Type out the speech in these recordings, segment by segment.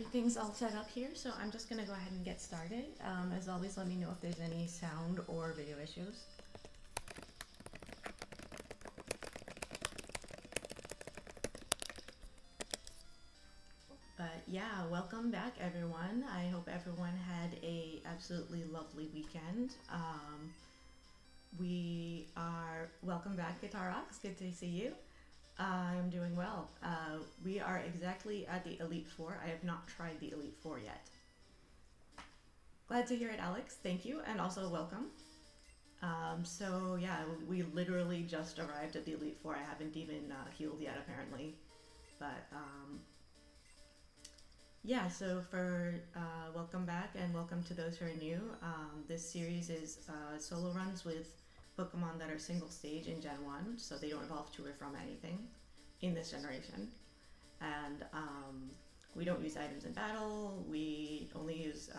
Everything's all set up here, so I'm just going to go ahead and get started. As always, let me know if there's any sound or video issues. But yeah, welcome back everyone. I hope everyone had a absolutely lovely weekend. Welcome back, Guitar Rocks. Good to see you. I'm doing well. We are exactly at the Elite Four. I have not tried the Elite Four yet. Glad to hear it, Alex. Thank you, and also welcome. So yeah, we literally just arrived at the Elite Four. I haven't even healed yet, apparently. But yeah, so for welcome back and welcome to those who are new. This series is solo runs with Pokemon that are single stage in Gen 1, so they don't evolve to or from anything in this generation. And we don't use items in battle, we only use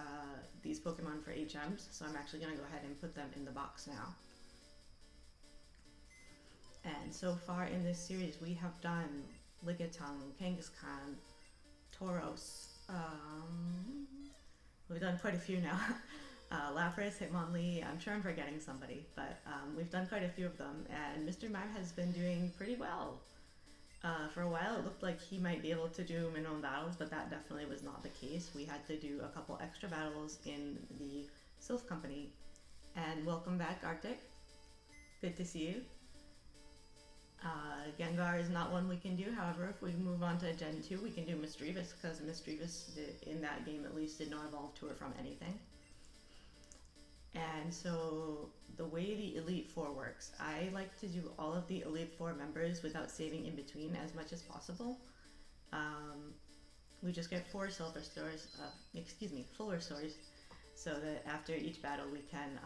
these Pokemon for HMs, so I'm actually going to go ahead and put them in the box now. And so far in this series we have done Lickitung, Kangaskhan, Tauros, we've done quite a few now. Lapras, Hitmonlee, I'm sure I'm forgetting somebody, but we've done quite a few of them, and Mr. Mime has been doing pretty well. For a while it looked like he might be able to do minimum battles, but that definitely was not the case. We had to do a couple extra battles in the Sylph Company. And welcome back, Arctic. Good to see you. Gengar is not one we can do, however, if we move on to Gen 2, we can do Misdreavus, because Misdreavus, in that game at least, did not evolve to or from anything. And so the way the Elite Four works, I like to do all of the Elite Four members without saving in between as much as possible. We just get 4 full restores, so that after each battle we can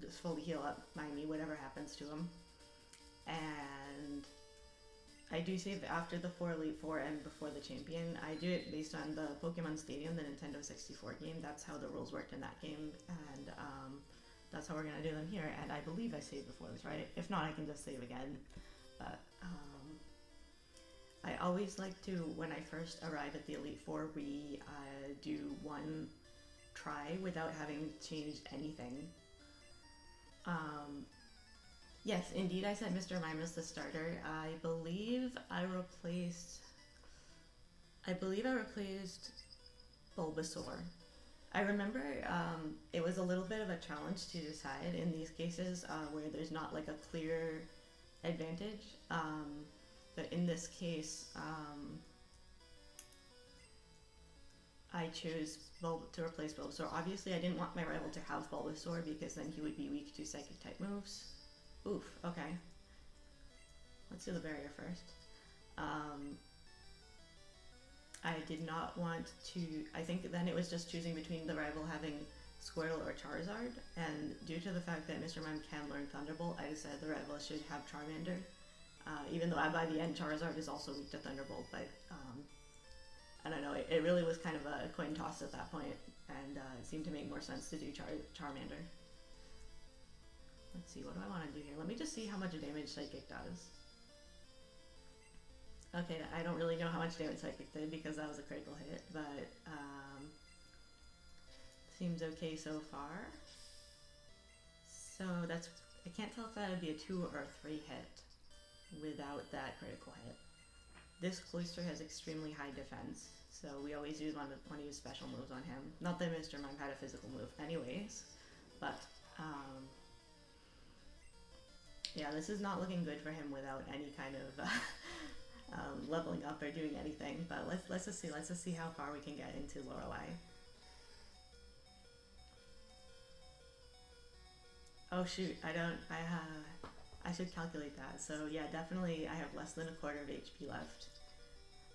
just fully heal up MIME, whatever happens to him. And I do save after the 4 Elite Four and before the champion. I do it based on the Pokemon Stadium, the Nintendo 64 game. That's how the rules worked in that game, and that's how we're going to do them here. And I believe I saved before this, right? If not, I can just save again. But I always like to, when I first arrive at the Elite Four, we do one try without having changed anything. Yes, indeed, I said Mr. Mime is the starter. I believe I replaced Bulbasaur. I remember it was a little bit of a challenge to decide in these cases where there's not like a clear advantage. But in this case, I chose to replace Bulbasaur. Obviously, I didn't want my rival to have Bulbasaur because then he would be weak to psychic type moves. Oof, okay. Let's do the barrier first. I did not want to... I think then it was just choosing between the rival having Squirtle or Charizard, and due to the fact that Mr. Mime can learn Thunderbolt, I decided the rival should have Charmander. Even though by the end Charizard is also weak to Thunderbolt, but I don't know, it really was kind of a coin toss at that point, and it seemed to make more sense to do Charmander. Let's see, what do I want to do here? Let me just see how much damage Psychic does. Okay, I don't really know how much damage Psychic did because that was a critical hit, but seems okay so far. So that's, I can't tell if that would be a 2 or a 3 hit without that critical hit. This Cloyster has extremely high defense, so we always want to use special moves on him. Not that Mr. Mime had a physical move anyways, but yeah, this is not looking good for him without any kind of leveling up or doing anything. But let's just see how far we can get into Lorelei. Oh shoot, I should calculate that. So yeah, definitely I have less than a quarter of HP left.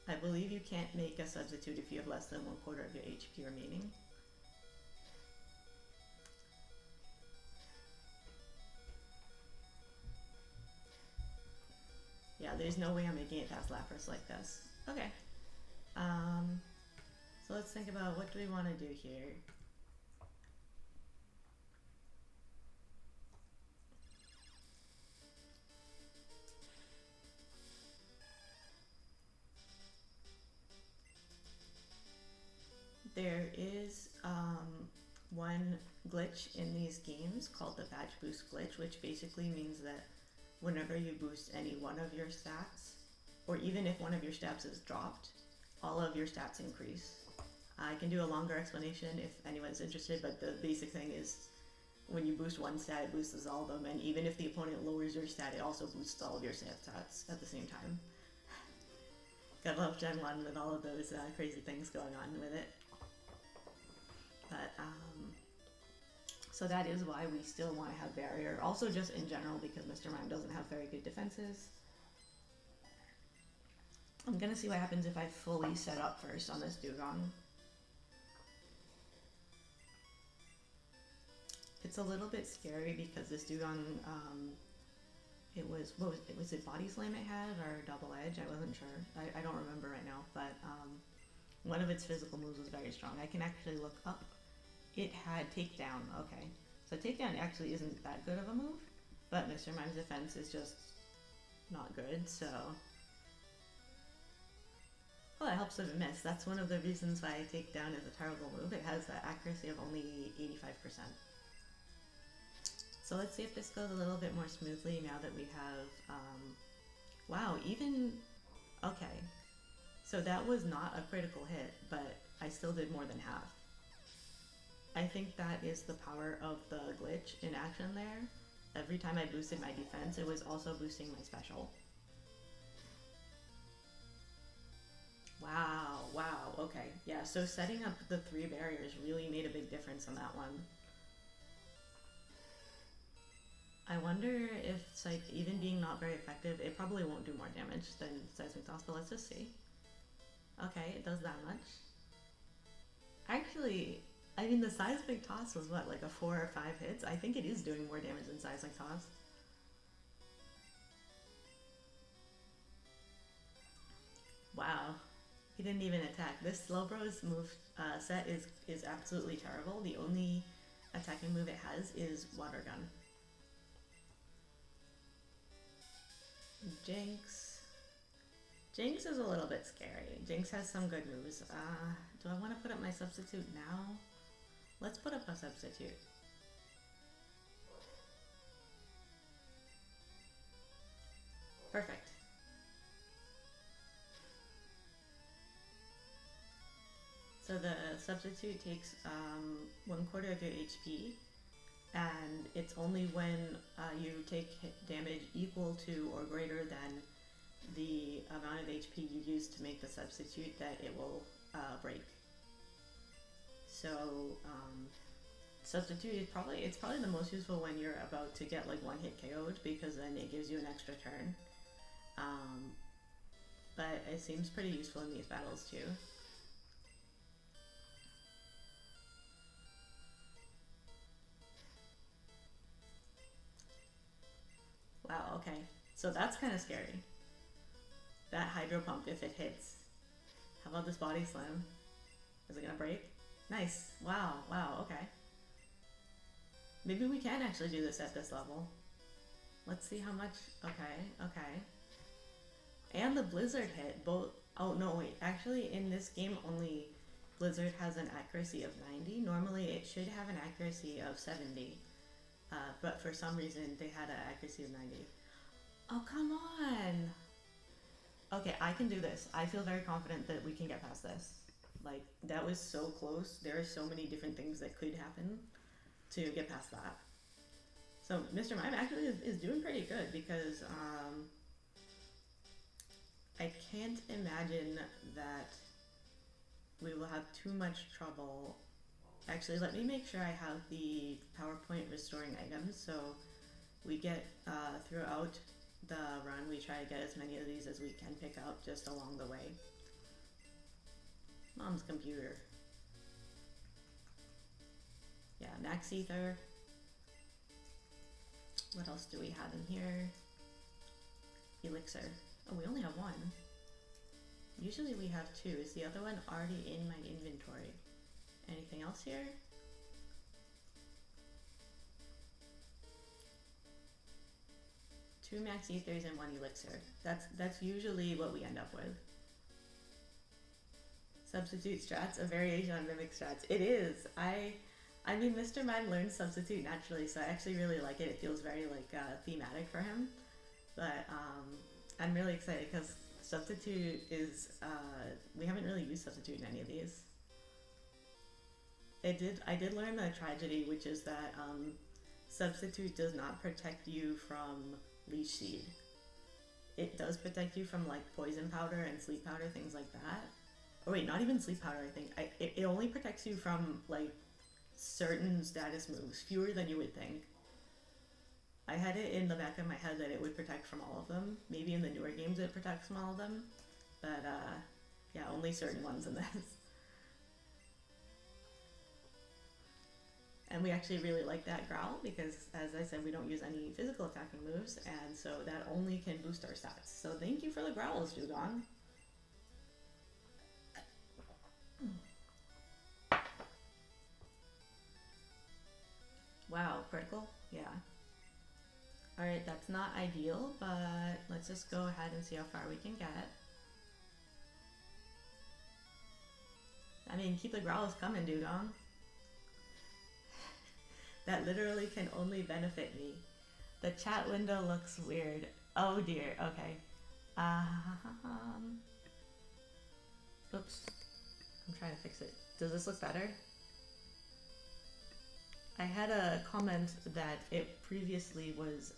I believe you can't make a substitute if you have less than 1/4 of your HP remaining. Yeah, there's no way I'm making it past Lapras like this. Okay. So let's think about what do we want to do here. there is one glitch in these games called the badge boost glitch, which basically means that whenever you boost any one of your stats, or even if one of your stats is dropped, all of your stats increase. I can do a longer explanation if anyone's interested, but the basic thing is when you boost one stat, it boosts all of them, and even if the opponent lowers your stat, it also boosts all of your stats at the same time. Gotta love Gen 1 with all of those crazy things going on with it. But, so that is why we still want to have barrier. Also just in general because Mr. Mime doesn't have very good defenses. I'm gonna see what happens if I fully set up first on this Dugong. It's a little bit scary because this Dugong, was it Body Slam it had or Double Edge? I wasn't sure. I don't remember right now, but one of its physical moves was very strong. I can actually look up. It had Takedown, okay. So Takedown actually isn't that good of a move, but Mr. Mime's defense is just not good, so... Well, it helps if it miss. That's one of the reasons why Takedown is a terrible move. It has an accuracy of only 85%. So let's see if this goes a little bit more smoothly now that we have, wow, even, okay. So that was not a critical hit, but I still did more than half. I think that is the power of the glitch in action there. Every time I boosted my defense, it was also boosting my special. Wow, okay. Yeah, so setting up the 3 barriers really made a big difference on that one. I wonder if Psych, even being not very effective, it probably won't do more damage than Seismic Toss, but let's just see. Okay, it does that much. Actually, I mean the Seismic Toss was what, like a 4 or 5 hits? I think it is doing more damage than Seismic Toss. Wow, he didn't even attack. This Slowbro's move set is absolutely terrible. The only attacking move it has is Water Gun. Jinx. Jinx is a little bit scary. Jinx has some good moves. Do I want to put up my substitute now? Let's put up a substitute. Perfect. So the substitute takes 1/4 of your HP, and it's only when you take damage equal to or greater than the amount of HP you use to make the substitute that it will break. So substitute is probably the most useful when you're about to get like 1 hit KO'd, because then it gives you an extra turn. But it seems pretty useful in these battles too. Wow, okay. So that's kind of scary. That Hydro Pump, if it hits. How about this Body Slam? Is it gonna break? Nice. Wow, okay. Maybe we can actually do this at this level. Let's see how much. Okay. And the Blizzard hit. Both. Oh, no, wait. Actually, in this game, only Blizzard has an accuracy of 90. Normally, it should have an accuracy of 70. But for some reason, they had an accuracy of 90. Oh, come on! Okay, I can do this. I feel very confident that we can get past this. Like, that was so close. There are so many different things that could happen to get past that. So, Mr. Mime actually is doing pretty good, because I can't imagine that we will have too much trouble. Actually, let me make sure I have the PowerPoint restoring items, so we get throughout the run, we try to get as many of these as we can pick up just along the way. Mom's computer. Yeah, Max Ether. What else do we have in here? Elixir. Oh, we only have 1. Usually we have 2. Is the other one already in my inventory? Anything else here? Two Max Ethers and 1 Elixir. That's usually what we end up with. Substitute strats, a variation on mimic strats. It is. I mean, Mr. Mime learns substitute naturally, so I actually really like it. It feels very like thematic for him. But I'm really excited because substitute is we haven't really used substitute in any of these. I did learn the tragedy, which is that substitute does not protect you from leash seed. It does protect you from like poison powder and sleep powder, things like that. Oh wait, not even sleep powder. I think it only protects you from like certain status moves, fewer than you would think. I had it in the back of my head that it would protect from all of them. Maybe in the newer games it protects from all of them, but yeah, only certain ones in this. And we actually really like that growl because, as I said, we don't use any physical attacking moves, and so that only can boost our stats. So thank you for the growls, Dugong. Wow, critical? Yeah. Alright, that's not ideal, but let's just go ahead and see how far we can get. I mean, keep the growls coming, Dugong. That literally can only benefit me. The chat window looks weird. Oh dear, okay. Oops. I'm trying to fix it. Does this look better? I had a comment that it previously was,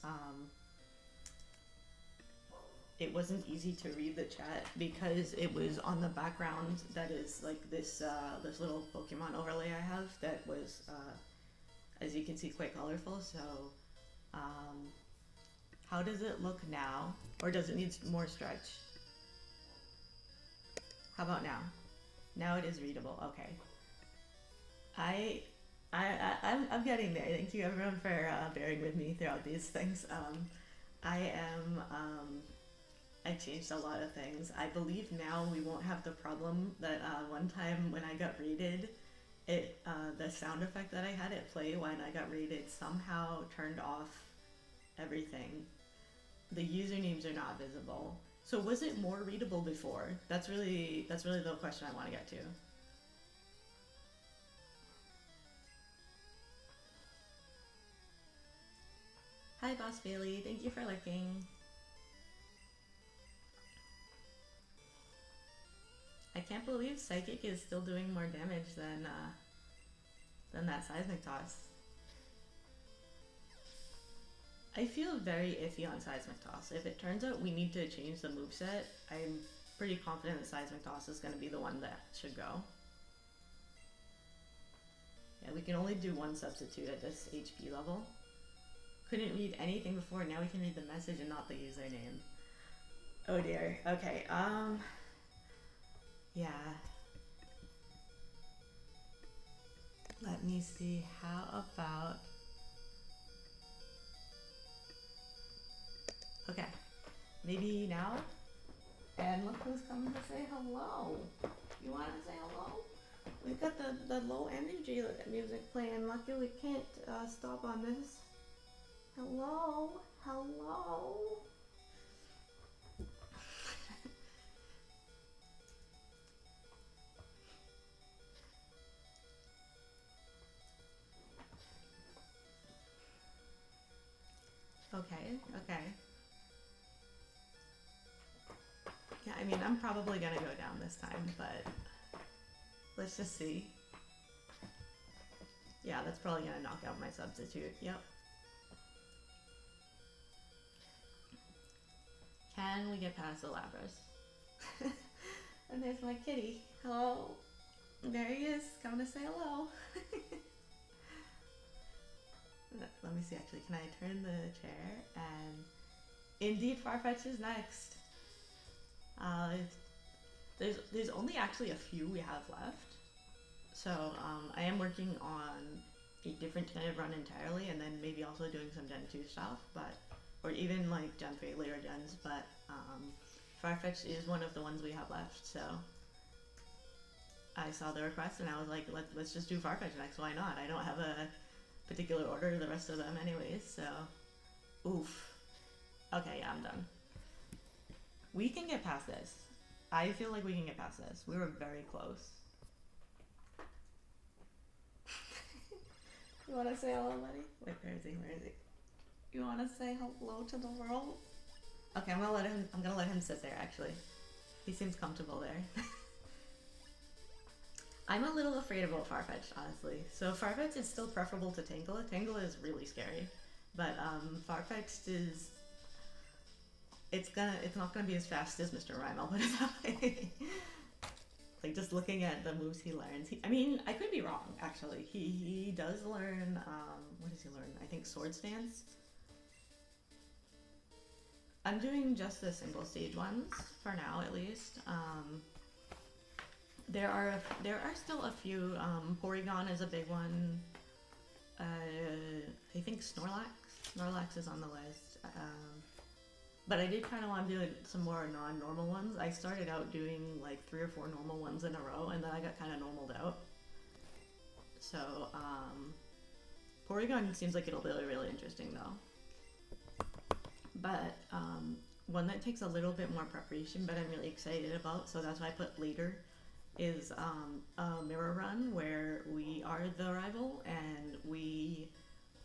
it wasn't easy to read the chat because it was on the background that is like this, this little Pokemon overlay I have that was, as you can see, quite colorful. So how does it look now? Or does it need more stretch? How about now? Now it is readable. Okay. I'm getting there. Thank you everyone for bearing with me throughout these things. I changed a lot of things. I believe now we won't have the problem that one time when I got raided, the sound effect that I had it play when I got raided somehow turned off everything. The usernames are not visible. So was it more readable before? That's really the question I want to get to. Hi Boss Bailey, thank you for lurking. I can't believe Psychic is still doing more damage than that Seismic Toss. I feel very iffy on Seismic Toss. If it turns out we need to change the moveset, I'm pretty confident that Seismic Toss is going to be the one that should go. Yeah, we can only do one substitute at this HP level. Couldn't read anything before, now we can read the message and not the username. Oh dear, okay, yeah. Let me see, how about... Okay, maybe now? And look who's coming to say hello. You want to say hello? We've got the low energy music playing. Lucky we can't stop on this. Hello? Hello? Okay, okay. Yeah, I mean, I'm probably gonna go down this time, but let's just see. Yeah, that's probably gonna knock out my substitute, yep. Can we get past the Lapras? And there's my kitty. Hello? There he is, coming to say hello. Let me see, actually, can I turn the chair? And indeed, Farfetch is next. There's only actually a few we have left. So I am working on a different kind of run entirely, and then maybe also doing some Gen 2 stuff, but or even like Gen 3 later gens, but Farfetch is one of the ones we have left, so I saw the request and I was like, let's just do Farfetch next, why not? I don't have a particular order the rest of them anyways, so oof. Okay, yeah, I'm done. We can get past this. I feel like we can get past this. We were very close. You want to say hello, buddy? Wait, where is he? Where is he? You want to say hello to the world? Okay, I'm gonna let him sit there. Actually, he seems comfortable there. I'm a little afraid about Farfetch'd, honestly. So Farfetch'd is still preferable to Tangela. Tangela is really scary, but Farfetch'd is. It's not gonna be as fast as Mr. Rhyme. I'll put it that way. Like just looking at the moves he learns. I mean, I could be wrong. Actually, he does learn. What does he learn? I think Sword Stance. I'm doing just the single stage ones for now, at least. There are still a few. Porygon is a big one. I think Snorlax is on the list. But I did kind of want to do some more non-normal ones. I started out doing like 3 or 4 normal ones in a row, and then I got kind of normaled out. So Porygon seems like it'll be really interesting though. But one that takes a little bit more preparation, but I'm really excited about, so that's why I put later, is a mirror run where we are the rival and we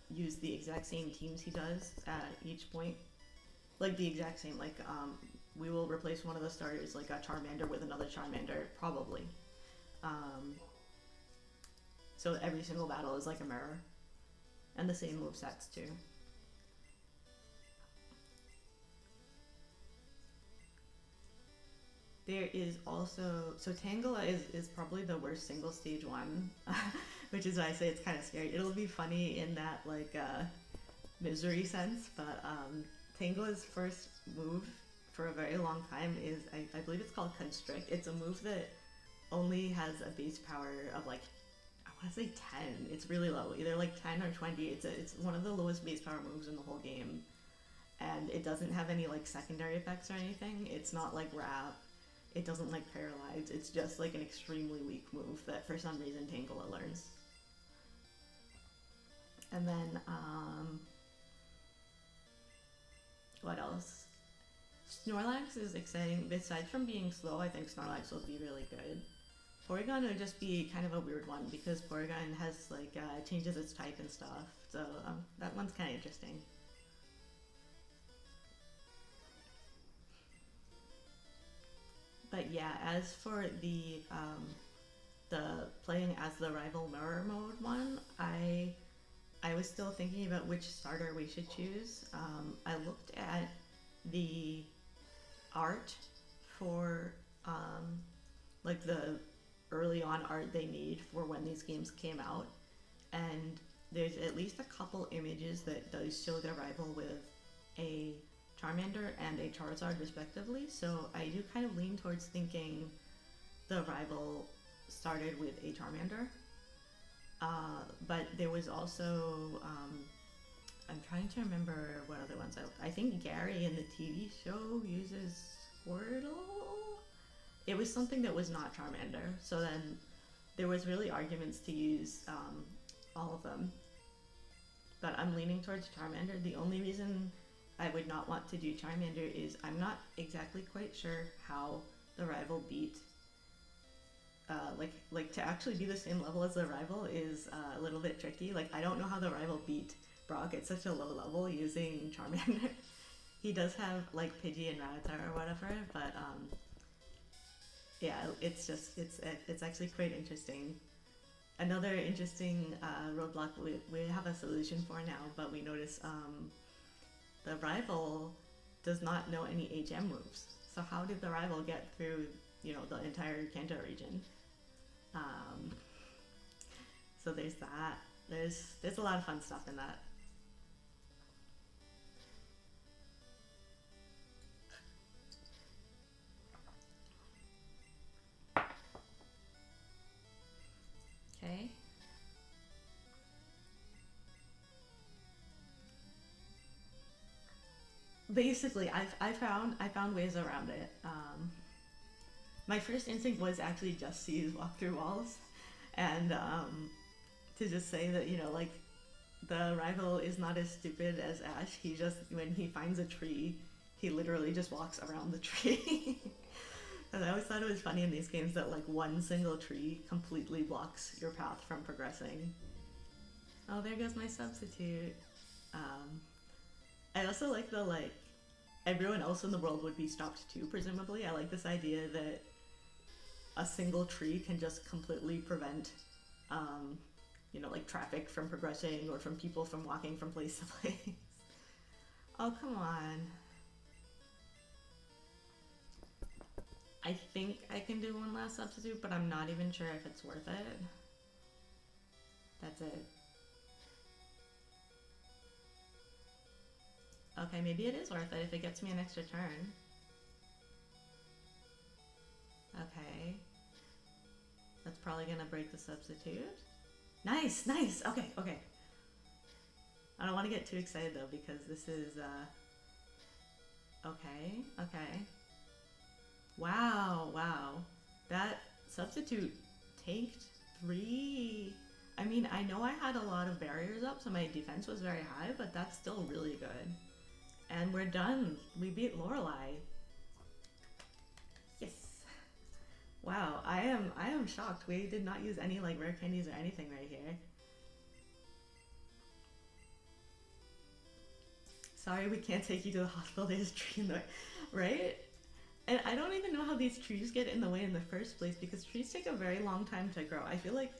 use the exact same teams he does at each point. Like the exact same, like we will replace one of the starters, like a Charmander, with another Charmander, probably. So every single battle is like a mirror. And the same movesets too. There is also, so Tangela is probably the worst single stage one, which is why I say it's kind of scary. It'll be funny in that like misery sense, but Tangela's first move for a very long time is, I believe it's called Constrict. It's a move that only has a base power of like, I want to say 10. It's really low, either like 10 or 20. It's one of the lowest base power moves in the whole game. And it doesn't have any like secondary effects or anything. It's not like Wrap. It doesn't like Paralyze. It's just like an extremely weak move that for some reason Tangela learns. And then, what else? Snorlax is exciting. Besides from being slow, I think Snorlax will be really good. Porygon would just be kind of a weird one because Porygon has like changes its type and stuff. So that one's kind of interesting. But yeah, as for the playing as the rival mirror mode one, I was still thinking about which starter we should choose. I looked at the art for like the early on art they made for when these games came out, and there's at least a couple images that does show their rival with a Charmander and a Charizard respectively, so I do kind of lean towards thinking the rival started with a Charmander. But there was also, I'm trying to remember what other ones. I think Gary in the TV show uses Squirtle? It was something that was not Charmander, so then there was really arguments to use all of them. But I'm leaning towards Charmander. The only reason I would not want to do Charmander is I'm not exactly quite sure how the rival beat. Like to actually be the same level as the rival is a little bit tricky. Like I don't know how the rival beat Brock at such a low level using Charmander. He does have like Pidgey and Rattata or whatever, but yeah, it's actually quite interesting. Another interesting roadblock we have a solution for now, but we notice the rival does not know any HM moves. So how did the rival get through, the entire Kanto region? So there's that. There's a lot of fun stuff in that. Okay. Basically, I found ways around it. My first instinct was actually just to use walk through walls, and to just say that like the rival is not as stupid as Ash. He just, when he finds a tree, he literally just walks around the tree. Because I always thought it was funny in these games that like one single tree completely blocks your path from progressing. Oh, there goes my substitute. I also like the like everyone else in the world would be stopped too, presumably. I like this idea that a single tree can just completely prevent, like traffic from progressing or from people from walking from place to place. Oh, come on. I think I can do one last substitute, but I'm not even sure if it's worth it. That's it. Okay, maybe it is worth it if it gets me an extra turn. Okay. That's probably gonna break the substitute. Nice, nice. Okay, okay. I don't want to get too excited though because this is, okay, okay. Wow, wow. That substitute tanked 3. I mean, I know I had a lot of barriers up, so my defense was very high, but that's still really good. And we're done. We beat Lorelei. Yes. Wow, I am shocked. We did not use any like rare candies or anything right here. Sorry, we can't take you to the hospital. There's a tree in the way, right? And I don't even know how these trees get in the way in the first place because trees take a very long time to grow. I feel like,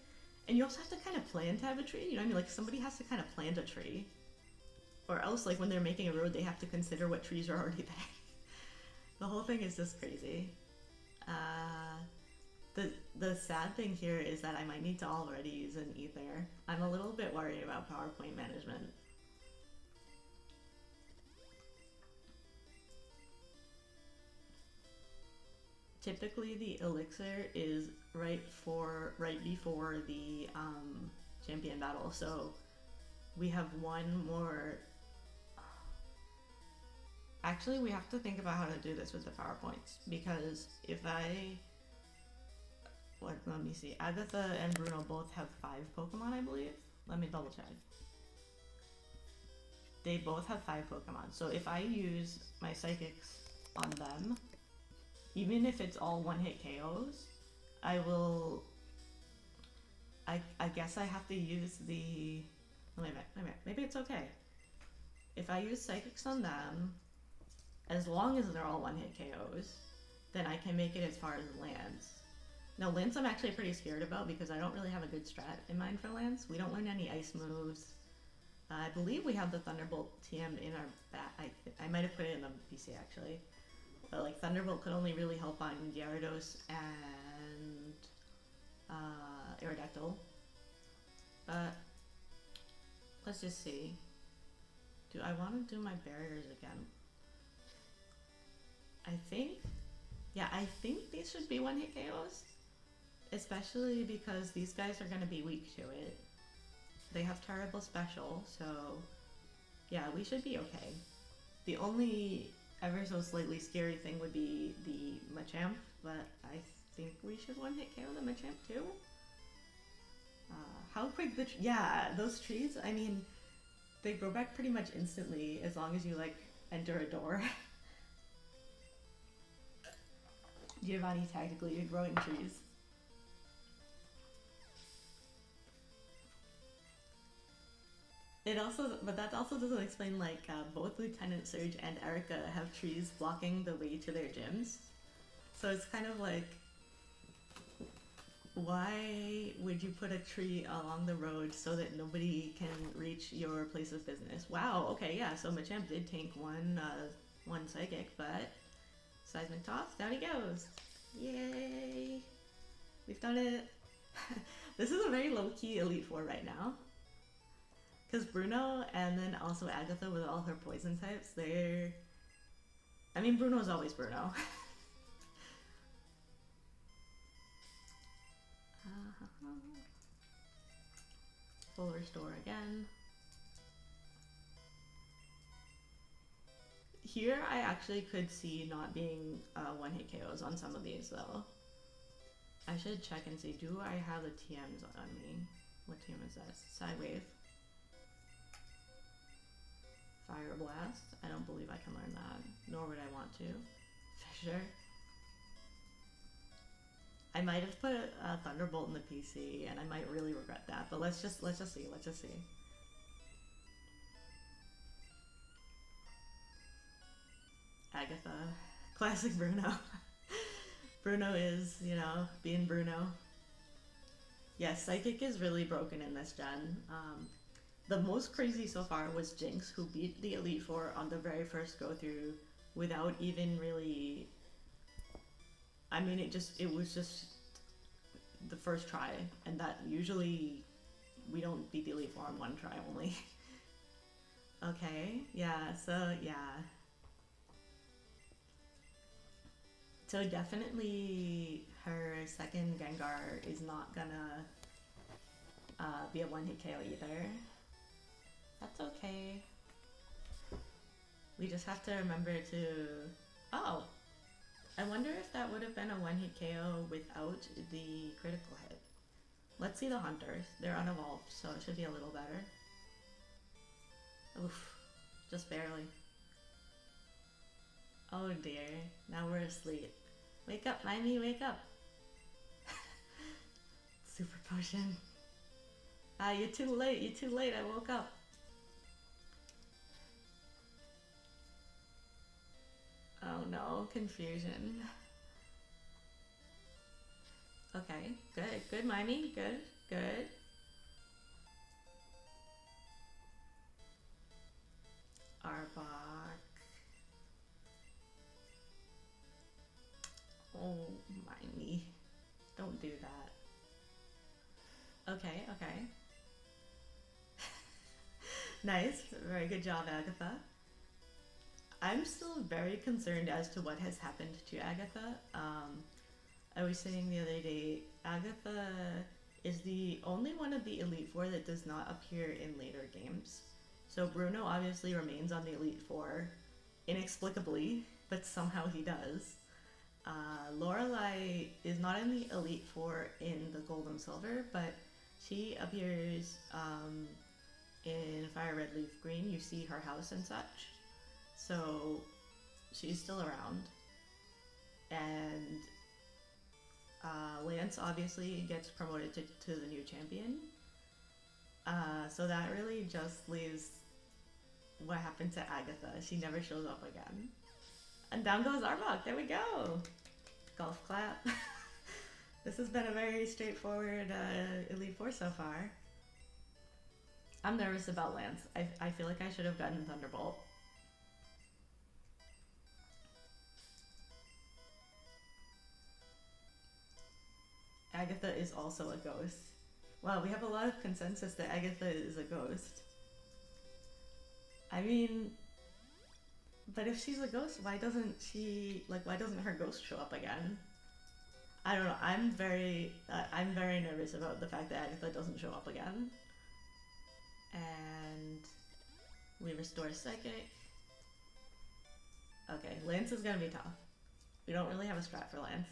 and you also have to kind of plan to have a tree. You know what I mean? Like somebody has to kind of plant a tree, or else like when they're making a road, they have to consider what trees are already there. The whole thing is just crazy. The sad thing here is that I might need to already use an ether. I'm a little bit worried about PowerPoint management. Typically the elixir is right before the champion battle, so we have one more. Actually, we have to think about how to do this with the PowerPoints, because if let me see, Agatha and Bruno both have 5 Pokemon, I believe. Let me double check. They both have 5 Pokemon, so if I use my Psychics on them, even if it's all one-hit KOs, I guess I have to use the... Wait a minute, maybe it's okay. If I use Psychics on them, as long as they're all one-hit KOs, then I can make it as far as Lance. Now Lance I'm actually pretty scared about because I don't really have a good strat in mind for Lance. We don't learn any ice moves. I believe we have the Thunderbolt TM in our back. I might have put it in the PC actually. But like Thunderbolt could only really help on Gyarados and Aerodactyl. But let's just see. Do I want to do my barriers again? I think these should be one-hit KOs. Especially because these guys are going to be weak to it. They have terrible special, so yeah, we should be okay. The only ever so slightly scary thing would be the Machamp, but I think we should one-hit KO the Machamp too. How quick yeah, those trees, I mean, they grow back pretty much instantly as long as you like enter a door. Giovanni tactically growing trees. But that also doesn't explain like both Lieutenant Surge and Erica have trees blocking the way to their gyms. So it's kind of like, why would you put a tree along the road so that nobody can reach your place of business? Wow, okay, yeah, so Machamp did tank one Psychic, but Seismic Toss, down he goes. Yay! We've done it. This is a very low-key Elite Four right now. Because Bruno and then also Agatha with all her poison types, I mean, Bruno's always Bruno. Full restore again. Here, I actually could see not being one-hit KOs on some of these, though. I should check and see, do I have the TMs on me? What TM is this? Sidewave. Fire Blast. I don't believe I can learn that, nor would I want to. Fissure. I might have put a Thunderbolt in the PC, and I might really regret that. But let's just see. Let's just see. Agatha, classic Bruno. Bruno is, you know, being Bruno. Yes, Psychic is really broken in this gen. The most crazy so far was Jinx, who beat the Elite Four on the very first go through without even really. I mean, it was just the first try, and that usually we don't beat the Elite Four on one try only. Okay, yeah, so yeah. So definitely her second Gengar is not gonna be a one-hit KO either. That's okay. We just have to remember to... Oh! I wonder if that would have been a one-hit KO without the critical hit. Let's see the Hunters. They're unevolved, so it should be a little better. Oof. Just barely. Oh dear. Now we're asleep. Wake up, MIME, wake up! Super potion. Ah, you're too late, I woke up. Oh no, confusion. Okay, good MIME, good. Arbok. Oh, MIME. Don't do that. Okay. Nice, very good job, Agatha. I'm still very concerned as to what has happened to Agatha. I was saying the other day, Agatha is the only one of the Elite Four that does not appear in later games. So Bruno obviously remains on the Elite Four, inexplicably, but somehow he does. Lorelei is not in the Elite Four in the Gold and Silver, but she appears in Fire Red Leaf Green. You see her house and such. So she's still around. And Lance obviously gets promoted to the new champion. So that really just leaves what happened to Agatha. She never shows up again. And down goes Arbok. There we go. Golf clap. This has been a very straightforward Elite Four so far. I'm nervous about Lance. I feel like I should have gotten Thunderbolt. Agatha is also a ghost. Wow, we have a lot of consensus that Agatha is a ghost. I mean, but if she's a ghost, why doesn't her ghost show up again? I don't know. I'm very nervous about the fact that Agatha doesn't show up again. And we restore Psychic. Okay, Lance is gonna be tough. We don't really have a strat for Lance.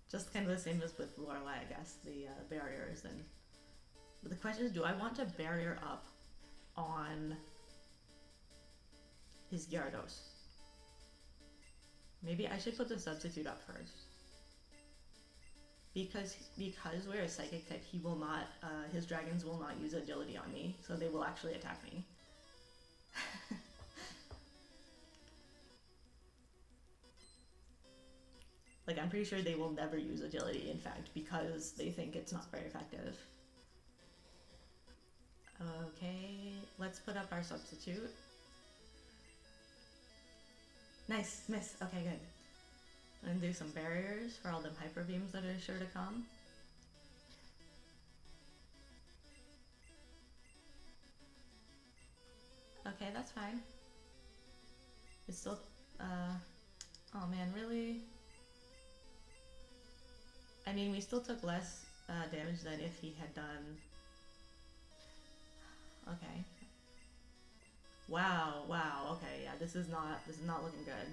Just kind of the same as with Lorelei, I guess, the barriers. But the question is, do I want to barrier up on his Gyarados? Maybe I should put the substitute up first. Because we're a psychic type, he will not, his dragons will not use agility on me, so they will actually attack me. Like, I'm pretty sure they will never use agility, in fact, because they think it's not very effective. Okay, let's put up our substitute. Nice, miss. Okay, good. And do some barriers for all them hyper beams that are sure to come. Okay, that's fine. It's still, oh man, really? I mean, we still took less damage than if he had done... Okay. Wow, okay, yeah, this is not looking good.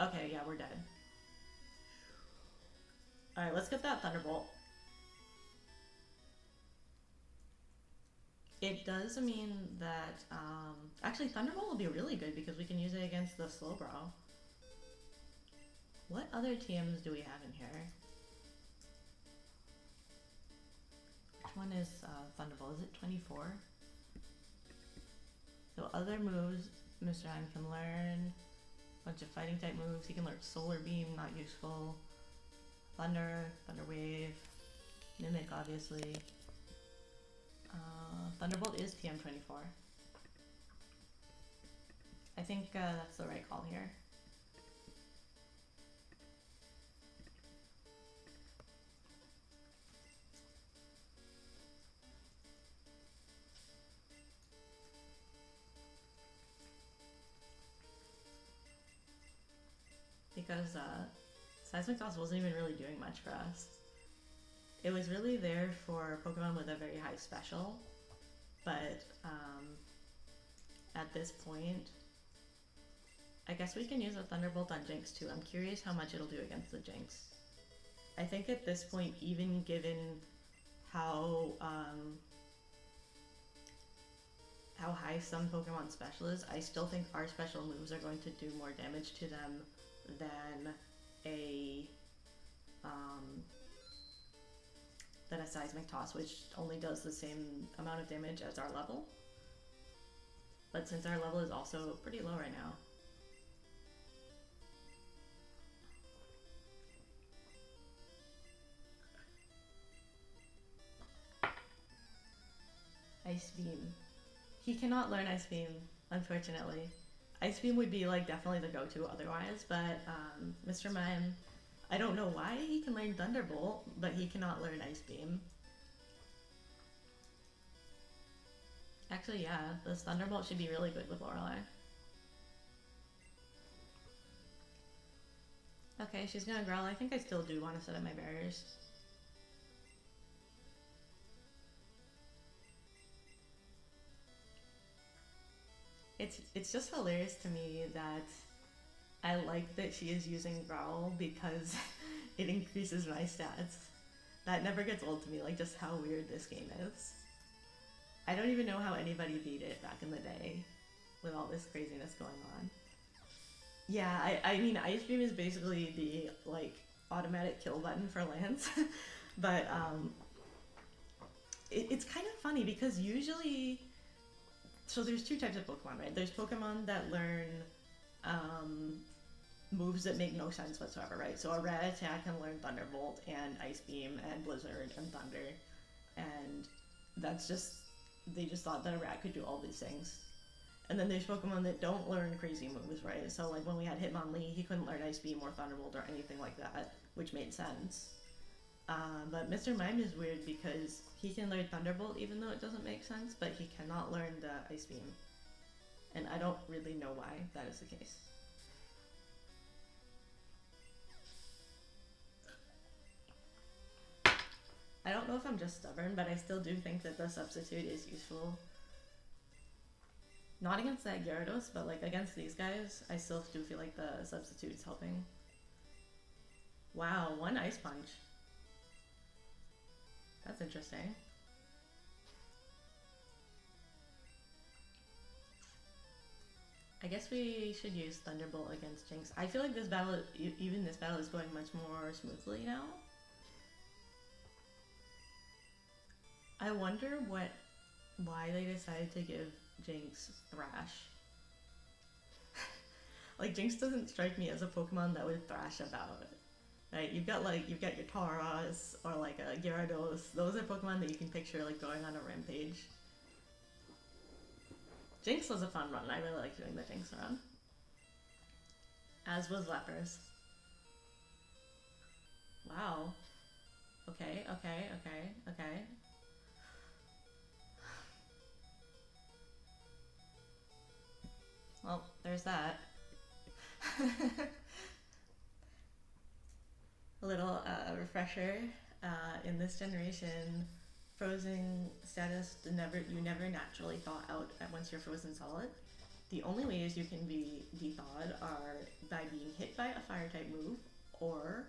Okay, yeah, we're dead. Alright, let's get that Thunderbolt. It does mean that, actually Thunderbolt will be really good because we can use it against the Slowbro. What other TMs do we have in here? Which one is Thunderbolt? Is it 24? So other moves, Mr. M can learn. Bunch of fighting type moves. He can learn Solar Beam, not useful. Thunder, Thunder Wave, Mimic obviously. Thunderbolt is TM24. I think that's the right call here. Because Seismic Toss wasn't even really doing much for us. It was really there for Pokemon with a very high special, but at this point, I guess we can use a Thunderbolt on Jinx too. I'm curious how much it'll do against the Jinx. I think at this point, even given how high some Pokemon special is, I still think our special moves are going to do more damage to them than a Seismic Toss, which only does the same amount of damage as our level. But since our level is also pretty low right now, Ice Beam. He cannot learn Ice Beam, unfortunately. Ice Beam would be like definitely the go-to otherwise, but Mr. Mime, I don't know why he can learn Thunderbolt, but he cannot learn Ice Beam. Actually, yeah, this Thunderbolt should be really good with Lorelei. Okay, she's gonna growl. I think I still do want to set up my barriers. It's just hilarious to me that I like that she is using growl because it increases my stats. That never gets old to me, like just how weird this game is. I don't even know how anybody beat it back in the day with all this craziness going on. Yeah, I mean, Ice Beam is basically the, like, automatic kill button for Lance. But, it's kind of funny because usually... So there's two types of Pokemon, right? There's Pokemon that learn, moves that make no sense whatsoever, right? So a Rattata can learn Thunderbolt and Ice Beam and Blizzard and Thunder. And that's just... They just thought that a rat could do all these things. And then there's Pokemon that don't learn crazy moves, right? So like when we had Hitmonlee, he couldn't learn Ice Beam or Thunderbolt or anything like that, which made sense. But Mr. Mime is weird because he can learn Thunderbolt even though it doesn't make sense, but he cannot learn the Ice Beam. And I don't really know why that is the case. I don't know if I'm just stubborn, but I still do think that the substitute is useful. Not against that Gyarados, but like against these guys, I still do feel like the substitute is helping. Wow, one Ice Punch. That's interesting. I guess we should use Thunderbolt against Jinx. I feel like this battle, even this battle, is going much more smoothly now. I wonder why they decided to give Jinx Thrash. Like, Jinx doesn't strike me as a Pokemon that would thrash about. Right? You've got your Tauros or like a Gyarados. Those are Pokemon that you can picture like going on a rampage. Jinx was a fun run. I really liked doing the Jinx run. As was Lepers. Wow. Okay. Well, there's that. A little refresher. In this generation, frozen status you never naturally thaw out once you're frozen solid. The only ways you can be de-thawed are by being hit by a fire type move or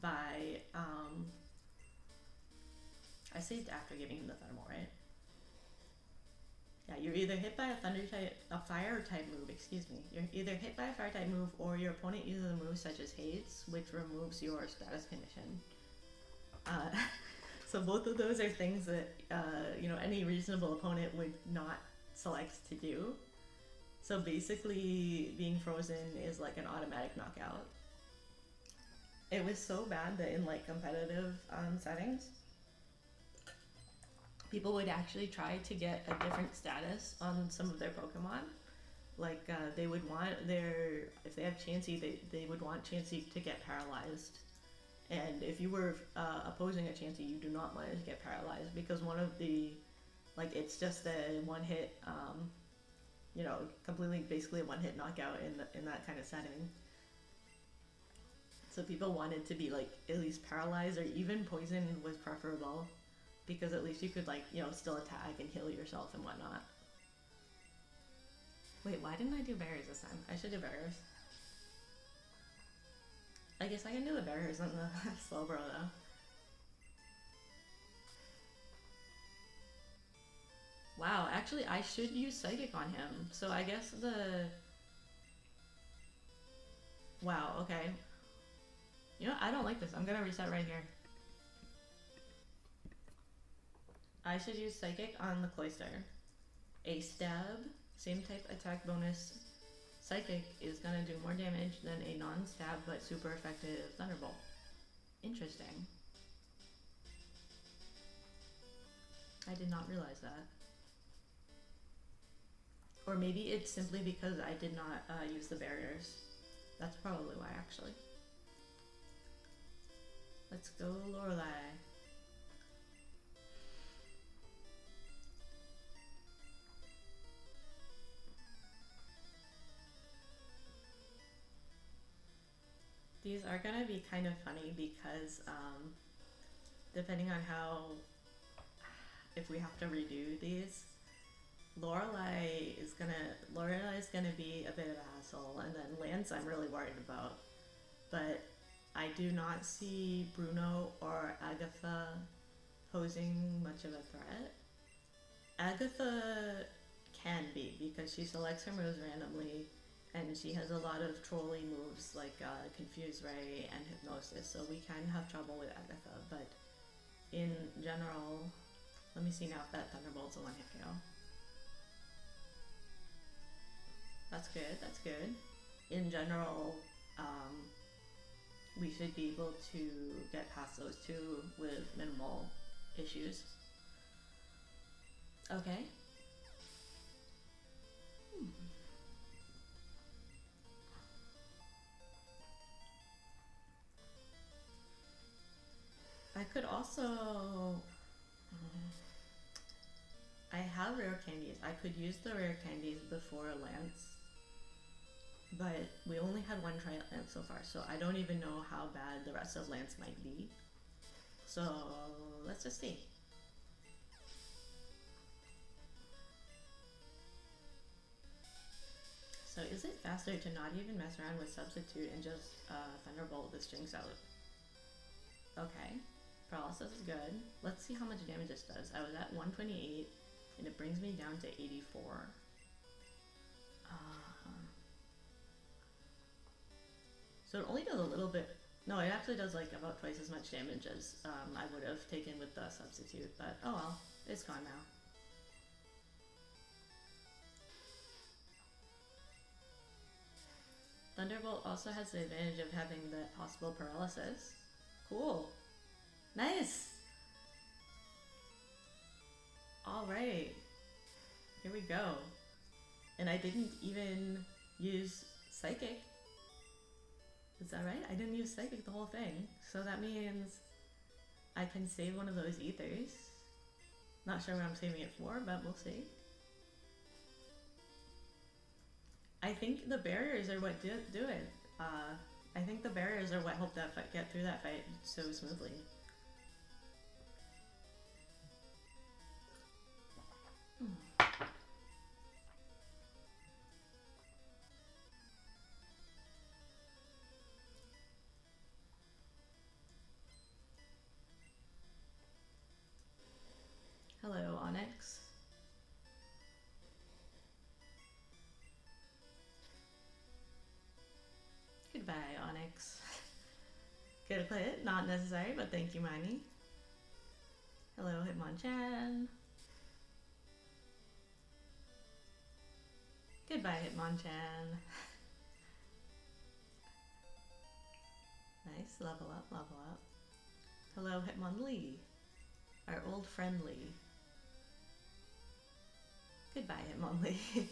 by I saved after giving him the Thermal, right? Yeah, you're either hit by a fire type move, excuse me. You're either hit by a fire type move or your opponent uses a move such as haste, which removes your status condition. So both of those are things that, any reasonable opponent would not select to do. So basically, being frozen is like an automatic knockout. It was so bad that in like competitive settings, people would actually try to get a different status on some of their Pokemon. Like they would want if they have Chansey, they would want Chansey to get paralyzed. And if you were opposing a Chansey, you do not want it to get paralyzed because one of the, like, it's just a one hit, completely basically a one hit knockout in that kind of setting. So people wanted to be like at least paralyzed, or even poison was preferable, because at least you could still attack and heal yourself and whatnot. Wait, why didn't I do barriers this time? I should do barriers. I guess I can do the barriers on the Slowbro though. Wow, actually I should use Psychic on him. So I guess wow, okay. You know what? I don't like this. I'm gonna reset right here. I should use Psychic on the Cloyster. A stab, same type attack bonus. Psychic is gonna do more damage than a non-stab but super effective Thunderbolt. Interesting. I did not realize that. Or maybe it's simply because I did not use the barriers. That's probably why, actually. Let's go, Lorelei. These are gonna be kind of funny because depending on if we have to redo these, Lorelei is gonna be a bit of an asshole, and then Lance I'm really worried about. But I do not see Bruno or Agatha posing much of a threat. Agatha can be, because she selects her moves randomly, and she has a lot of trolly moves like Confuse Ray and Hypnosis, so we can have trouble with Agatha. But in general, let me see now if that Thunderbolt's a one-hit KO. That's good, that's good. In general, we should be able to get past those two with minimal issues. Okay. I could also... I have rare candies. I could use the rare candies before Lance, but we only had one try at Lance so far, so I don't even know how bad the rest of Lance might be. So let's just see. So is it faster to not even mess around with Substitute and just Thunderbolt this Jinx out? Okay, Paralysis is good. Let's see how much damage this does. I was at 128 and it brings me down to 84. So it only does a little bit. No, it actually does like about twice as much damage as I would have taken with the Substitute, but oh well, it's gone now. Thunderbolt also has the advantage of having the possible paralysis. Cool. Nice! Alright. Here we go. And I didn't even use Psychic. Is that right? I didn't use Psychic the whole thing. So that means I can save one of those ethers. Not sure what I'm saving it for, but we'll see. I think the barriers are what do it. I think the barriers are what helped that fight get through that fight so smoothly. Hello, Onyx. Good hit, not necessary, but thank you, Miney. Hello, Hitmonchan. Goodbye, Hitmonchan. Nice, level up, level up. Hello, Hitmonlee. Our old friend Lee. Goodbye, Hitmonlee.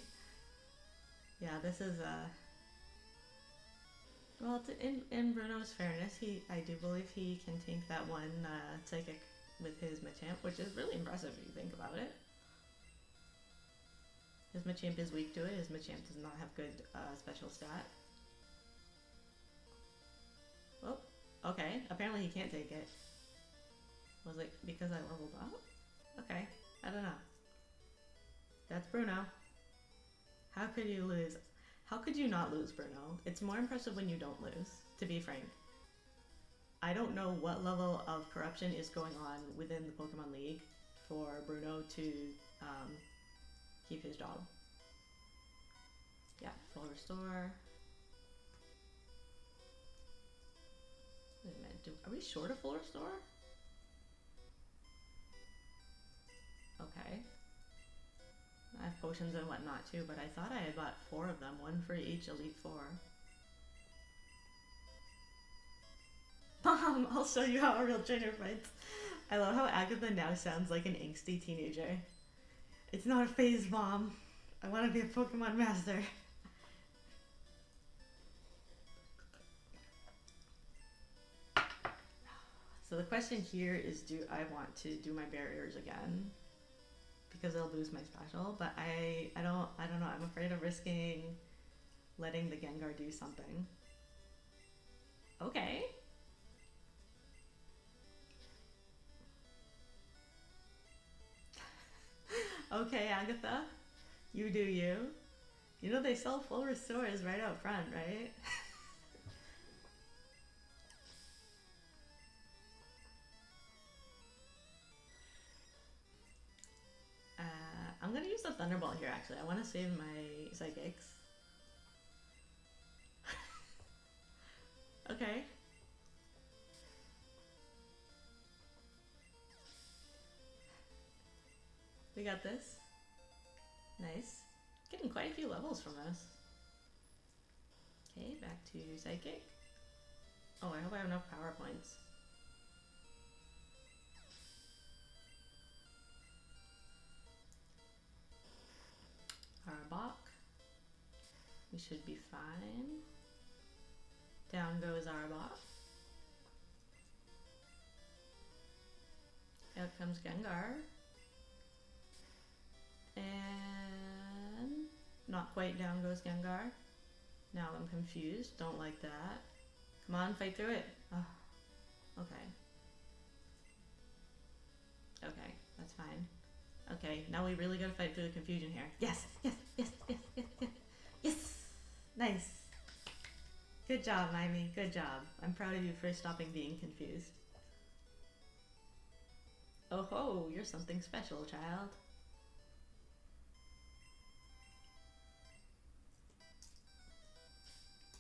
Yeah, this is well, in Bruno's fairness, I do believe he can tank that one psychic with his Machamp, which is really impressive if you think about it. His Machamp is weak to it. His Machamp does not have good special stat. Oh, okay. Apparently he can't take it. Was it because I leveled up? Okay, I don't know. That's Bruno. How could you lose? How could you not lose, Bruno? It's more impressive when you don't lose, to be frank. I don't know what level of corruption is going on within the Pokemon League for Bruno to keep his job. Yeah, full restore. Wait a minute, are we short of full restore? Okay. I have potions and whatnot too, but I thought I had bought 4 of them, one for each Elite Four. Mom, I'll show you how a real trainer fights. I love how Agatha now sounds like an angsty teenager. It's not a phase, Mom. I want to be a Pokemon master. So the question here is, do I want to do my barriers again? Because I'll lose my special, but I don't know. I'm afraid of risking letting the Gengar do something. Okay. Okay, Agatha. You do you. You know they sell full restores right out front, right? I'm gonna use the Thunderbolt here actually. I want to save my Psychics. Okay. We got this. Nice. Getting quite a few levels from this. Okay, back to Psychic. Oh, I hope I have enough power points. Arbok. We should be fine. Down goes Arbok. Out comes Gengar. And not quite down goes Gengar. Now I'm confused. Don't like that. Come on, fight through it. Oh, okay. Okay, that's fine. Okay, now we really gotta fight through the confusion here. Yes, yes, yes, yes, yes, yes, yes. Nice. Good job, Mimey. Good job. I'm proud of you for stopping being confused. Oh ho, you're something special, child.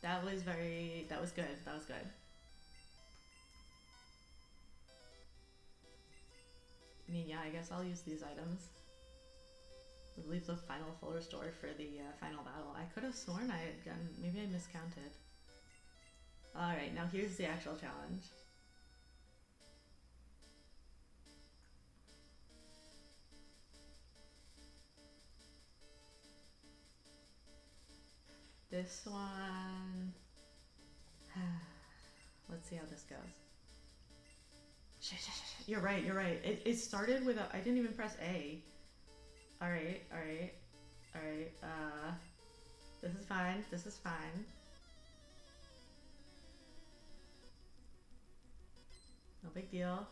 That was good. That was good. I mean, yeah, I guess I'll use these items. We'll leave the final full restore for the final battle. I could have sworn I had gotten, maybe I miscounted. Alright, now here's the actual challenge. This one... Let's see how this goes. You're right, you're right. It started with a... I didn't even press A. Alright, alright. Alright, this is fine, this is fine. No big deal.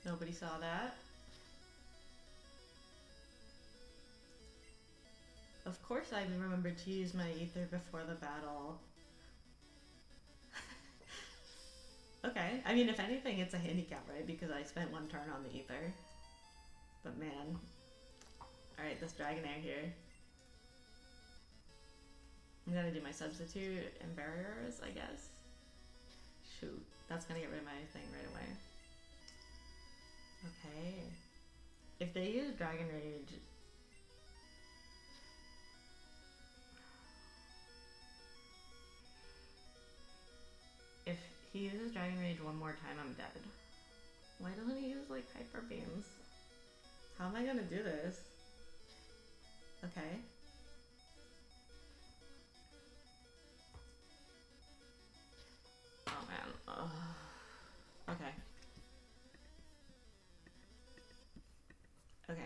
Nobody saw that. Of course I remembered to use my ether before the battle. Okay, I mean, if anything, it's a handicap, right? Because I spent one turn on the ether. But man. Alright, this Dragonair here. I'm gonna do my substitute and barriers, I guess. Shoot, that's gonna get rid of my thing right away. Okay. If they use Dragon Rage... If he uses Dragon Rage one more time, I'm dead. Why doesn't he use, like, Hyper Beams? How am I gonna do this? Okay. Oh man. Ugh. Okay. Okay.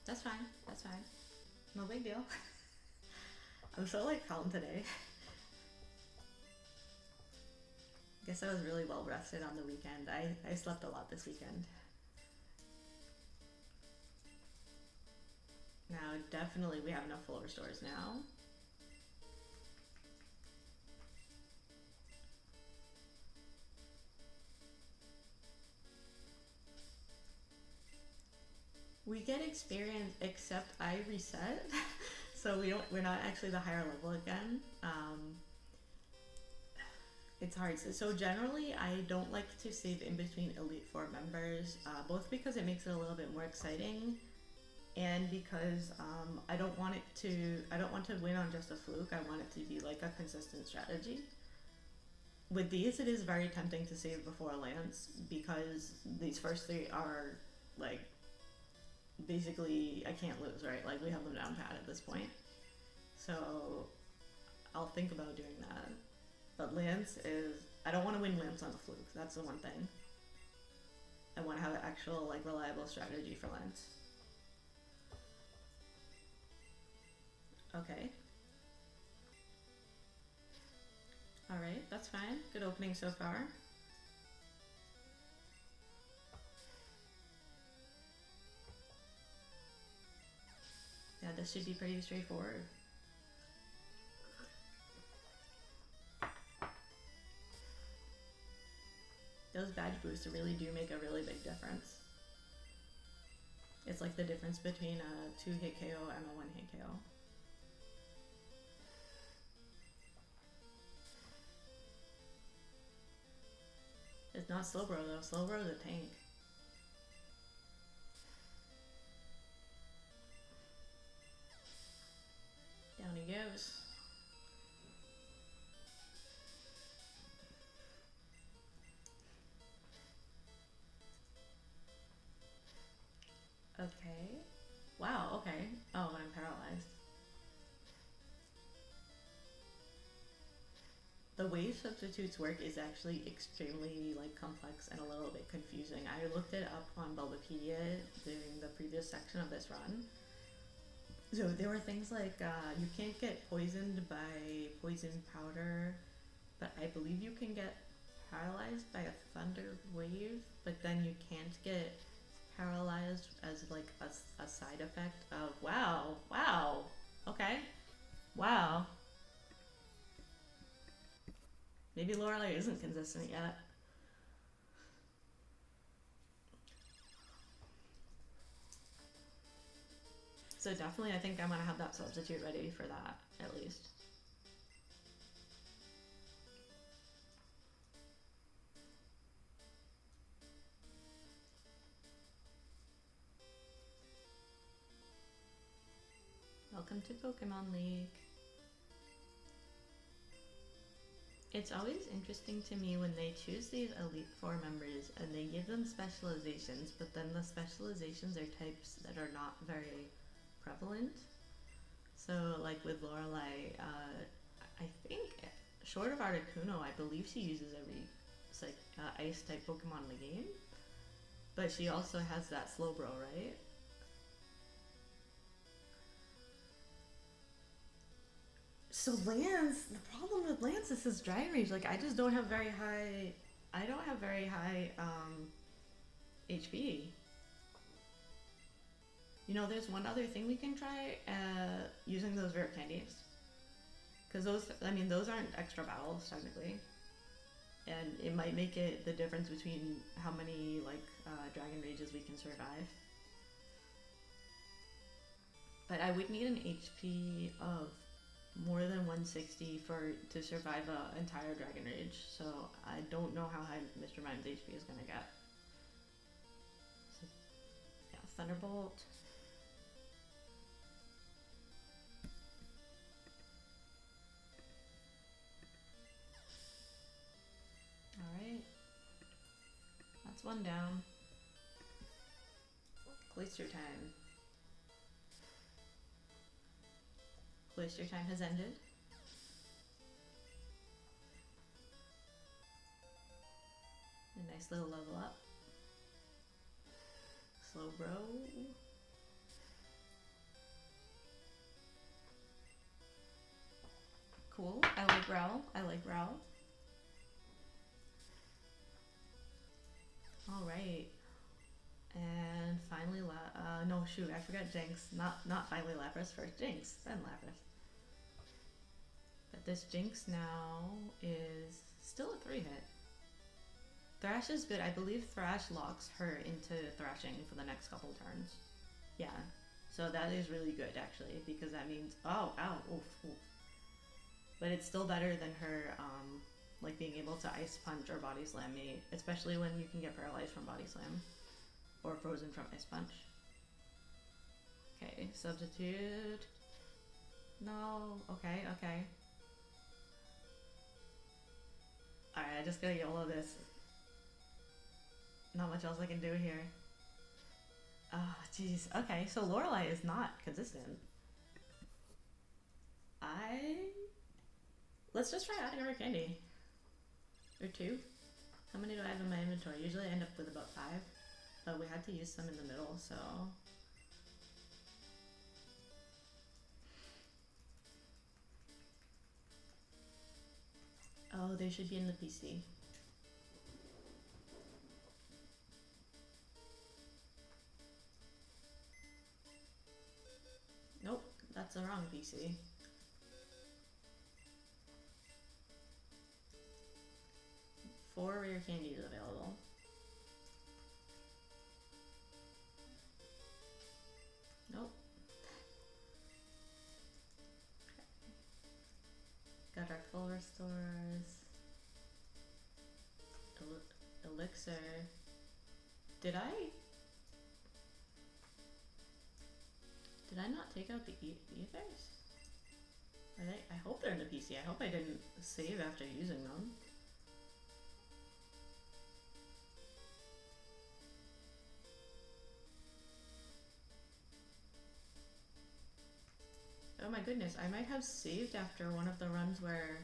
That's fine. That's fine. No big deal. I'm so like calm today. Guess I was really well rested on the weekend. I slept a lot this weekend. Now, definitely we have enough full restores now. We get experience, except I reset, so we're not actually the higher level again. It's hard. So generally, I don't like to save in between Elite Four members, both because it makes it a little bit more exciting, and because I don't want to win on just a fluke. I want it to be like a consistent strategy. With these, it is very tempting to save before Lance because these first three are like basically I can't lose, right? Like we have them down pat at this point, so I'll think about doing that. But Lance is, I don't want to win Lance on the fluke. That's the one thing. I want to have an actual like reliable strategy for Lance. Okay. Alright, that's fine. Good opening so far. Yeah, this should be pretty straightforward. Those badge boosts really do make a really big difference. It's like the difference between a 2-hit KO and a 1-hit KO. It's not Slowbro though. Slowbro's a tank. Down he goes. Okay. Wow, okay. Oh, I'm paralyzed. The way substitutes work is actually extremely like complex and a little bit confusing. I looked it up on Bulbapedia during the previous section of this run. So there were things like you can't get poisoned by poison powder, but I believe you can get paralyzed by a thunder wave, but then you can't get paralyzed as like a side effect of wow, okay, wow. Maybe Lorelei isn't consistent yet. So definitely I think I'm gonna have that substitute ready for that, at least. Welcome to Pokemon League. It's always interesting to me when they choose these Elite Four members and they give them specializations, but then the specializations are types that are not very prevalent. So like with Lorelei, I think short of Articuno, I believe she uses every ice type Pokemon in the game, but she also has that Slowbro, right? So Lance, the problem with Lance is his Dragon Rage. Like I just don't have very high. I don't have very high HP. You know, there's one other thing we can try, using those rare candies. Because those aren't extra battles, technically. And it might make it the difference between how many, like, Dragon Rages we can survive. But I would need an HP of more than 160 to survive an entire Dragon Rage. So I don't know how high Mr. Mime's HP is gonna get. So, yeah, Thunderbolt. Alright. That's one down. Cloister time. Cloister time has ended. A nice little level up. Slow bro. Cool. I like Growl. Alright. And finally no shoot, I forgot Jinx. Not finally Lapras, first Jinx, then Lapras. But this Jinx now is still a 3-hit. Thrash is good. I believe Thrash locks her into thrashing for the next couple turns. Yeah. So that is really good actually, because that means oof. But it's still better than her like being able to ice punch or body slam me, especially when you can get paralyzed from body slam or frozen from ice punch. Okay, substitute. No, okay. Alright, I just gotta YOLO this. Not much else I can do here. Oh, jeez. Okay, so Lorelei is not consistent. Let's just try adding a rare candy. Or 2. How many do I have in my inventory? Usually I end up with about 5. But we had to use some in the middle, so... Oh, they should be in the PC. Nope, that's the wrong PC. Four rare candies available. Nope. Okay. Got our full restores. Elixir. Did I not take out the ethers? Are they? I hope they're in the PC. I hope I didn't save after using them. Oh my goodness, I might have saved after one of the runs where...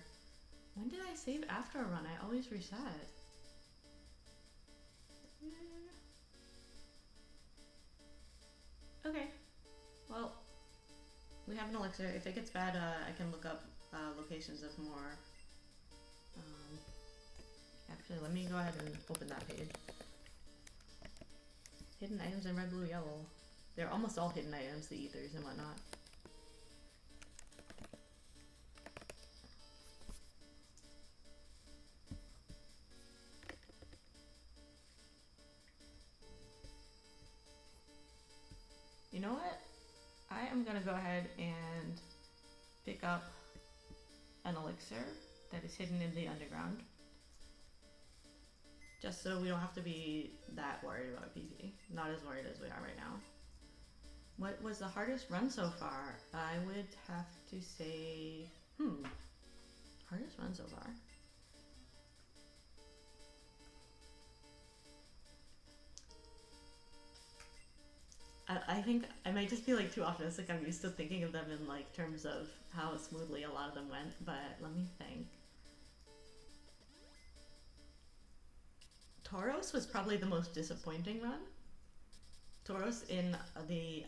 When did I save after a run? I always reset. Okay. Well, we have an elixir. If it gets bad, I can look up locations of more. Actually, let me go ahead and open that page. Hidden items in red, blue, yellow. They're almost all hidden items, the ethers and whatnot. You know what? I am gonna go ahead and pick up an elixir that is hidden in the underground. Just so we don't have to be that worried about PvP. Not as worried as we are right now. What was the hardest run so far? I would have to say... hardest run so far? I think I might just be like too optimistic. I'm used to thinking of them in like terms of how smoothly a lot of them went, but let me think. Tauros was probably the most disappointing run. Tauros in the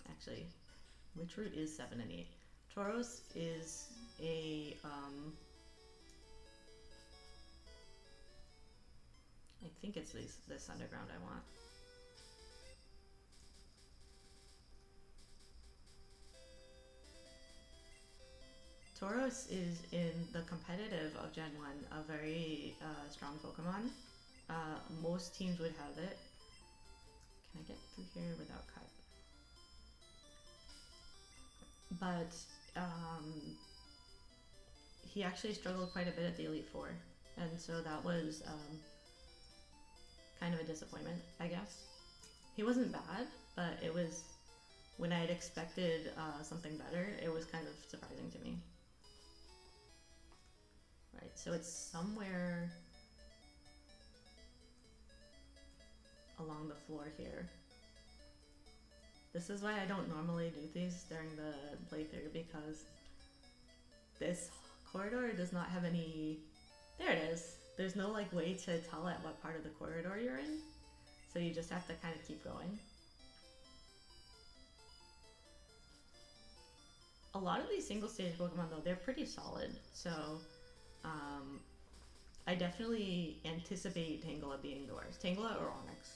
actually, which route is 7 and 8? Tauros is a I think it's this underground I want. Tauros is in the competitive of Gen 1 a very strong Pokemon. Most teams would have it. Can I get through here without cut? But he actually struggled quite a bit at the Elite Four, and so that was kind of a disappointment, I guess. He wasn't bad, but it was, when I had expected something better, it was kind of surprising to me. Right, so it's somewhere along the floor here. This is why I don't normally do these during the playthrough, because this corridor does not have any... There it is! There's no like way to tell at what part of the corridor you're in, so you just have to kind of keep going. A lot of these single stage Pokemon though, they're pretty solid, so I definitely anticipate Tangela being the worst. Tangela or Onyx.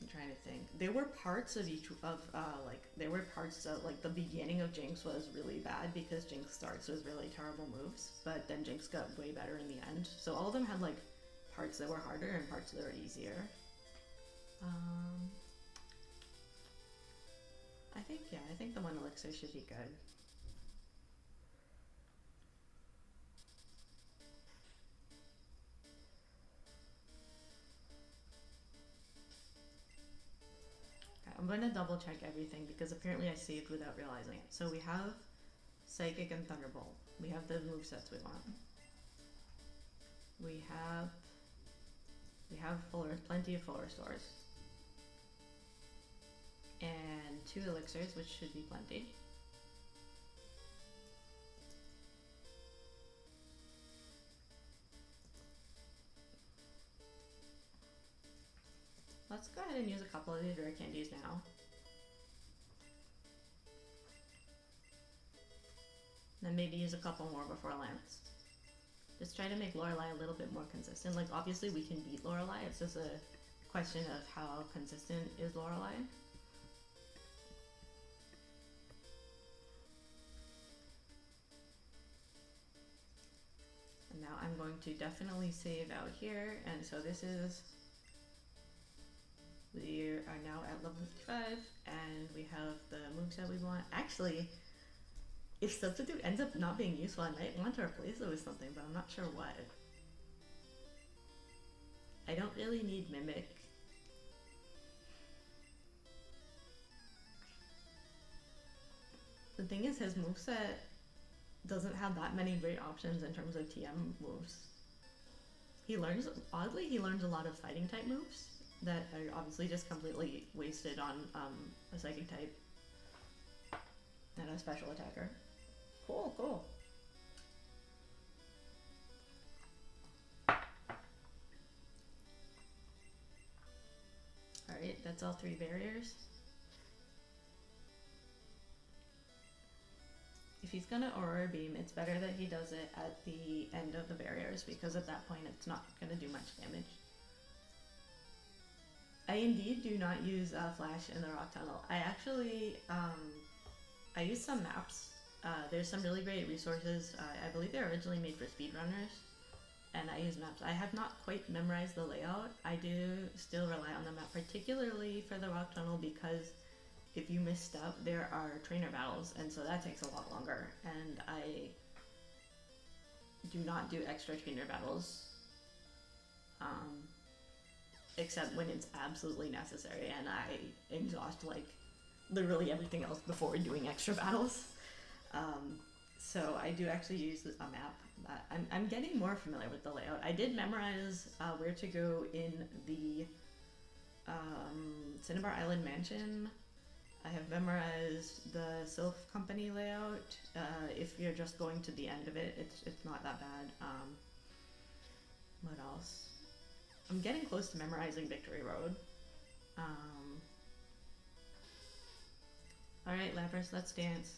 I'm trying to think. There were parts of each of there were parts of like the beginning of Jinx was really bad because Jinx starts with really terrible moves, but then Jinx got way better in the end. So all of them had like parts that were harder and parts that were easier. I think the 1 elixir should be good. I'm going to double check everything because apparently I saved without realizing it. So we have Psychic and Thunderbolt. We have the movesets we want. We have plenty of full restores. And 2 elixirs, which should be plenty. Let's go ahead and use a couple of these rare candies now. Then maybe use a couple more before Lance. Just try to make Lorelei a little bit more consistent. Like obviously we can beat Lorelei, it's just a question of how consistent is Lorelei. And now I'm going to definitely save out here, and so this is... We are now at level 55, and we have the moveset we want. Actually, if Substitute ends up not being useful, I might want to replace it with something, but I'm not sure what. I don't really need Mimic. The thing is, his moveset doesn't have that many great options in terms of TM moves. He learns a lot of fighting type moves that are obviously just completely wasted on a psychic type and a special attacker. Cool, cool. Alright, that's all 3 barriers. If he's gonna Aurora Beam, it's better that he does it at the end of the barriers, because at that point it's not gonna do much damage. I indeed do not use Flash in the Rock Tunnel. I actually, I use some maps. There's some really great resources. I believe they're originally made for speedrunners, and I use maps. I have not quite memorized the layout. I do still rely on the map, particularly for the Rock Tunnel, because if you misstep, there are trainer battles, and so that takes a lot longer. And I do not do extra trainer battles. Except when it's absolutely necessary, and I exhaust like literally everything else before doing extra battles. So I do actually use a map. I'm getting more familiar with the layout. I did memorize where to go in the Cinnabar Island Mansion. I have memorized the Sylph Company layout. If you're just going to the end of it, it's not that bad. What else? I'm getting close to memorizing Victory Road. Alright, Lapras, let's dance.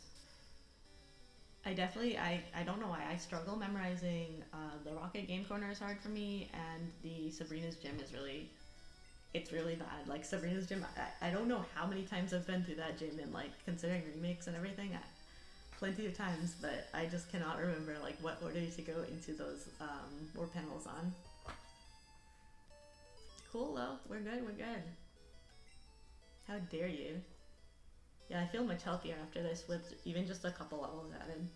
I don't know why, I struggle memorizing the Rocket Game Corner is hard for me, and the Sabrina's Gym is really it's really bad. Like Sabrina's gym, I don't know how many times I've been through that gym and like considering remakes and everything, plenty of times, but I just cannot remember like what order to go into those war panels on. Cool though, we're good, we're good. How dare you? Yeah, I feel much healthier after this with even just a couple levels added.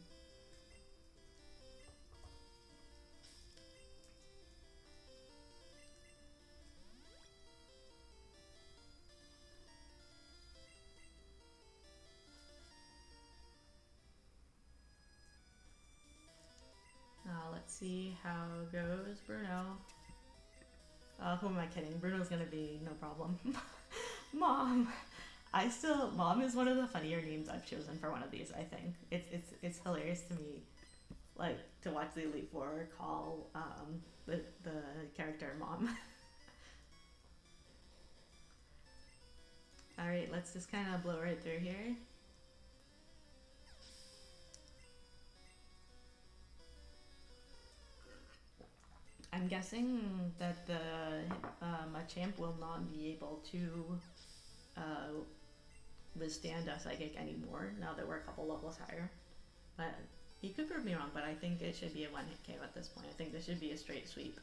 Let's see how goes Bruno. Who am I kidding? Bruno's gonna be no problem. Mom! Mom is one of the funnier names I've chosen for one of these, I think. It's hilarious to me, like, to watch the Elite Four call the character Mom. Alright, let's just kind of blow right through here. I'm guessing that the Machamp will not be able to withstand a Psychic anymore now that we're a couple levels higher. But he could prove me wrong, but I think it should be a one-hit KO at this point. I think this should be a straight sweep.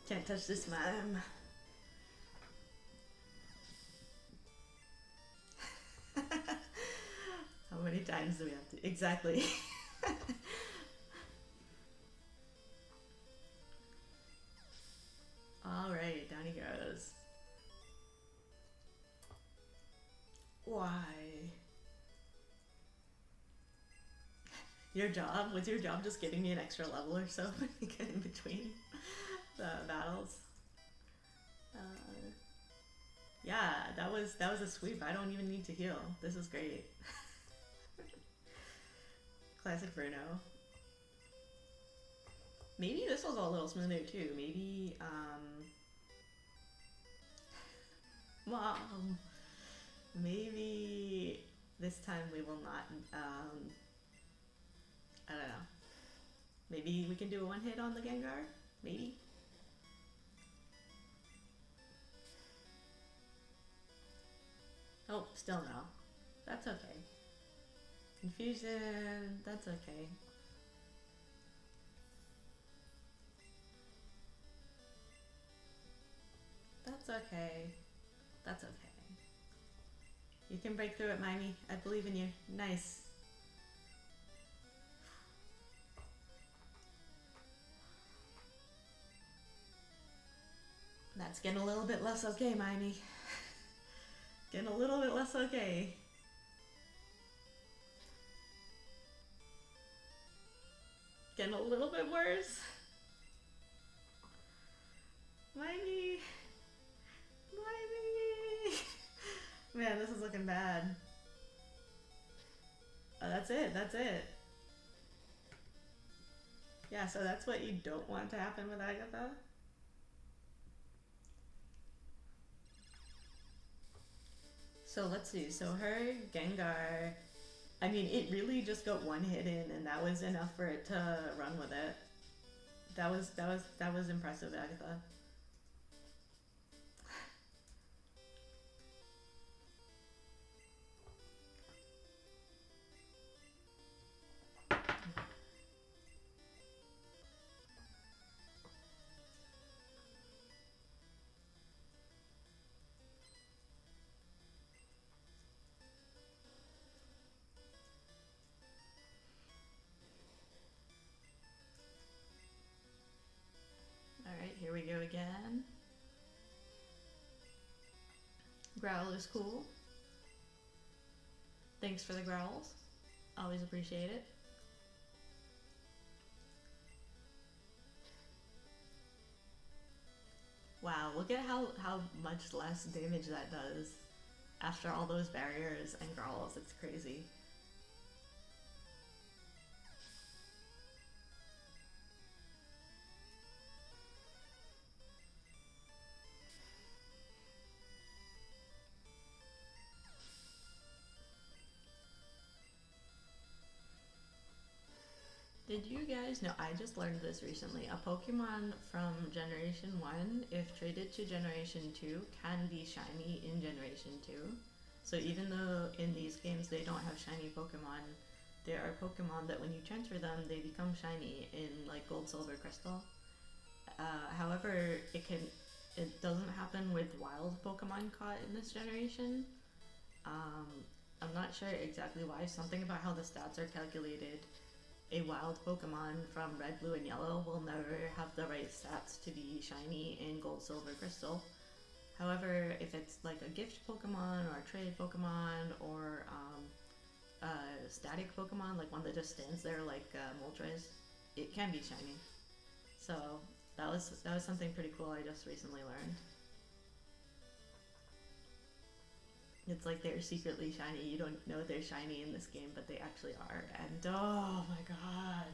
Can't touch this mime. How many times do we have to? Exactly. Alright, down he goes. Why? Your job? Was your job just getting me an extra level or so when you get in between the battles? Yeah, that was a sweep. I don't even need to heal. This is great. Classic Bruno. Maybe this was a little smoother too. Maybe, Mom! Maybe this time we will not, I don't know. Maybe we can do a one hit on the Gengar? Maybe? Oh, still no. That's okay. Confusion, that's okay. That's okay. That's okay. You can break through it, Mimey. I believe in you. Nice. That's getting a little bit less okay, Mimey. Getting a little bit less okay. Getting a little bit worse. Mimey. Mimey. Man, this is looking bad. Oh, that's it. That's it. Yeah, so that's what you don't want to happen with Agatha. So let's see. So her Gengar, I mean, it really just got one hit in, and that was enough for it to run with it. That was impressive, Agatha. Alright, here we go again. Growl is cool. Thanks for the growls. Always appreciate it. Wow, look at how much less damage that does after all those barriers and growls. It's crazy. Did you guys know? I just learned this recently. A Pokemon from Generation 1, if traded to Generation 2, can be shiny in Generation 2. So even though in these games they don't have shiny Pokemon, there are Pokemon that when you transfer them, they become shiny in like Gold, Silver, Crystal. However, it doesn't happen with wild Pokemon caught in this generation. Um, I'm not sure exactly why. Something about how the stats are calculated. A wild Pokemon from Red, Blue, and Yellow will never have the right stats to be shiny in Gold, Silver, Crystal. However, if it's like a gift Pokemon or a trade Pokemon or a static Pokemon, like one that just stands there like Moltres, it can be shiny. So that was something pretty cool I just recently learned. It's like they're secretly shiny. You don't know they're shiny in this game, but they actually are. And oh my god.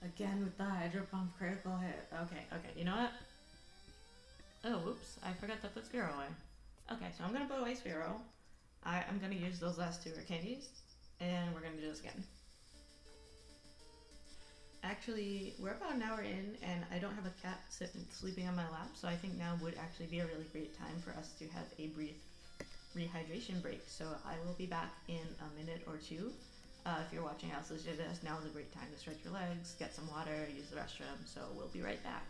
Again with the Hydro Pump critical hit. Okay, you know what? Oh, whoops. I forgot to put Spearow away. Okay, so I'm gonna put away Spearow. I'm gonna use those last two rare candies, and we're gonna do this again. Actually, we're about an hour in, and I don't have a cat sleeping on my lap, so I think now would actually be a really great time for us to have a brief rehydration break. So I will be back in a minute or two. If you're watching House Legitimus, now is a great time to stretch your legs, get some water, use the restroom, so we'll be right back.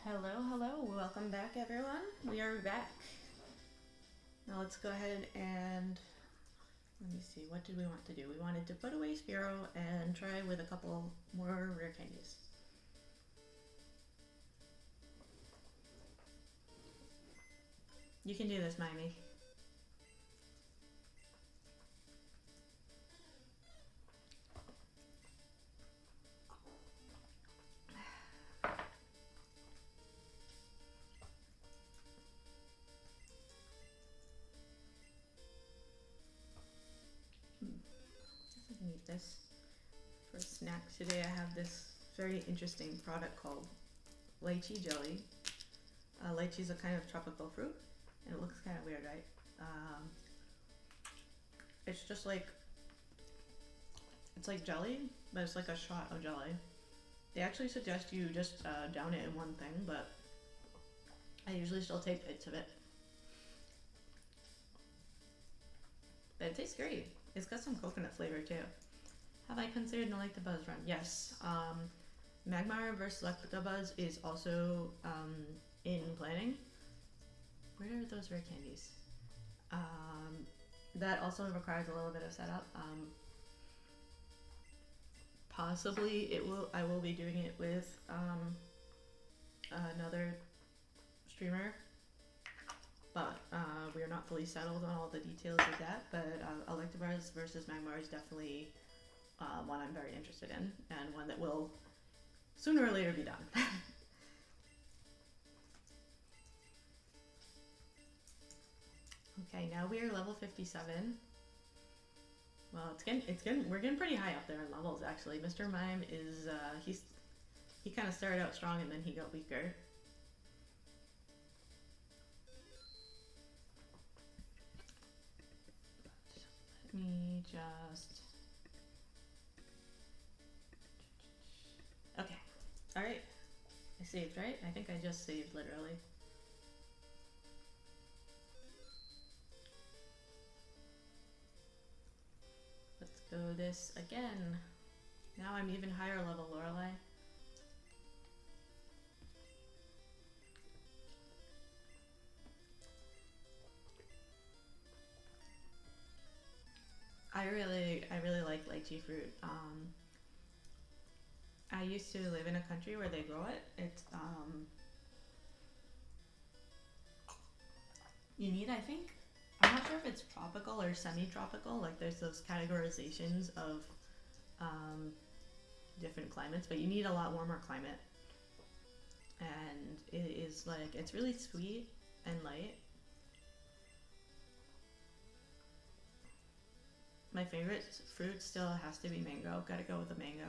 Hello, welcome back everyone. We are back. Now let's go ahead and, let me see, what did we want to do? We wanted to put away Spearow and try with a couple more rare candies. You can do this, MIME. I can eat this. For snack today I have this very interesting product called lychee jelly. Lychee is a kind of tropical fruit, and it looks kind of weird, right? It's just like, it's like jelly, but it's like a shot of jelly. They actually suggest you just down it in one thing, but I usually still take bits of it. But it tastes great. It's got some coconut flavor too. Have I considered not like the Buzz Run? Yes. Magmar vs. Electrica Buzz is also in planning. Where are those rare candies? That also requires a little bit of setup. Possibly I will be doing it with another streamer, but we are not fully settled on all the details of that. But Electabuzz versus Magmar is definitely one I'm very interested in, and one that will sooner or later be done. Okay, now we are level 57. Well, we're getting pretty high up there in levels actually. Mr. Mime is he kind of started out strong and then he got weaker. Let me just. Okay, all right. I saved, right? I think I just saved literally. Let's go this again. Now I'm even higher level, Lorelei. I really like lychee fruit. I used to live in a country where they grow it. It's you need, I think, I'm not sure if it's tropical or semi-tropical. Like there's those categorizations of different climates, but you need a lot warmer climate. And it is like, it's really sweet and light. My favorite fruit still has to be mango. Gotta go with the mango.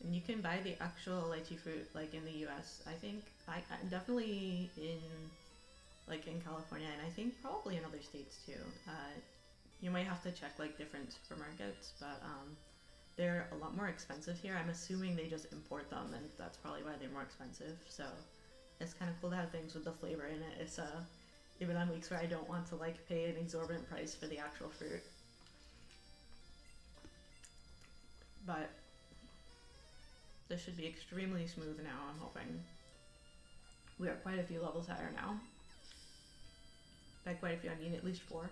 And you can buy the actual lychee fruit like in the US. I think I definitely in California, and I think probably in other states too. You might have to check like different supermarkets, but they're a lot more expensive here. I'm assuming they just import them, and that's probably why they're more expensive. So it's kind of cool to have things with the flavor in it. It's even on weeks where I don't want to like pay an exorbitant price for the actual fruit. But this should be extremely smooth now, I'm hoping. We are quite a few levels higher now. By quite a few, I mean at least 4.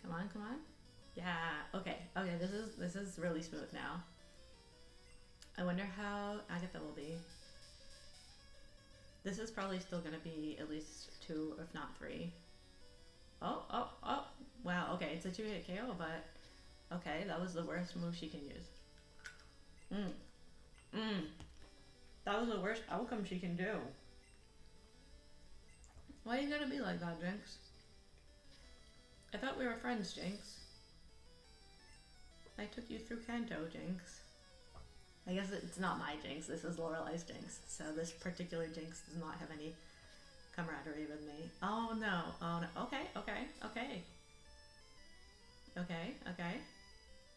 Come on, come on. Yeah, okay, okay, this is really smooth now. I wonder how Agatha will be. This is probably still gonna be at least 2, if not 3. Oh, oh, oh. Wow, okay, it's a 2-hit KO, but okay, that was the worst move she can use. That was the worst outcome she can do. Why you gotta be like that, Jinx? I thought we were friends, Jinx. I took you through Kanto, Jinx. I guess it's not my Jinx, this is Lorelei's Jinx, so this particular Jinx does not have any camaraderie with me. Oh no, oh no. Okay, okay, okay. Okay, okay.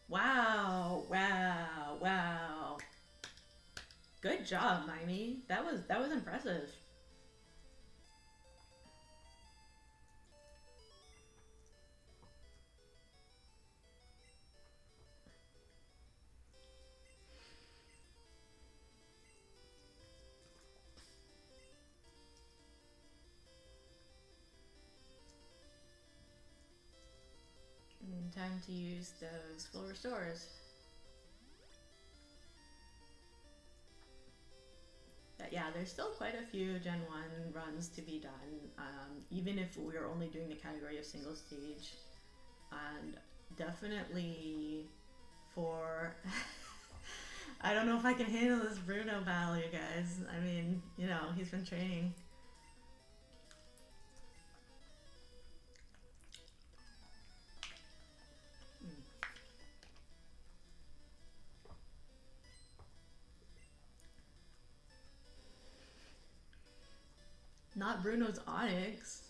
Wow, wow, wow. Good job, Mimey. That was impressive. Time to use those full restores. But yeah, there's still quite a few Gen 1 runs to be done, even if we're only doing the category of single stage. And definitely for... I don't know if I can handle this Bruno battle, you guys. I mean, you know, he's been training. Not Bruno's Onyx.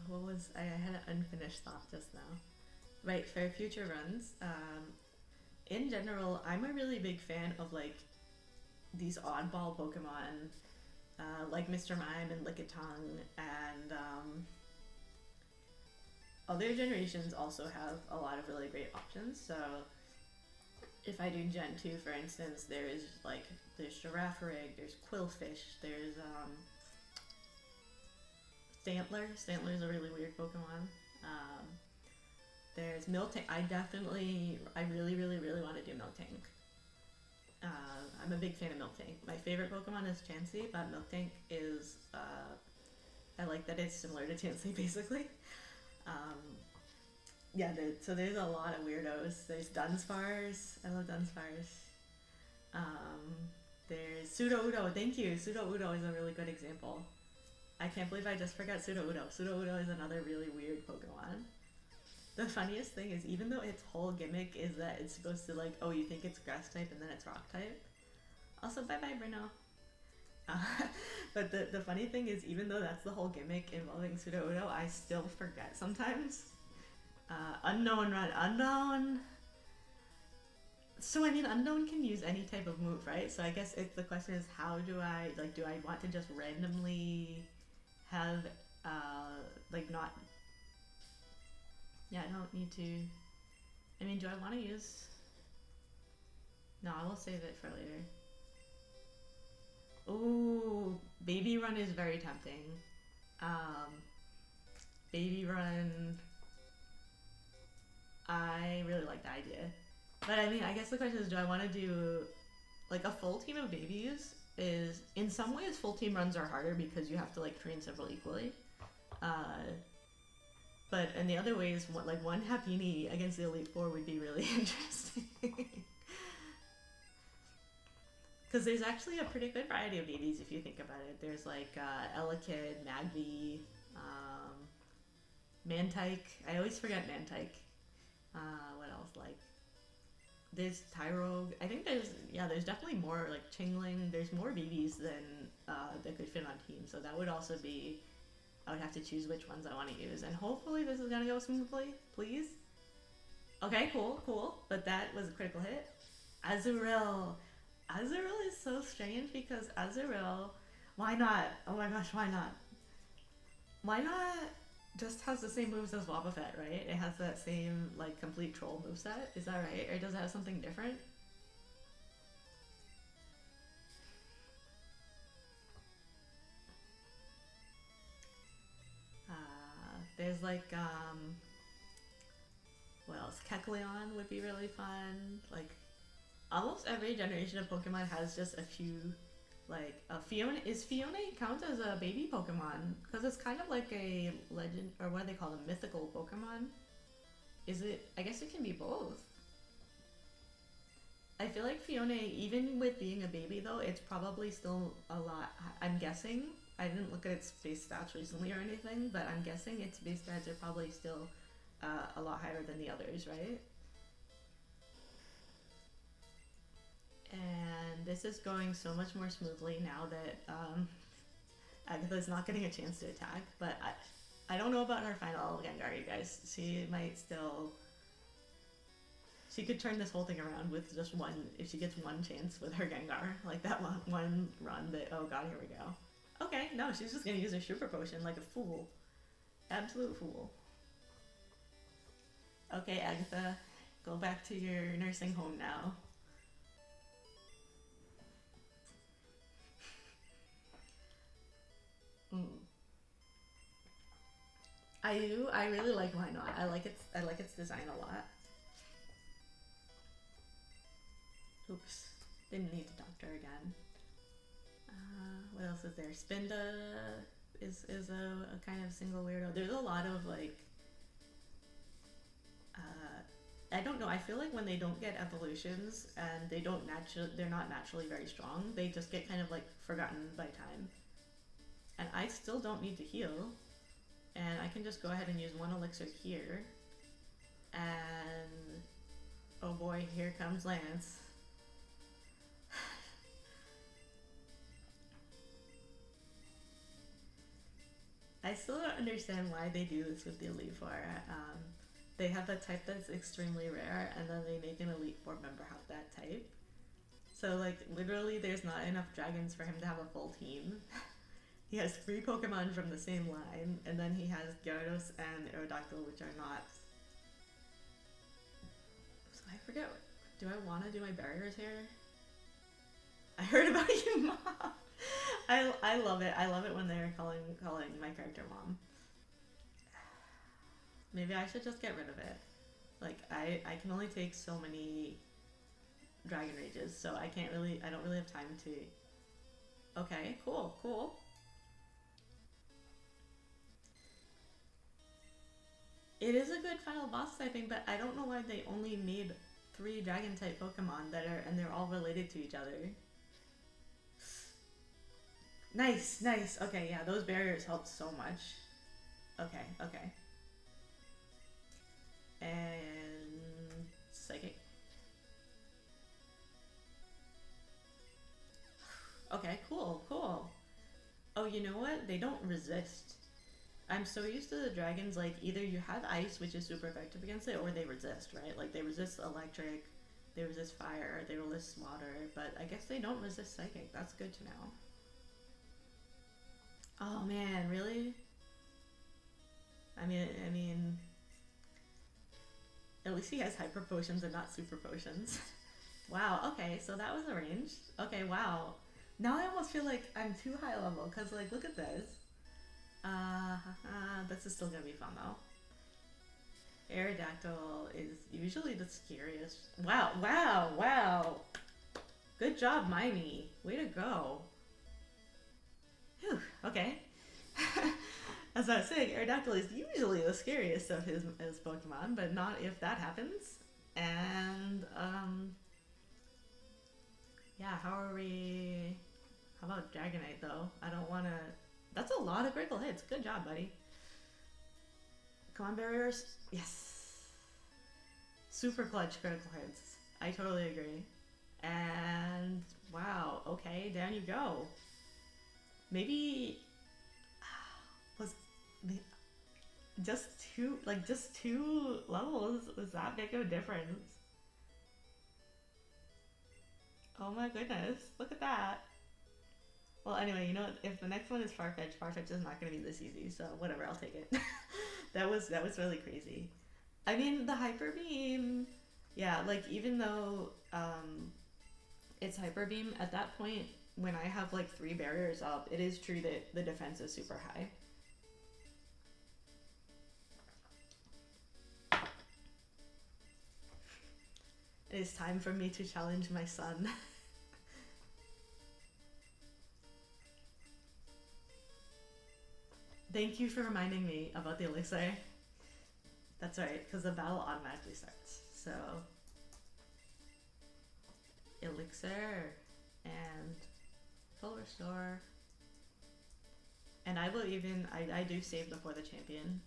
What was I had an unfinished thought just now. Right, for future runs, in general, I'm a really big fan of like these oddball Pokemon, like Mr. Mime and Lickitung, and other generations also have a lot of really great options. So if I do Gen 2, for instance, there's Girafarig, there's Quillfish, there's Stantler. Stantler is a really weird Pokemon. There's Miltank. I really, really, really want to do Miltank. I'm a big fan of Miltank. My favorite Pokemon is Chansey, but Miltank is, I like that it's similar to Chansey, basically. Yeah, so there's a lot of weirdos. There's Dunsparce. I love Dunsparce. There's Pseudo-Udo. Thank you. Pseudo-Udo is a really good example. I can't believe I just forgot Pseudo-Udo. Pseudo-Udo is another really weird Pokemon. The funniest thing is, even though its whole gimmick is that it's supposed to like, oh, you think it's grass type and then it's rock type. Also, bye-bye, Bruno. But the funny thing is, even though that's the whole gimmick involving Pseudo-Udo, I still forget sometimes. Unknown run. Unknown. So, I mean, Unknown can use any type of move, right? So I guess the question is, how do I want to just randomly have, not... Yeah, I don't need to... I mean, do I want to use... No, I will save it for later. Ooh, Baby Run is very tempting. Baby Run... I really like the idea. But I mean, I guess the question is, do I want to do... Like, a full team of babies is... In some ways, full team runs are harder because you have to, like, train several equally. But in the other ways, like one Happiny against the Elite Four would be really interesting. Because there's actually a pretty good variety of babies if you think about it. There's like Elekid, Magby, Mantike. I always forget Mantike. What else? Like, there's Tyrogue. I think there's definitely more like Chingling. There's more babies than that could fit on team. So that would also be... I would have to choose which ones I want to use, and hopefully this is gonna go smoothly, please. Okay, cool. But that was a critical hit. Azurill. Azurill is so strange because Azurill, why not? Oh my gosh, why not? Why not just has the same moves as Wobbuffet, right? It has that same, like, complete troll moveset, is that right? Or does it have something different? There's like, what else? Kecleon would be really fun. Like, almost every generation of Pokemon has just a few, like, Fiona. Is Fiona count as a baby Pokemon? Because it's kind of like a legend, or what do they call them? Mythical Pokemon? Is it? I guess it can be both. I feel like Fiona, even with being a baby though, it's probably still a lot. I'm guessing. I didn't look at its base stats recently or anything, but I'm guessing its base stats are probably still a lot higher than the others, right? And this is going so much more smoothly now that Agatha's not getting a chance to attack, but I don't know about her final Gengar, you guys. She might still... She could turn this whole thing around with just one, if she gets one chance with her Gengar. Like that one run that, oh god, here we go. Okay, no, she's just gonna use her super potion like a fool. Absolute fool. Okay, Agatha, go back to your nursing home now. I really like Why Not. I like its design a lot. Oops, didn't need to doctor again. What else is there? Spinda is a kind of single weirdo. There's a lot of like, I don't know. I feel like when they don't get evolutions and they're not naturally very strong. They just get kind of like forgotten by time. And I still don't need to heal, and I can just go ahead and use one elixir here. And oh boy, here comes Lance. I still don't understand why they do this with the Elite Four. They have a type that's extremely rare, and then they make an Elite Four member have that type. So, like, literally, there's not enough dragons for him to have a full team. He has 3 Pokemon from the same line, and then he has Gyarados and Aerodactyl, which are not. So I forget. Do I want to do my barriers here? I heard about you, Mom. I love it. I love it when they're calling my character Mom. Maybe I should just get rid of it. Like, I can only take so many Dragon Rages, so I don't really have time to... Okay, cool. It is a good final boss typing, but I don't know why they only made 3 Dragon type Pokemon and they're all related to each other. Nice. Okay, yeah, those barriers helped so much. Okay. And Psychic. Okay, cool. Oh, you know what? They don't resist. I'm so used to the dragons, like, either you have ice, which is super effective against it, or they resist, right? Like, they resist electric, they resist fire, they resist water, but I guess they don't resist psychic. That's good to know. Oh man, really? I mean, at least he has hyper potions and not super potions. Wow, okay, so that was arranged. Okay, wow. Now I almost feel like I'm too high level, because, like, look at this. This is still gonna be fun, though. Aerodactyl is usually the scariest. Wow. Good job, MIME. Way to go. Whew, okay. As I was saying, Aerodactyl is usually the scariest of his Pokemon, but not if that happens. And, yeah, how about Dragonite, though? I don't want to... That's a lot of critical hits. Good job, buddy. Come on, barriers. Yes. Super clutch critical hits. I totally agree. And, wow, okay, down you go. Maybe... Was... Just two levels was that big of a difference. Oh my goodness, look at that. Well, anyway, you know what? If the next one is Farfetch is not going to be this easy, so whatever, I'll take it. that was really crazy. I mean, the Hyper Beam, yeah, like, even though it's Hyper Beam, at that point, when I have, like, 3 barriers up, it is true that the defense is super high. It is time for me to challenge my son. Thank you for reminding me about the elixir. That's right, because the battle automatically starts. So, elixir and full restore. And I will even, I do save before the champion.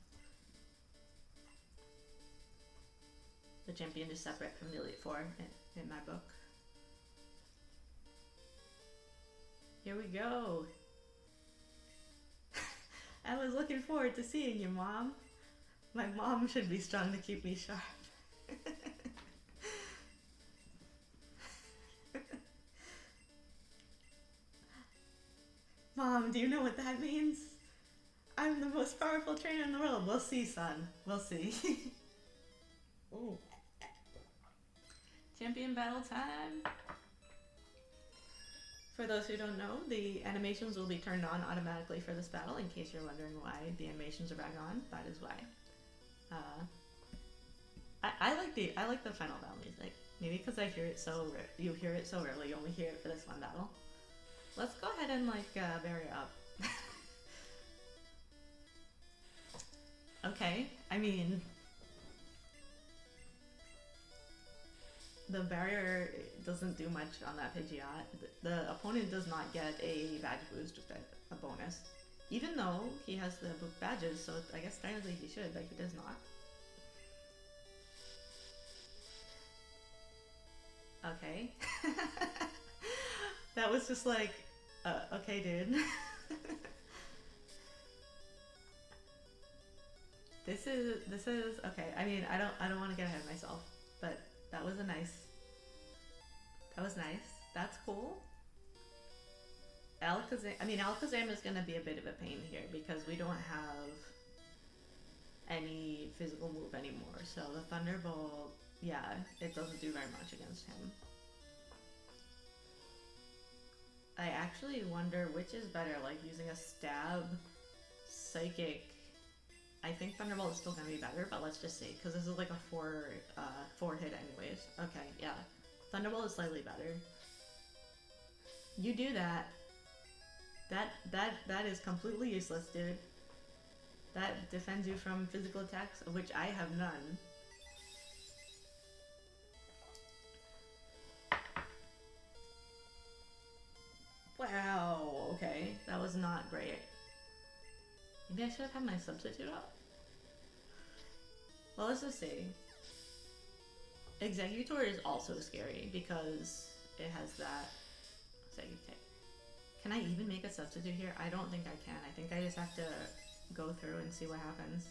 The champion is separate from the Elite Four in my book. Here we go. I was looking forward to seeing you, Mom. My mom should be strong to keep me sharp. Mom, do you know what that means? I'm the most powerful trainer in the world. We'll see, son. We'll see. Ooh. Champion battle time. For those who don't know, the animations will be turned on automatically for this battle. In case you're wondering why the animations are back on, that is why. I like the final battle music. Maybe because I hear it you hear it so rarely. You only hear it for this one battle. Let's go ahead and barrier up. Okay, I mean, the barrier doesn't do much on that Pidgeot. The opponent does not get a badge boost, a bonus. Even though he has the book badges, so I guess technically he should, but he does not. Okay. That was just like, okay, dude. This is okay. I mean, I don't want to get ahead of myself, but that was a nice. That was nice. That's cool. Alakazam is going to be a bit of a pain here because we don't have any physical move anymore. So the Thunderbolt, yeah, it doesn't do very much against him. I actually wonder which is better, like using a stab, psychic. I think Thunderbolt is still going to be better, but let's just see, because this is like a four hit anyways. Okay, yeah. Thunderbolt is slightly better. You do that. That is completely useless, dude. That defends you from physical attacks, of which I have none. Wow, okay. That was not great. Maybe I should have had my substitute up? Well, let's just see. Executor is also scary because it has that psychic type. Can I even make a substitute here? I don't think I can. I think I just have to go through and see what happens.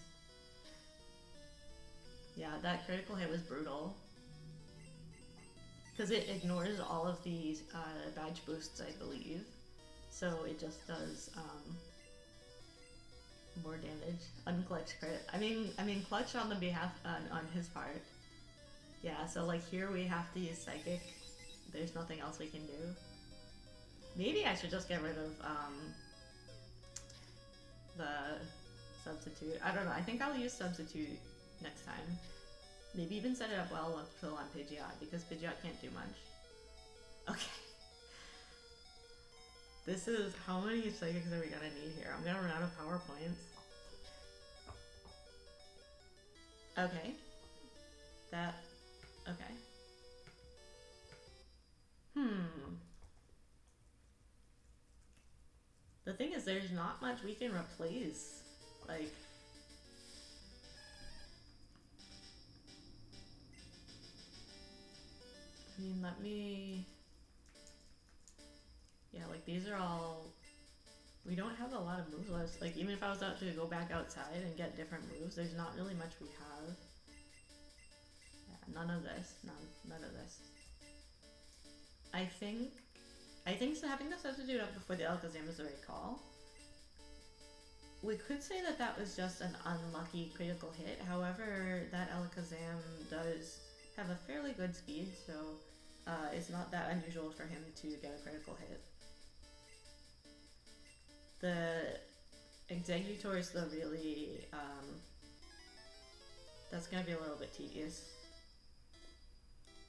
Yeah, that critical hit was brutal. Because it ignores all of these badge boosts, I believe. So it just does more damage. Unclutch crit. I mean, clutch on the behalf on his part. Yeah, so like here we have to use psychic. There's nothing else we can do. Maybe I should just get rid of the substitute. I don't know. I think I'll use substitute next time. Maybe even set it up well up till on Pidgeot, because Pidgeot can't do much. Okay. This is, how many psychics are we gonna need here? I'm gonna run out of PowerPoints. Okay. That, okay. The thing is, there's not much we can replace. Like, I mean, let me... Yeah, like, these are all... We don't have a lot of moves left. Like, even if I was out to go back outside and get different moves, there's not really much we have. Yeah, none of this. None of this. I think so having the substitute up before the Alakazam is the right call. We could say that that was just an unlucky critical hit. However, that Alakazam does have a fairly good speed, so it's not that unusual for him to get a critical hit. The Executor is the really, that's gonna be a little bit tedious.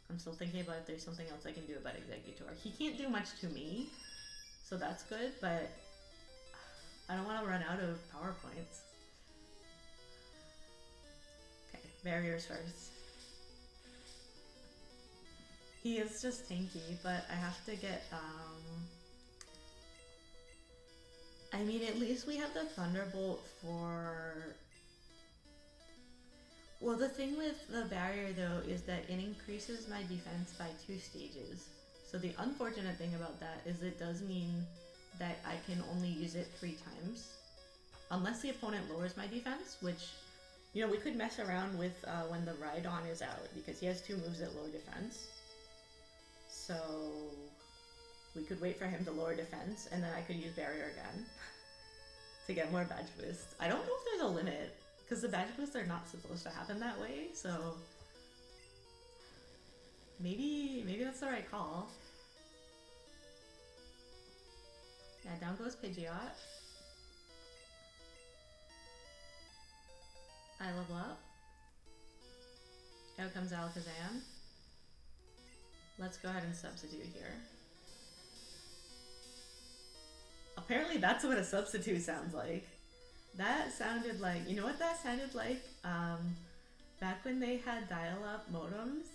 I'm still thinking about if there's something else I can do about Executor. He can't do much to me, so that's good, but I don't want to run out of PowerPoints. Okay, barriers first. He is just tanky, but I have to get, I mean, at least we have the Thunderbolt for... Well, the thing with the barrier, though, is that it increases my defense by 2 stages. So the unfortunate thing about that is it does mean that I can only use it 3 times. Unless the opponent lowers my defense, which, you know, we could mess around with when the Rhydon is out, because he has 2 moves that lower defense. So we could wait for him to lower defense, and then I could use barrier again to get more badge boosts. I don't know if there's a limit, because the badge boosts are not supposed to happen that way, so maybe that's the right call. Yeah, down goes Pidgeot. I level up. Out comes Alakazam. Let's go ahead and substitute here. Apparently that's what a substitute sounds like. That sounded like, you know what that sounded like? Back when they had dial-up modems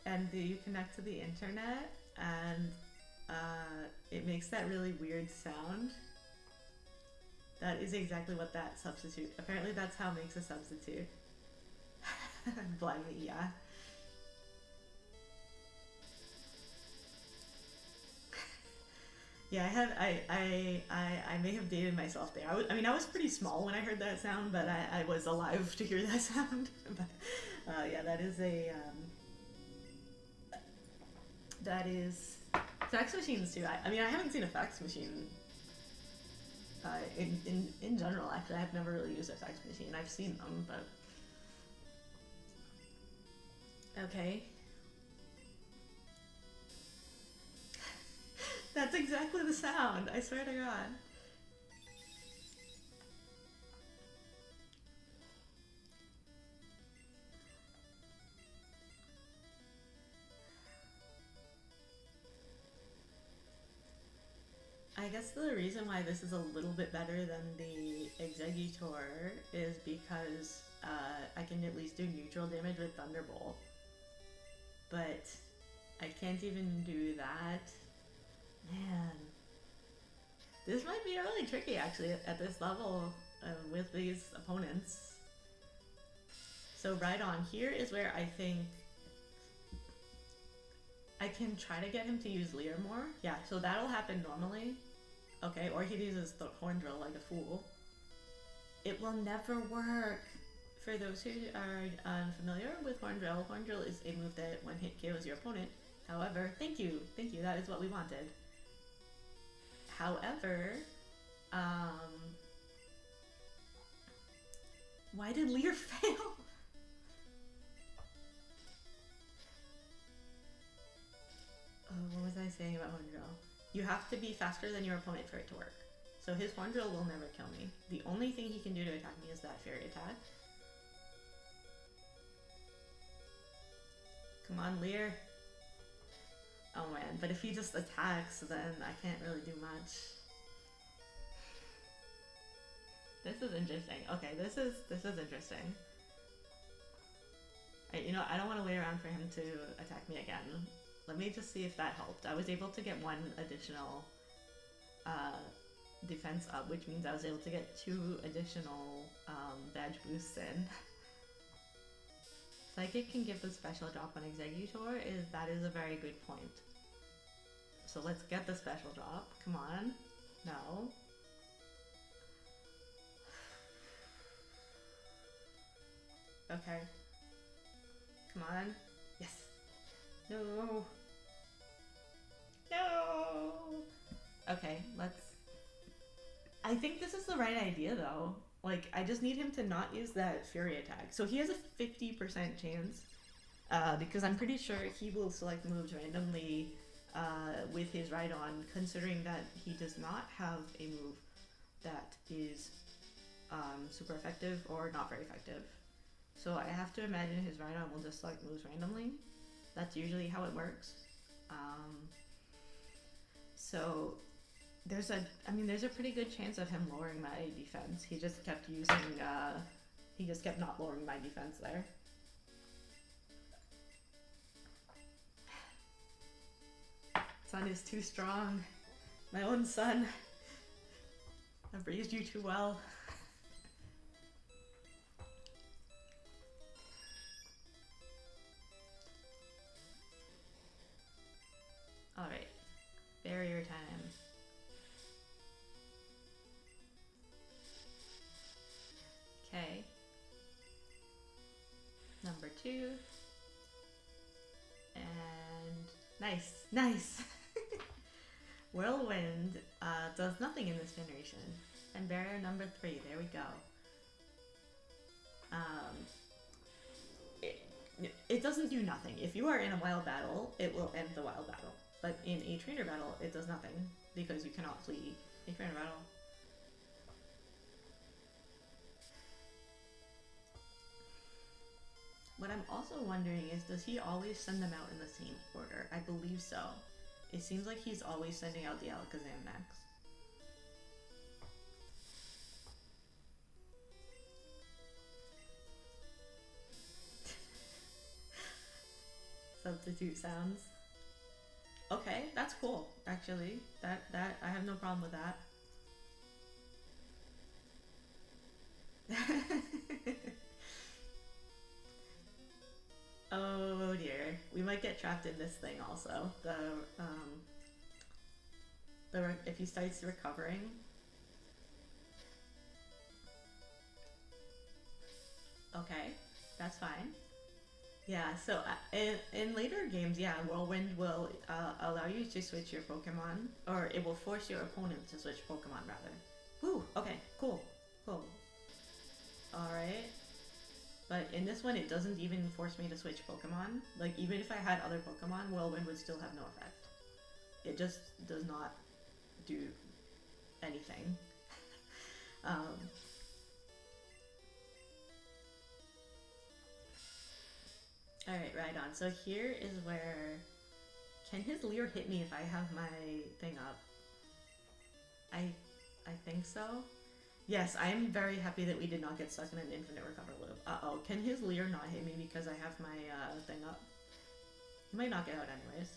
and you connect to the internet and it makes that really weird sound. That is exactly what that substitute, apparently that's how it makes a substitute. Blimey, yeah. Yeah, I may have dated myself there. I mean, I was pretty small when I heard that sound, but I was alive to hear that sound. But yeah, that is a that is fax machines too. I mean, I haven't seen a fax machine in general. Actually, I've never really used a fax machine. I've seen them, but okay. That's exactly the sound. I swear to God. I guess the reason why this is a little bit better than the Executor is because I can at least do neutral damage with Thunderbolt. But I can't even do that. Man. This might be really tricky actually at this level with these opponents. So right on here is where I think I can try to get him to use Leer more. Yeah, so that'll happen normally. Okay, or he uses the Horn Drill like a fool. It will never work. For those who are unfamiliar with Horn Drill is a move that one hit KOs your opponent. However, thank you, that is what we wanted. However, why did Leer fail? What was I saying about Horn Drill? You have to be faster than your opponent for it to work. So his Horn Drill will never kill me. The only thing he can do to attack me is that Fairy attack. Come on, Leer. Oh man, but if he just attacks, then I can't really do much. This is interesting. Okay, this is interesting. Right, you know, I don't want to wait around for him to attack me again. Let me just see if that helped. I was able to get one additional defense up, which means I was able to get 2 additional badge boosts in. Psychic can give the special drop on Executor, that is a very good point. So let's get the special drop. Come on. No. Okay. Come on. Yes. No. No. Okay, let's... I think this is the right idea though. Like, I just need him to not use that Fury attack. So he has a 50% chance, because I'm pretty sure he will select moves randomly with his Rhydon, considering that he does not have a move that is super effective or not very effective. So I have to imagine his Rhydon will just select moves randomly. That's usually how it works. So there's a pretty good chance of him lowering my defense. He just kept using, he just kept not lowering my defense there. Sun is too strong. My own son. I've raised you too well. Alright. Barrier time. Okay. Number 2. And nice, nice. Whirlwind does nothing in this generation. And barrier number 3, there we go. It doesn't do nothing. If you are in a wild battle, it will end the wild battle. But in a trainer battle, it does nothing because you cannot flee a trainer battle. What I'm also wondering is, does he always send them out in the same order? I believe so. It seems like he's always sending out the Alakazam next. Substitute sounds. Okay, that's cool, actually. That I have no problem with that. Oh dear. We might get trapped in this thing also. The if he starts recovering. Okay, that's fine. Yeah, so in later games, yeah, Whirlwind will allow you to switch your Pokemon, or it will force your opponent to switch Pokemon, rather. Whew, okay, cool, cool. Alright. But in this one, it doesn't even force me to switch Pokemon. Like, even if I had other Pokemon, Whirlwind would still have no effect. It just does not do anything. Alright, right on. So here is where... Can his Leer hit me if I have my thing up? I think so. Yes, I'm very happy that we did not get stuck in an infinite recover loop. Uh-oh, can his Leer not hit me because I have my thing up? He might knock it out anyways.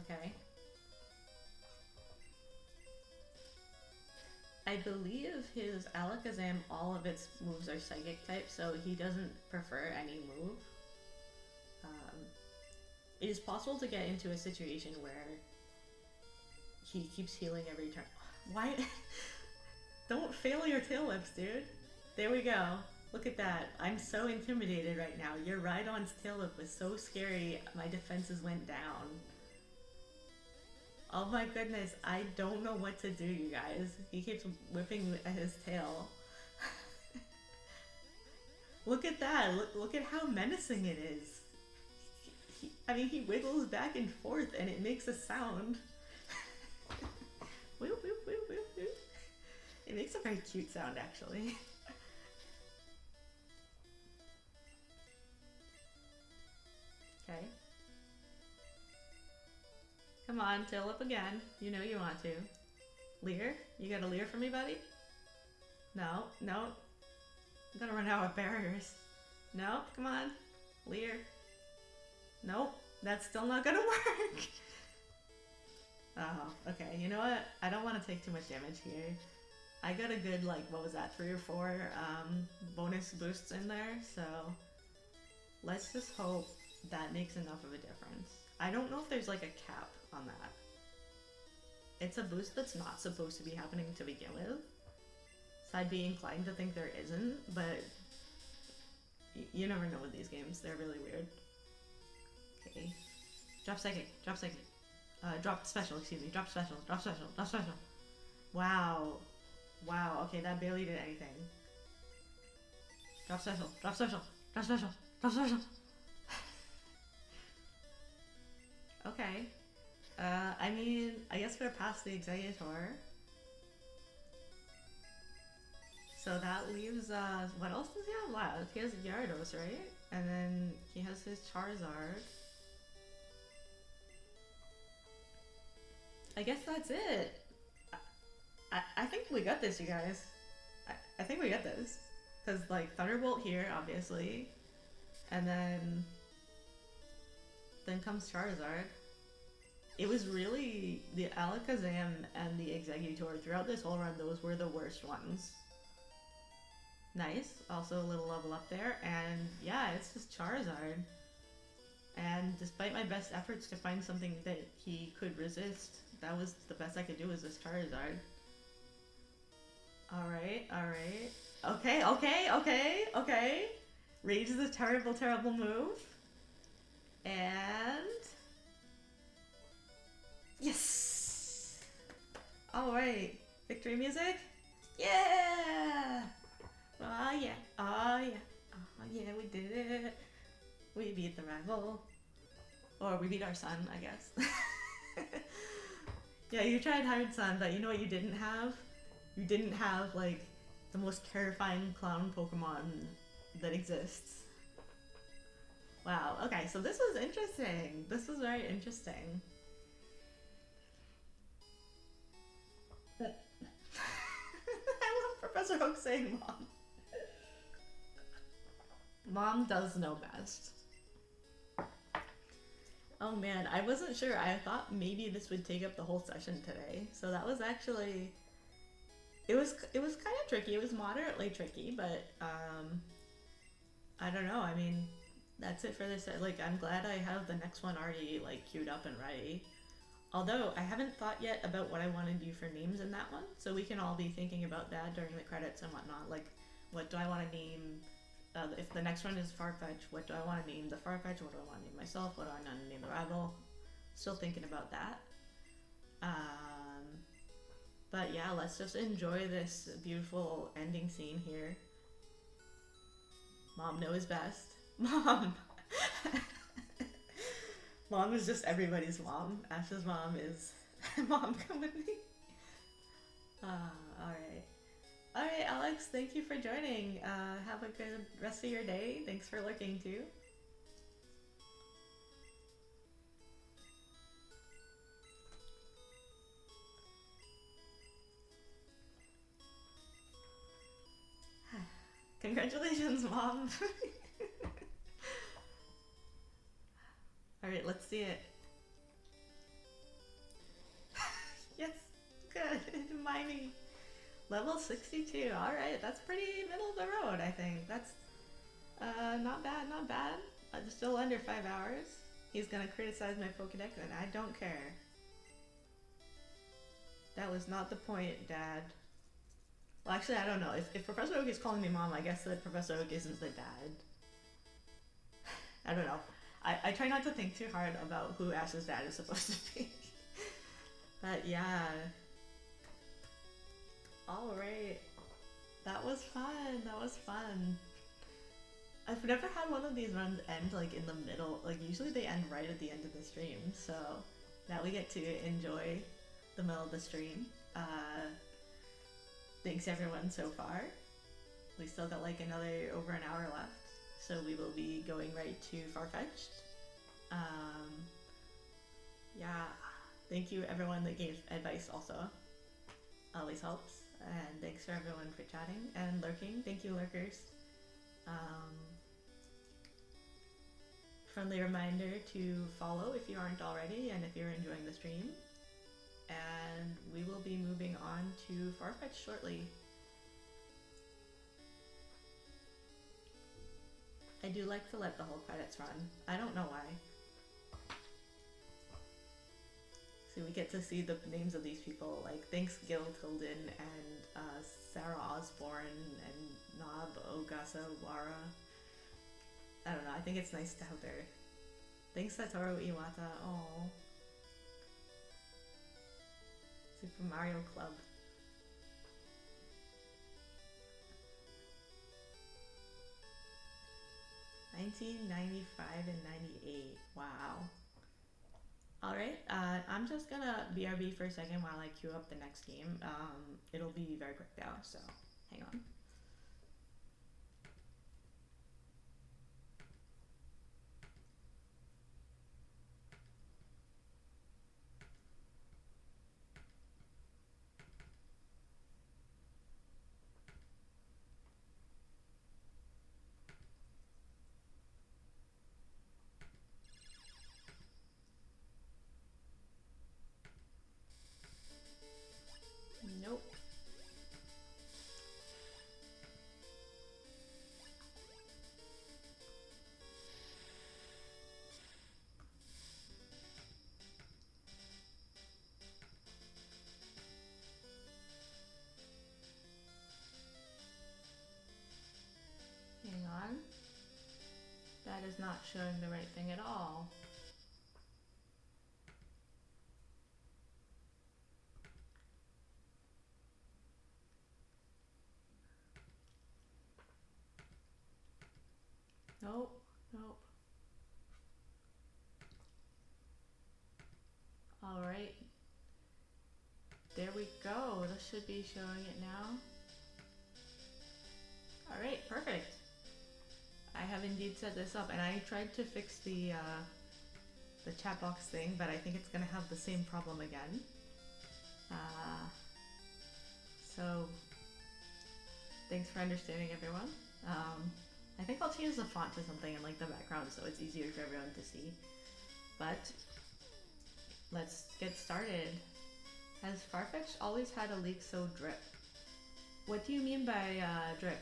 Okay. I believe his Alakazam, all of its moves are psychic type, so he doesn't prefer any move. It is possible to get into a situation where he keeps healing every turn. Why? Don't fail your tail whips, dude. There we go. Look at that. I'm so intimidated right now. Your Rhydon's tail whip was so scary, my defenses went down. Oh my goodness, I don't know what to do, you guys. He keeps whipping at his tail. Look at that. Look at how menacing it is. I mean, he wiggles back and forth and it makes a sound. Whoop, whoop, whoop, whoop, whoop. It makes a very cute sound, actually. Okay. Come on, tail up again. You know you want to. Leer? You got a Leer for me, buddy? No, no. I'm gonna run out of barriers. No, come on. Leer. Nope, that's still not gonna work. Oh, okay. You know what? I don't want to take too much damage here. I got a good, like, what was that, 3 or 4 bonus boosts in there, so let's just hope that makes enough of a difference. I don't know if there's, like, a cap on that. It's a boost that's not supposed to be happening to begin with, so I'd be inclined to think there isn't, but you never know with these games. They're really weird. Okay. Drop psychic, drop psychic. Drop special, excuse me. Drop special, drop special, drop special. Wow. Wow, okay, that barely did anything. Drop special, drop special, drop special, drop special. Okay. I mean, I guess we're past the Executor. So that leaves, what else does he have left? He has Gyarados, right? And then he has his Charizard. I guess that's it. I think we got this, you guys. I think we got this. Because, like, Thunderbolt here, obviously. And then comes Charizard. It was really the Alakazam and the Executor. Throughout this whole run, those were the worst ones. Nice. Also a little level up there. And yeah, it's just Charizard. And despite my best efforts to find something that he could resist, that was the best I could do was this Charizard. Alright, alright. Okay, okay, okay, okay. Rage is a terrible, terrible move. And... yes! Alright. Victory music? Yeah! Oh yeah, oh yeah, oh yeah, we did it. We beat the rival. Or we beat our son, I guess. Yeah, you tried hard, son, but you know what you didn't have? You didn't have, like, the most terrifying clown Pokemon that exists. Wow, okay, so this was interesting. This was very interesting. I love Professor Oak saying mom. Mom does know best. Oh man, I wasn't sure. I thought maybe this would take up the whole session today. So that was actually... It was kind of tricky. It was moderately tricky, but I don't know. I mean, that's it for this. Like, I'm glad I have the next one already like queued up and ready. Although I haven't thought yet about what I want to do for names in that one, so we can all be thinking about that during the credits and whatnot. Like, what do I want to name? If the next one is Farfetch, what do I want to name the Farfetch? What do I want to name myself? What do I want to name the Rebel? Still thinking about that. But yeah, let's just enjoy this beautiful ending scene here. Mom knows best. Mom! Mom is just everybody's mom. Ash's mom is Mom, come with me. Alright. Alright, Alex, thank you for joining. Have a good rest of your day. Thanks for lurking too. Congratulations, Mom. Alright, let's see it. Yes, good. MIME. Level 62. Alright, that's pretty middle of the road, I think. That's not bad, not bad. Still under 5 hours. He's gonna criticize my Pokedex, and I don't care. That was not the point, Dad. Well, actually, I don't know. If Professor Oak is calling me Mom, I guess that Professor Oak isn't the dad. I don't know. I try not to think too hard about who Ash's dad is supposed to be. But yeah. Alright. That was fun. That was fun. I've never had one of these runs end like in the middle. Like usually they end right at the end of the stream. So now we get to enjoy the middle of the stream. Thanks everyone so far. We still got like another over an hour left. So we will be going right to Farfetch'd. Yeah, thank you everyone that gave advice also. Always helps. And thanks for everyone for chatting and lurking. Thank you, lurkers. Friendly reminder to follow if you aren't already and if you're enjoying the stream. And we will be moving on to Farfetch shortly. I do like to let the whole credits run. I don't know why. So we get to see the names of these people, like thanks Gil Tilden and Sarah Osborne and Nob Ogasawara. I don't know, I think it's nice to have their... Thanks Satoru Iwata, oh. Super Mario Club. $19.95 and 98. Wow. Alright, I'm just gonna BRB for a second while I queue up the next game. It'll be very quick now, so hang on. Nope. Hang on. That is not showing the right thing at all. Nope, nope. Alright. There we go. This should be showing it now. Alright, perfect. I have indeed set this up, and I tried to fix the chat box thing, but I think it's gonna have the same problem again. So thanks for understanding, everyone. I think I'll change the font to something in like the background so it's easier for everyone to see. But let's get started. Has Farfetch always had a leak so drip? What do you mean by drip?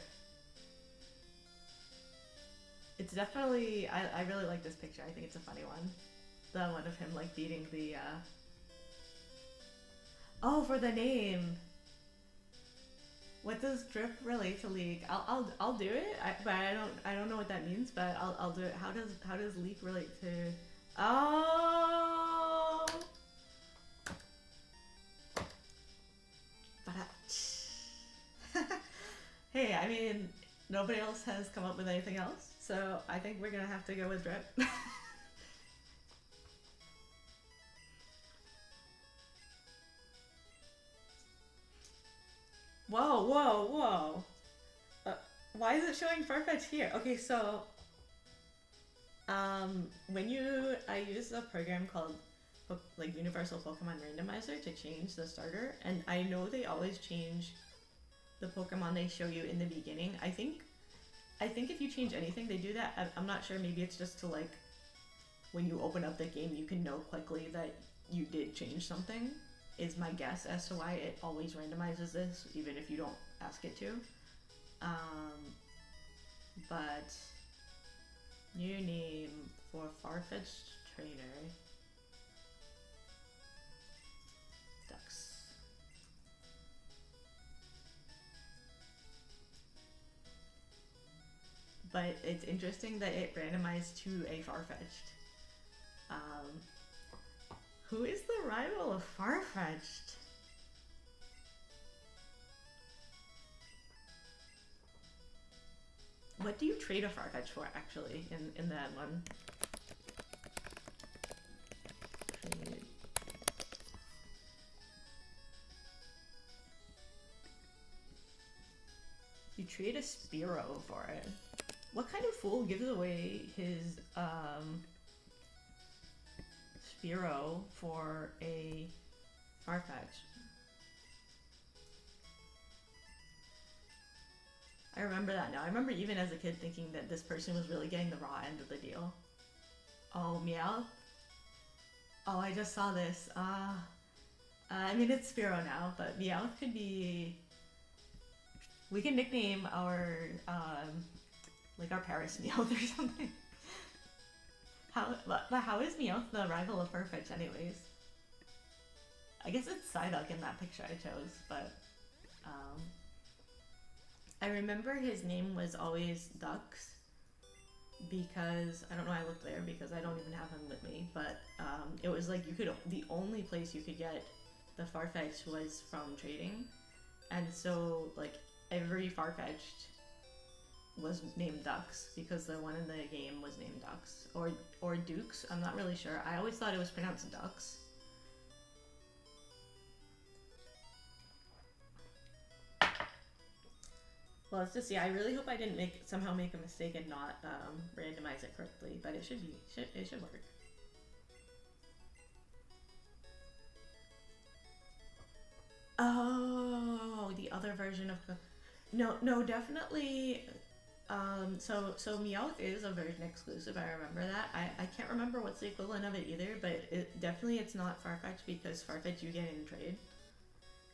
It's definitely, I really like this picture. I think it's a funny one. The one of him like beating the oh, for the name. What does drip relate to leak? I'll do it, but I don't know what that means, but I'll do it. How does leak relate to? Oh, but hey, I mean nobody else has come up with anything else, so I think we're gonna have to go with drip. Whoa, whoa, whoa! Why is it showing Farfetch here? Okay, so when I use a program called like Universal Pokemon Randomizer to change the starter, and I know they always change the Pokemon they show you in the beginning. I think if you change anything, they do that. I'm not sure. Maybe it's just to like when you open up the game, you can know quickly that you did change something. Is my guess as to why it always randomizes this, even if you don't ask it to. But new name for Farfetch'd trainer. Ducks. But it's interesting that it randomized to a Farfetch'd. Who is the rival of Farfetch'd? What do you trade a Farfetch for, actually, in that one? Trade. You trade a Spearow for it. What kind of fool gives away his Spearow for a Farfetch? I remember that now. I remember even as a kid thinking that this person was really getting the raw end of the deal. Oh, Meow? Oh, I just saw this. I mean, it's Spearow now, but Meow could be... We can nickname our, like our Paris Meowth or something. How is Meowth the rival of Farfetch anyways? I guess it's Psyduck in that picture I chose, but I remember his name was always Ducks because, I don't know, I looked there because I don't even have him with me, but it was like the only place you could get the Farfetch was from trading, and so like every Farfetch'd was named Ducks because the one in the game was named Ducks or Dukes. I'm not really sure. I always thought it was pronounced Ducks. Well, let's just see. I really hope I didn't somehow make a mistake and not randomize it correctly, but it should work. Oh, the other version of no, definitely. So Meowth is a version exclusive. I remember that. I can't remember what's the equivalent of it either, but it's not Farfetch because Farfetch you get in trade.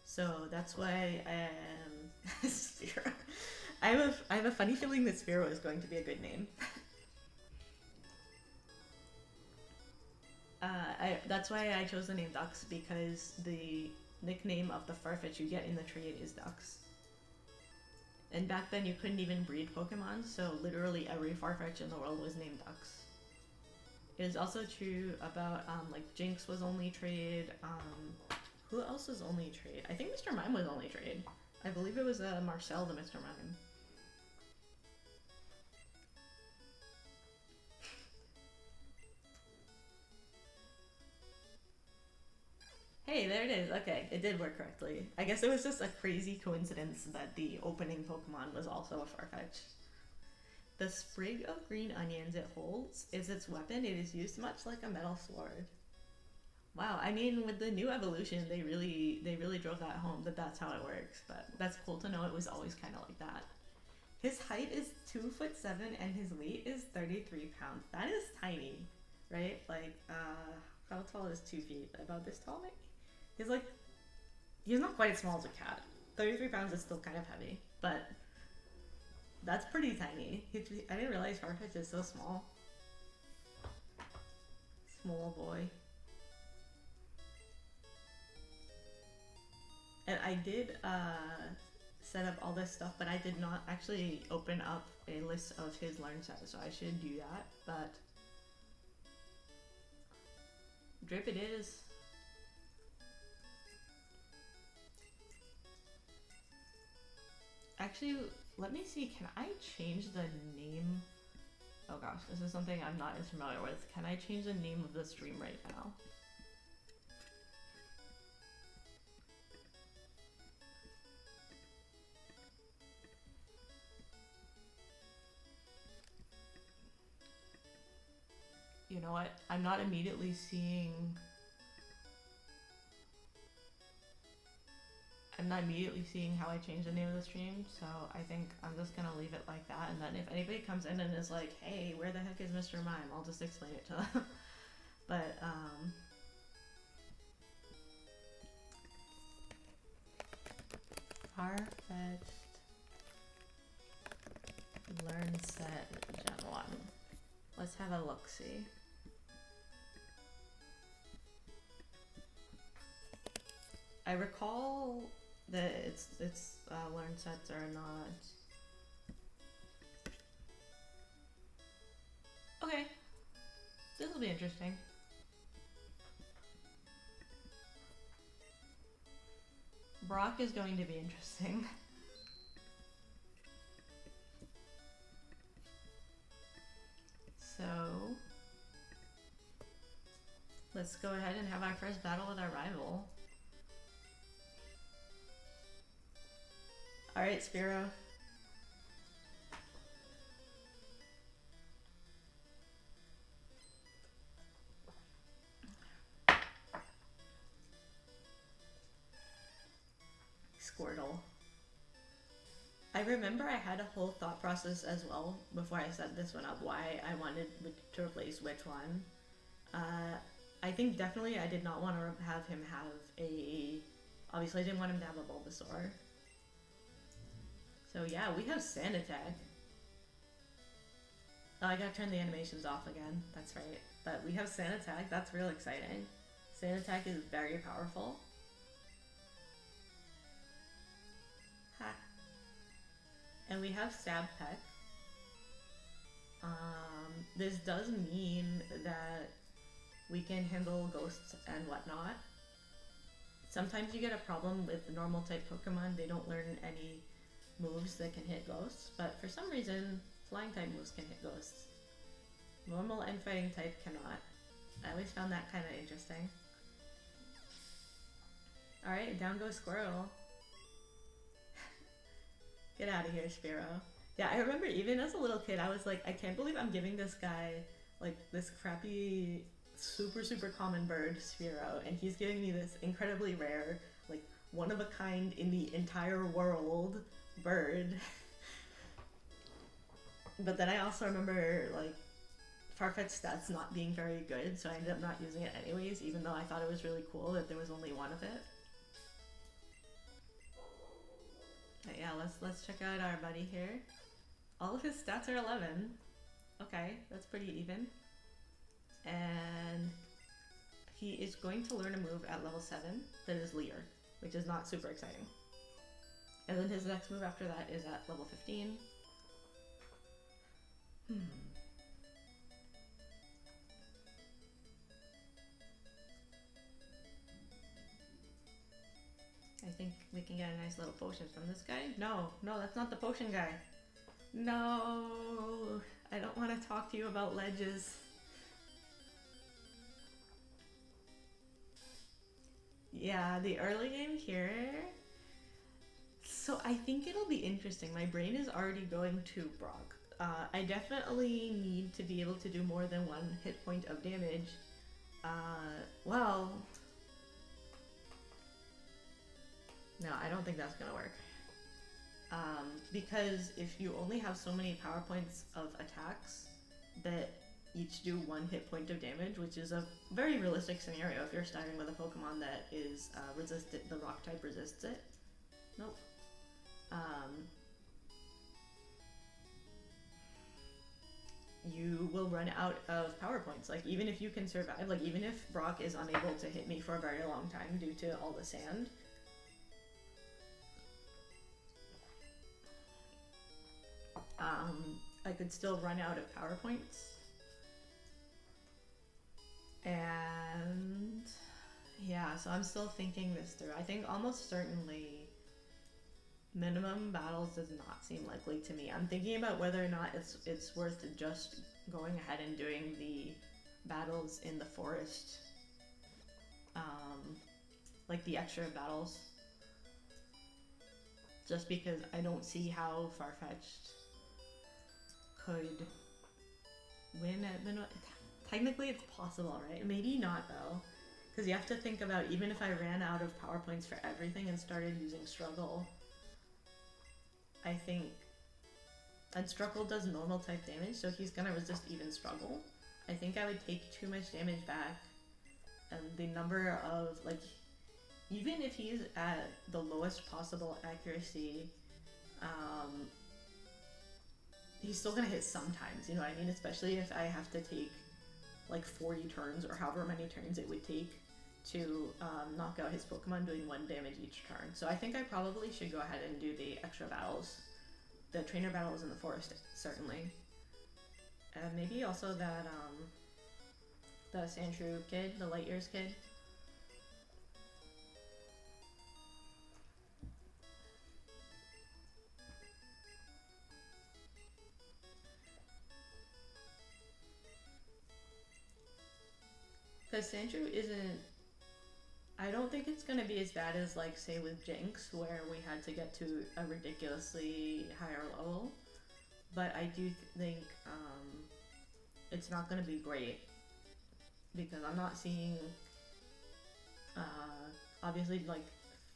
So that's why I am Spearow. I have a funny feeling that Spearow is going to be a good name. That's why I chose the name Ducks, because the nickname of the Farfetch you get in the trade is Ducks. And back then you couldn't even breed Pokemon, so literally every Farfetch in the world was named Ducks. It is also true about like Jinx was only trade. Who else was only trade? I think Mr. Mime was only trade. I believe it was Marcel the Mr. Mime. Hey, there it is. Okay, it did work correctly. I guess it was just a crazy coincidence that the opening Pokemon was also a Farfetch. The sprig of green onions it holds is its weapon. It is used much like a metal sword. Wow, I mean, with the new evolution, they really drove that home, that that's how it works. But that's cool to know it was always kind of like that. His height is 2'7" and his weight is 33 pounds. That is tiny, right? Like, how tall is 2 feet? About this tall, maybe? He's not quite as small as a cat. 33 pounds is still kind of heavy, but That's pretty tiny. I didn't realize Farfetch is so small. Small boy. And I did set up all this stuff, but I did not actually open up a list of his learn sets, so I should do that. But drip it is. Actually, let me see, can I change the name? Oh gosh, this is something I'm not as familiar with. Can I change the name of the stream right now? You know what? I'm not immediately seeing how I change the name of the stream, so I think I'm just gonna leave it like that, and then if anybody comes in and is like, hey, where the heck is Mr. Mime? I'll just explain it to them. But, far-fetched learn set Gen 1. Let's have a look-see. I recall that its learn sets are not. Okay, this will be interesting. Brock is going to be interesting. So let's go ahead and have our first battle with our rival. Alright, Spiro. Squirtle. I remember I had a whole thought process as well before I set this one up, why I wanted to replace which one. I think definitely I did not want to have him have a... Obviously I didn't want him to have a Bulbasaur. So yeah, we have Sand Attack. Oh, I gotta turn the animations off again. That's right. But we have Sand Attack. That's real exciting. Sand Attack is very powerful. Ha. And we have Sab Peck. This does mean that we can handle ghosts and whatnot. Sometimes you get a problem with normal type Pokemon. They don't learn any moves that can hit ghosts, but for some reason flying type moves can hit ghosts. Normal and fighting type cannot. I always found that kind of interesting. Alright, down goes Squirtle. Get out of here, Spiro. Yeah, I remember even as a little kid I was like, I can't believe I'm giving this guy like this crappy super common bird, Spiro, and he's giving me this incredibly rare, like one of a kind in the entire world bird. But then I also remember like Farfetch stats not being very good, so I ended up not using it anyways, even though I thought it was really cool that there was only one of it. But yeah, let's check out our buddy here. All of his stats are 11. Okay, that's pretty even. And he is going to learn a move at level 7 that is Leer, which is not super exciting. And then his next move after that is at level 15. I think we can get a nice little potion from this guy. No, that's not the potion guy. No, I don't want to talk to you about ledges. Yeah, the early game here. So I think it'll be interesting. My brain is already going to Brock. I definitely need to be able to do more than one hit point of damage. Well... No, I don't think that's gonna work. Because if you only have so many power points of attacks that each do one hit point of damage, which is a very realistic scenario if you're starting with a Pokemon that is resistant, the rock type resists it. Nope. you will run out of power points. Like, even if you can survive, like, even if Brock is unable to hit me for a very long time due to all the sand, I could still run out of power points. And yeah, so I'm still thinking this through. I think almost certainly minimum battles does not seem likely to me. I'm thinking about whether or not it's worth just going ahead and doing the battles in the forest, like the extra battles, just because I don't see how Farfetch'd could win at minimum. Technically it's possible, right? Maybe not though, because you have to think about, even if I ran out of power points for everything and started using struggle, I think, and struggle does normal type damage, so he's gonna resist even struggle. I think I would take too much damage back, and the number of, like, even if he's at the lowest possible accuracy, he's still gonna hit sometimes, you know what I mean? Especially if I have to take like 40 turns or however many turns it would take to knock out his Pokemon doing 1 damage each turn. So I think I probably should go ahead and do the extra battles, the trainer battles in the forest, certainly. And maybe also that the Sandshrew kid, the Light Years kid. Because Sandshrew isn't, I don't think it's going to be as bad as, like, say with Jinx, where we had to get to a ridiculously higher level. But I do think it's not going to be great, because I'm not seeing, obviously, like,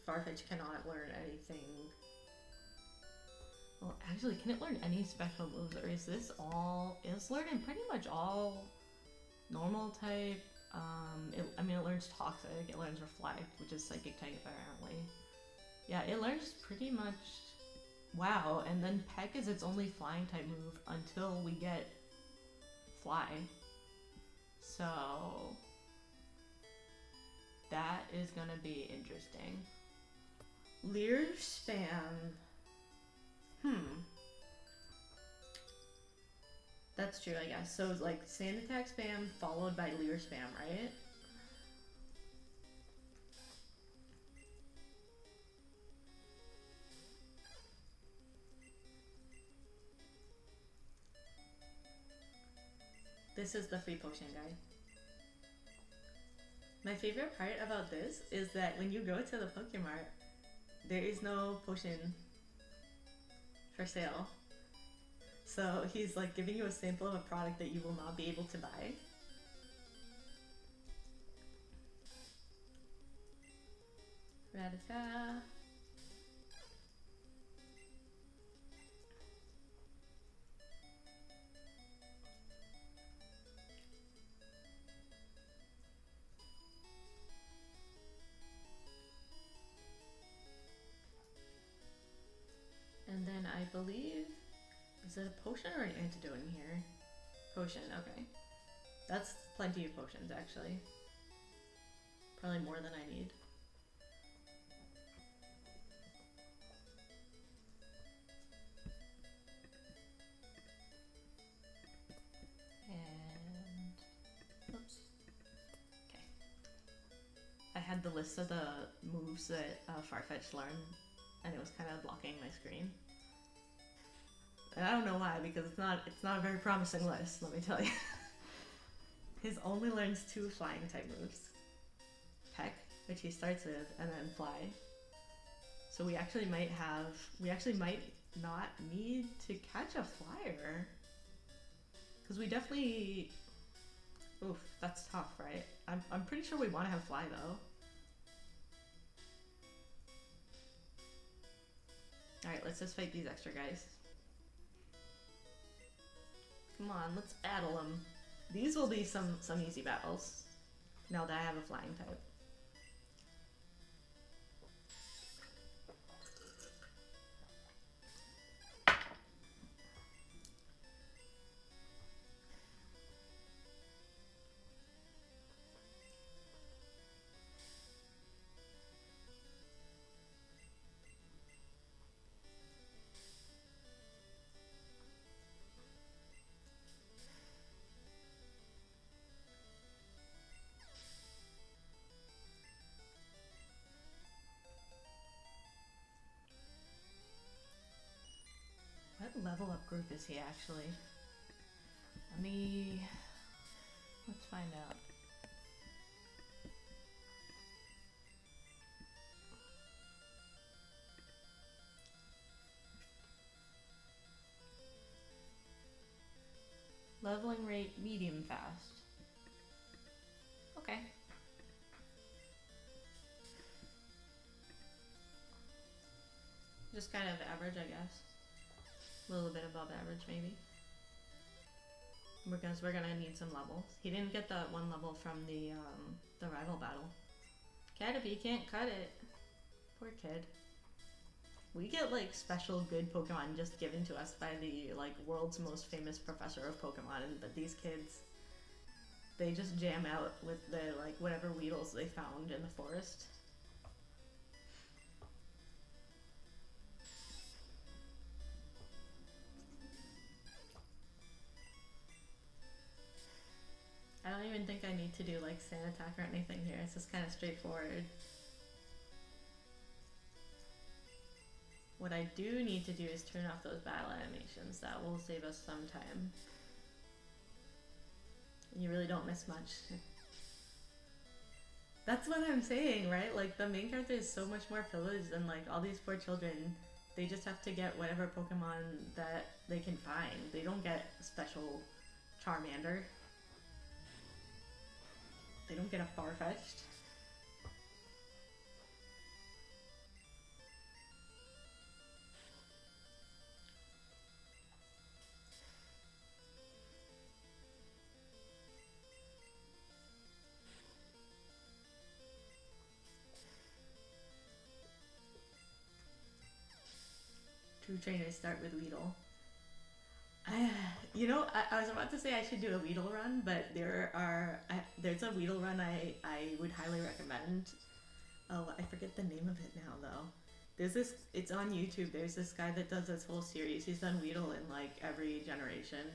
Farfetch cannot learn anything. Well, actually, can it learn any special moves, or is this all, it's learning pretty much all normal type. It learns Toxic, it learns Reflect, which is Psychic type apparently. Yeah, it learns pretty much, wow, and then Peck is its only flying type move until we get Fly. So, that is gonna be interesting. Leer Spam, That's true, I guess. So, like, Sand Attack Spam followed by Leer Spam, right? This is the free potion guide. My favorite part about this is that when you go to the Pokemart, there is no potion for sale. So he's like giving you a sample of a product that you will not be able to buy. Rattata. And then I believe, is it a potion or an antidote in here? Potion, okay. That's plenty of potions, actually. Probably more than I need. And, oops. Okay. I had the list of the moves that Farfetch learned, and it was kind of blocking my screen. And I don't know why, because it's not a very promising list, let me tell you. His only learns 2 flying type moves. Peck, which he starts with, and then Fly. So we actually might not need to catch a flyer. Because we definitely, oof, that's tough, right? I'm pretty sure we want to have Fly though. Alright, let's just fight these extra guys. Come on, let's battle them. These will be some easy battles, now that I have a flying type. What group is he actually? Let's find out. Leveling rate medium fast. Okay. Just kind of average, I guess. A little bit above average, maybe. Because we're gonna need some levels. He didn't get that one level from the rival battle. Caterpie can't cut it. Poor kid. We get like special good Pokemon just given to us by the like world's most famous professor of Pokemon, but these kids, they just jam out with the like whatever Weedles they found in the forest. I don't even think I need to do like Sand Attack or anything here. It's just kind of straightforward. What I do need to do is turn off those battle animations. That will save us some time. You really don't miss much. That's what I'm saying, right? Like, the main character is so much more privileged than, like, all these poor children. They just have to get whatever Pokemon that they can find. They don't get special Charmander. They don't get a Farfetch'd. Two trainers start with Weedle. I was about to say I should do a Weedle run, but there's a Weedle run I would highly recommend. Oh, I forget the name of it now though. It's on YouTube. There's this guy that does this whole series. He's done Weedle in like every generation.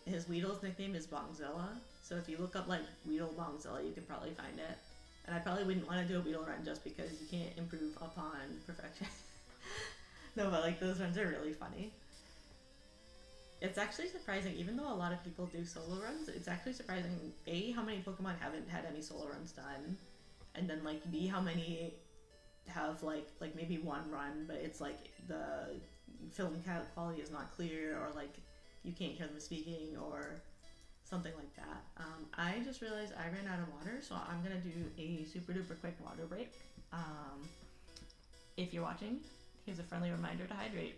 His Weedle's nickname is Bongzilla. So if you look up like Weedle Bongzilla, you can probably find it. And I probably wouldn't want to do a Weedle run just because you can't improve upon perfection. No, but like those runs are really funny. It's actually surprising, even though a lot of people do solo runs, it's actually surprising, A, how many Pokemon haven't had any solo runs done, and then like B, how many have like maybe one run, but it's like the film quality is not clear, or like you can't hear them speaking, or something like that. I just realized I ran out of water, so I'm gonna do a super duper quick water break. If you're watching, here's a friendly reminder to hydrate.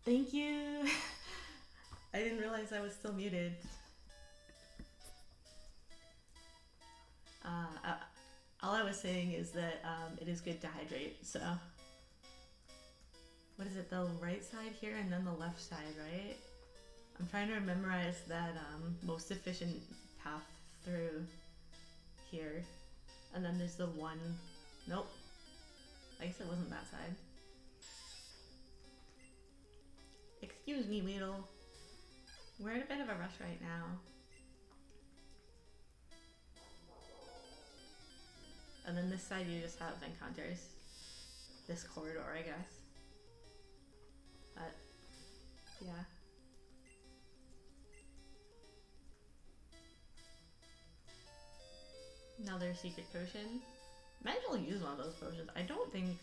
Thank you. I didn't realize I was still muted. All I was saying is that it is good to hydrate, so. What is it, the right side here and then the left side, right? I'm trying to memorize that most efficient path through here. And then there's the one, nope. I guess it wasn't that side. Excuse me, Weedle. We're in a bit of a rush right now. And then this side you just have encounters. This corridor, I guess. But, yeah. Another secret potion. Might as well use one of those potions. I don't think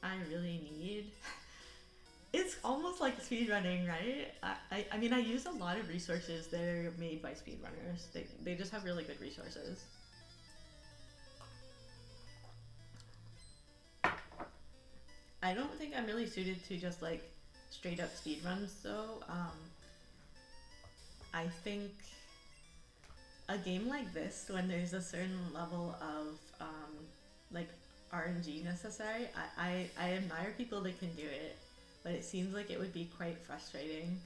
I really need... It's almost like speedrunning, right? I mean, I use a lot of resources that are made by speedrunners. They just have really good resources. I don't think I'm really suited to just like straight up speedruns though. I think a game like this, when there's a certain level of like RNG necessary, I admire people that can do it, but it seems like it would be quite frustrating.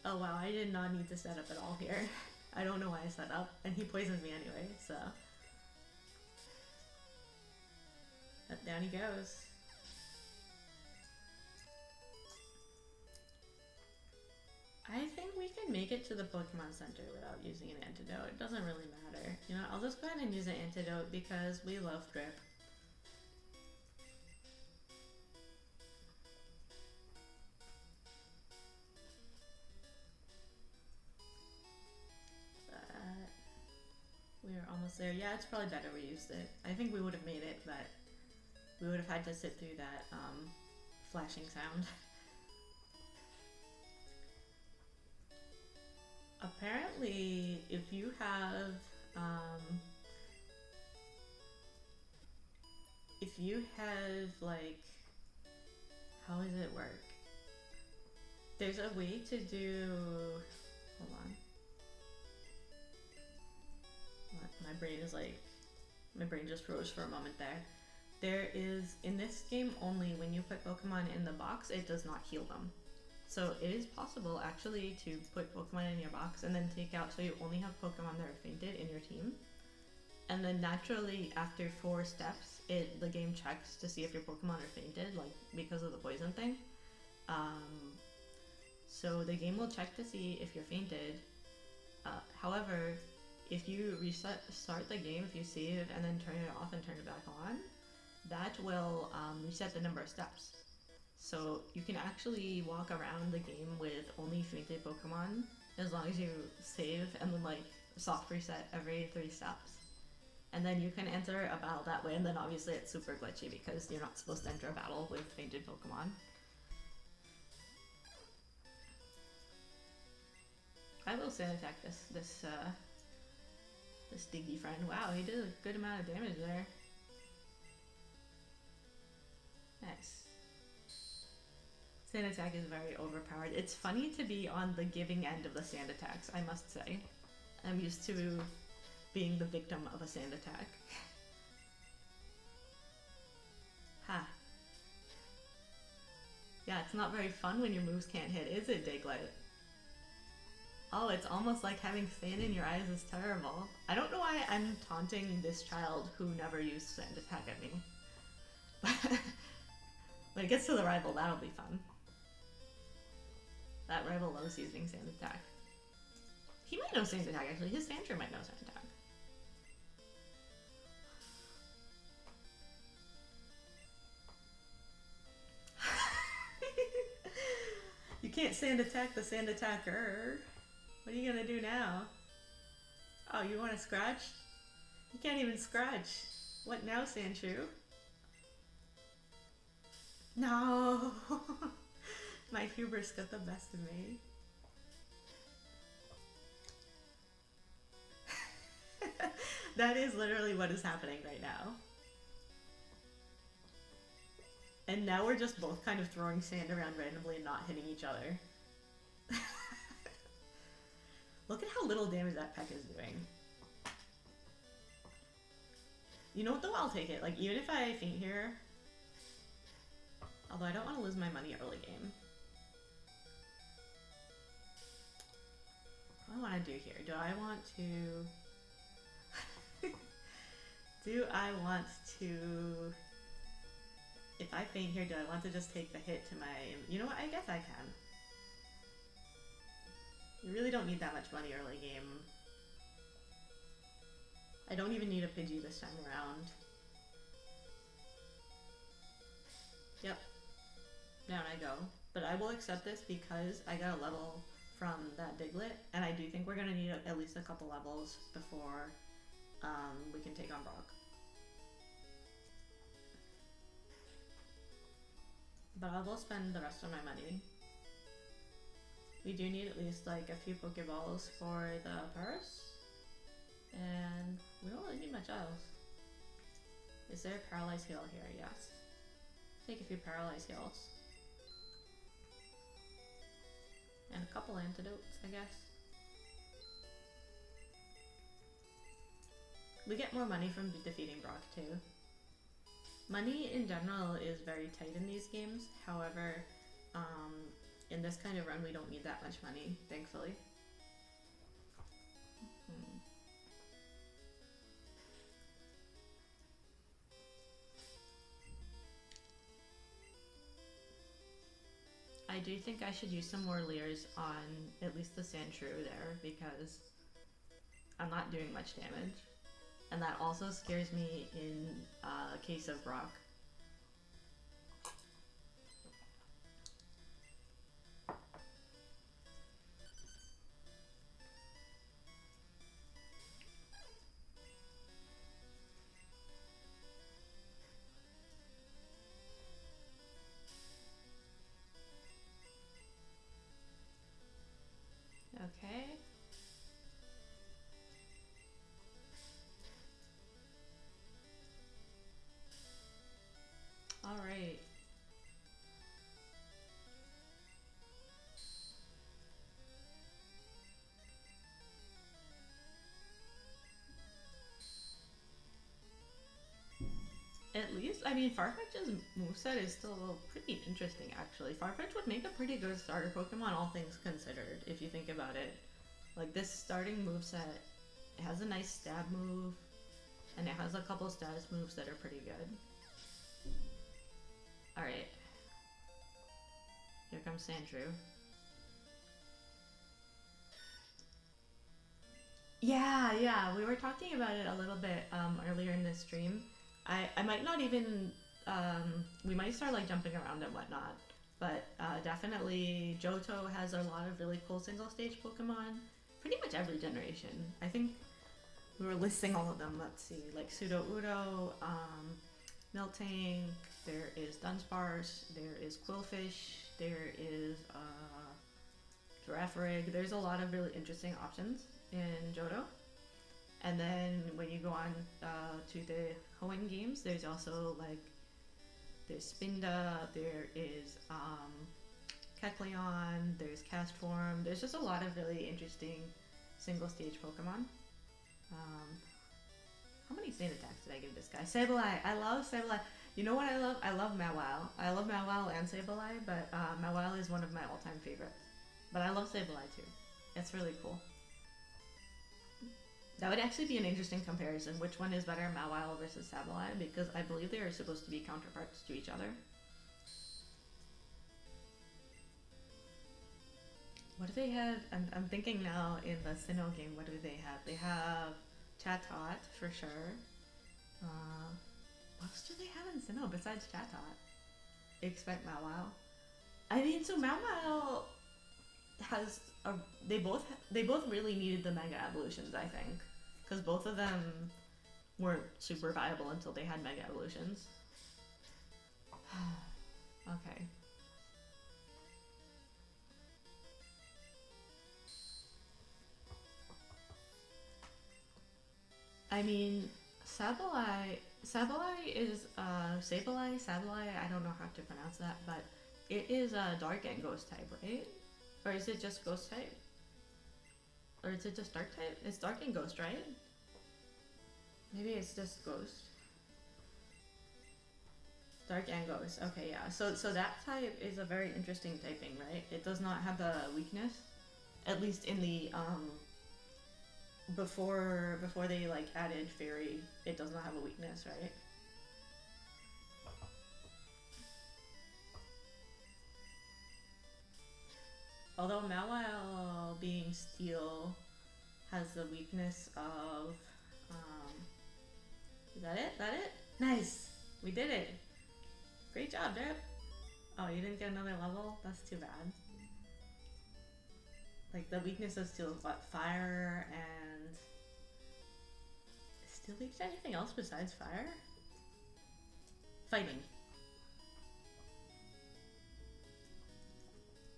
Oh wow, I did not need to set up at all here. I don't know why I set up, and he poisons me anyway, so. But down he goes. I think we can make it to the Pokemon Center without using an antidote. It doesn't really matter. You know, I'll just go ahead and use an antidote because we love Drip. We're almost there. Yeah, it's probably better we used it. I think we would have made it, but we would have had to sit through that flashing sound. Apparently, if you have like, how does it work? There's a way to do, hold on. My brain just froze for a moment there. There is, in this game only, when you put Pokemon in the box, it does not heal them. So it is possible actually to put Pokemon in your box and then take out, so you only have Pokemon that are fainted in your team. And then naturally after 4 steps, the game checks to see if your Pokemon are fainted, like because of the poison thing. So the game will check to see if you're fainted. However, if you start the game, if you save and then turn it off and turn it back on, that will reset the number of steps. So you can actually walk around the game with only fainted Pokemon as long as you save and then like soft reset every 3 steps. And then you can enter a battle that way, and then obviously it's super glitchy because you're not supposed to enter a battle with fainted Pokemon. I will sand attack this Diggy friend. Wow, he did a good amount of damage there. Nice. Sand attack is very overpowered. It's funny to be on the giving end of the sand attacks, I must say. I'm used to being the victim of a sand attack. Ha. Yeah, it's not very fun when your moves can't hit, is it, Diglett? Oh, it's almost like having sand in your eyes is terrible. I don't know why I'm taunting this child who never used sand attack at me. When it gets to the rival, that'll be fun. That rival loves using sand attack. He might know sand attack actually. His Sandshrew might know sand attack. You can't sand attack the sand attacker. What are you gonna do now? Oh, you want to scratch? You can't even scratch. What now, Sandshrew? No! My hubris got the best of me. That is literally what is happening right now. And now we're just both kind of throwing sand around randomly and not hitting each other. Look at how little damage that peck is doing. You know what though? I'll take it. Like, even if I faint here... Although I don't want to lose my money early game. What do I want to do here? Do I want to... do I want to... If I faint here, do I want to just take the hit to my... You know what? I guess I can. You really don't need that much money early game. I don't even need a Pidgey this time around. Yep. Down I go. But I will accept this because I got a level from that Diglett, and I do think we're gonna need at least a couple levels before we can take on Brock. But I will spend the rest of my money. We do need at least like a few Pokeballs for the purse. And we don't really need much else. Is there a Paralyzed Heal here? Yes. Take a few Paralyzed Heals. And a couple antidotes, I guess. We get more money from defeating Brock too. Money in general is very tight in these games. However, in this kind of run we don't need that much money, thankfully. I do think I should use some more Leers on at least the Sandshrew there because I'm not doing much damage. And that also scares me in case of Brock. Okay. All right. At least, I mean, Farfetch's moveset is still pretty interesting, actually. Farfetch would make a pretty good starter Pokemon, all things considered, if you think about it. Like, this starting moveset, it has a nice stab move, and it has a couple status moves that are pretty good. Alright. Here comes Sandshrew. Yeah, we were talking about it a little bit earlier in this stream. I might not even, we might start like jumping around and whatnot, but definitely Johto has a lot of really cool single stage Pokemon, pretty much every generation. I think we were listing all of them, let's see, like Pseudo-Udo, Miltank, there is Dunsparce, there is Quillfish, there is Girafarig. There's a lot of really interesting options in Johto. And then when you go on to the Hoenn games, there's also like, there's Spinda, there is Kecleon, there's Castform. There's just a lot of really interesting single stage Pokemon. How many sand attacks did I give this guy? Sableye! I love Sableye! You know what I love? I love Mawile. I love Mawile and Sableye, but Mawile is one of my all-time favorites. But I love Sableye too. It's really cool. That would actually be an interesting comparison. Which one is better, Mawile versus Sableye? Because I believe they are supposed to be counterparts to each other. What do they have? I'm thinking now in the Sinnoh game, what do they have? They have Chatot, for sure. What else do they have in Sinnoh besides Chatot? Expect Mawile. I mean, so Mawile has a... They both really needed the Mega Evolutions, I think. Because both of them weren't super viable until they had Mega Evolutions. Okay. I mean, Sableye is Sableye. I don't know how to pronounce that, but it is a dark and ghost type, right? Or is it just ghost type? Or is it just dark type? It's dark and ghost, right? Maybe it's just ghost. Dark and ghost. Okay, yeah. So that type is a very interesting typing, right? It does not have a weakness, at least in the before they like added fairy. It does not have a weakness, right? Although Mawile being steel has the weakness of is that it? That it? Nice! We did it! Great job, Drip! Oh, you didn't get another level? That's too bad. Like, the weakness of steel is what? Fire and... Is steel weak to anything else besides fire? Fighting.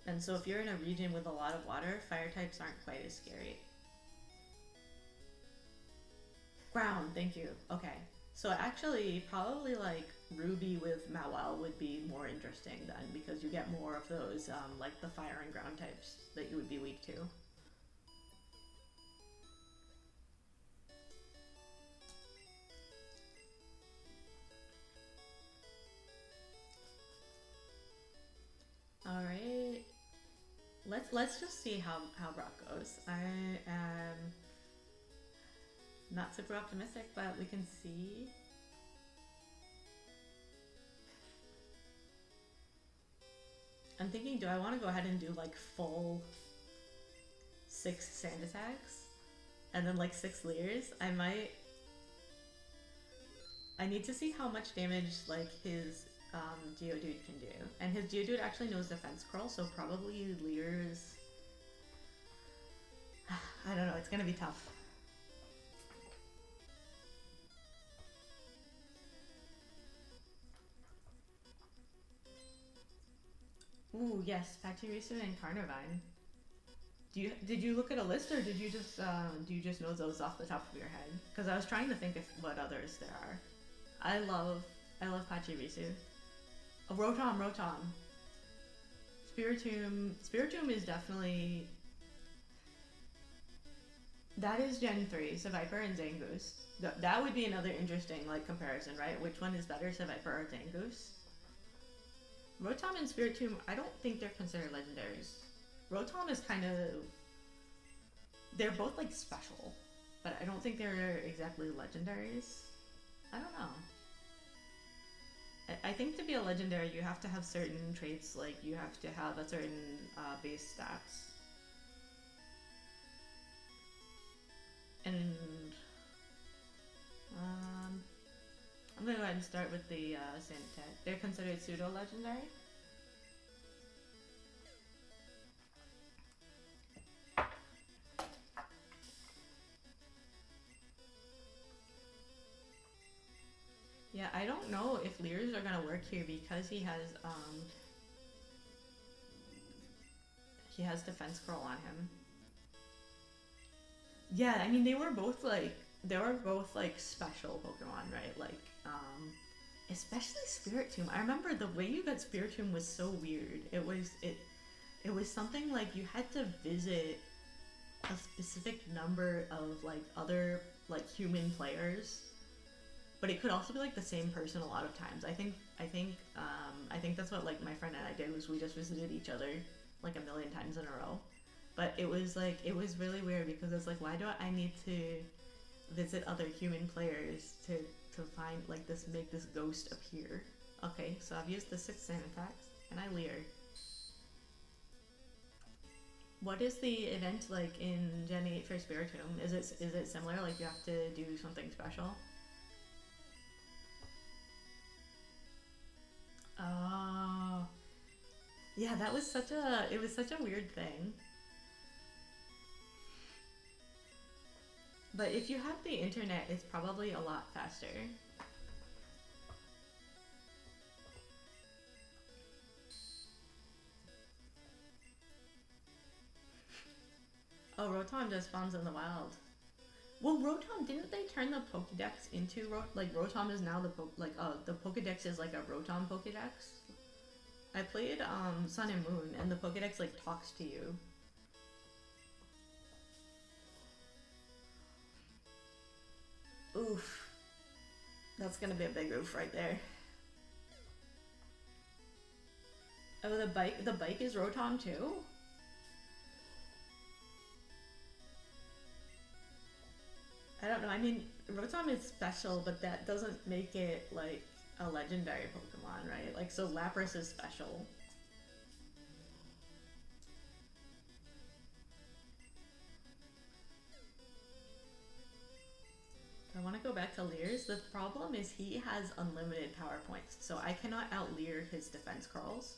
And so if you're in a region with a lot of water, fire types aren't quite as scary. Ground, thank you. Okay. So actually, probably like Ruby with Mawile would be more interesting then, because you get more of those, like the fire and ground types that you would be weak to. Alright. Let's just see how Brock goes. I am not super optimistic, but we can see. I'm thinking, do I want to go ahead and do like full 6 sand attacks? And then like 6 leers? I might... I need to see how much damage like his Geodude can do. And his Geodude actually knows defense curl, so probably leers... I don't know, it's gonna be tough. Ooh, yes, Pachirisu and Carnivine. Did you look at a list, or did you just do you just know those off the top of your head? Because I was trying to think of what others there are. I love Pachirisu. Oh, Rotom. Spiritomb is definitely... That is Gen 3, Seviper and Zangoose. That would be another interesting like comparison, right? Which one is better, Seviper or Zangoose? Rotom and Spiritomb, I don't think they're considered legendaries. Rotom is kind of... They're both like special, but I don't think they're exactly legendaries. I don't know. I think to be a legendary, you have to have certain traits, like you have to have a certain base stats. And I'm gonna go ahead and start with the Sandtech. They're considered pseudo-legendary. Yeah, I don't know if leers are gonna work here because he has defense curl on him. Yeah, I mean they were both like special Pokemon, right? Like especially Spiritomb. I remember the way you got Spiritomb was so weird. It was something like you had to visit a specific number of like other like human players, but it could also be like the same person a lot of times. I think that's what like my friend and I did, was we just visited each other like a million times in a row. But it was really weird because it's like, why do I need to visit other human players to find like this, make this ghost appear? Okay, so I've used the 6 sand attacks and I leer. What is the event like in Gen 8 for Spiritomb? Is it similar? Like you have to do something special? Oh, yeah, that was such a weird thing. But if you have the internet, it's probably a lot faster. Oh, Rotom just spawns in the wild. Well, Rotom, didn't they turn the Pokedex into Rotom is now the Pokedex is like a Rotom Pokedex? I played Sun and Moon, and the Pokedex like talks to you. Oof. That's gonna be a big oof right there. Oh, the bike is Rotom too? I don't know, I mean, Rotom is special, but that doesn't make it, like, a legendary Pokemon, right? Like, so Lapras is special. I want to go back to Lear's. The problem is he has unlimited power points, so I cannot out-Lear his defense crawls.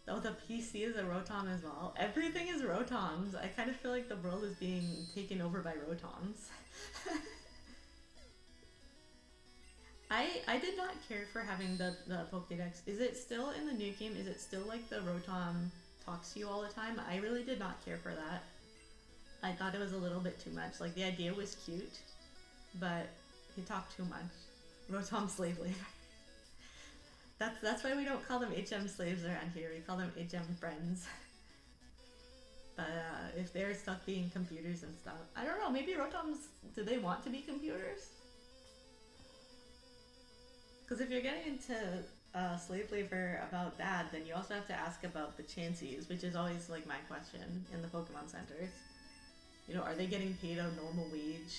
Oh, the PC is a Rotom as well. Everything is Rotoms. I kind of feel like the world is being taken over by Rotoms. I did not care for having the Pokédex. Is it still in the new game? Is it still like the Rotom talks to you all the time? I really did not care for that. I thought it was a little bit too much. Like, the idea was cute, but he talked too much. Rotom slave labor. That's why we don't call them HM slaves around here. We call them HM friends. But if they're stuck being computers and stuff, I don't know. Maybe Rotoms, do they want to be computers? Because if you're getting into slave labor about that, then you also have to ask about the Chanseys, which is always like my question in the Pokemon centers. You know, are they getting paid a normal wage?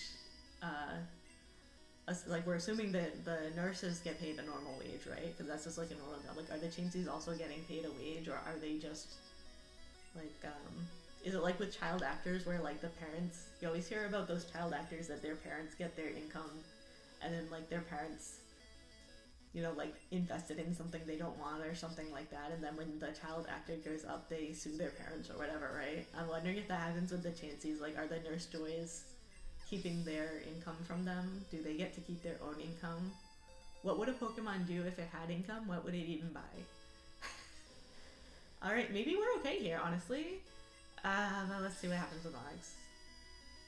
Like, we're assuming that the nurses get paid a normal wage, right? Because that's just like a normal job. Like, are the Chanseys also getting paid a wage, or are they just like, is it like with child actors where like the parents, you always hear about those child actors that their parents get their income, and then like their parents, you know, like invested in something they don't want or something like that, and then when the child actor grows up, they sue their parents or whatever, right? I'm wondering if that happens with the Chanseys. Like, are the nurse joys keeping their income from them? Do they get to keep their own income? What would a Pokemon do if it had income? What would it even buy? Alright, maybe we're okay here, honestly. But let's see what happens with Onyx.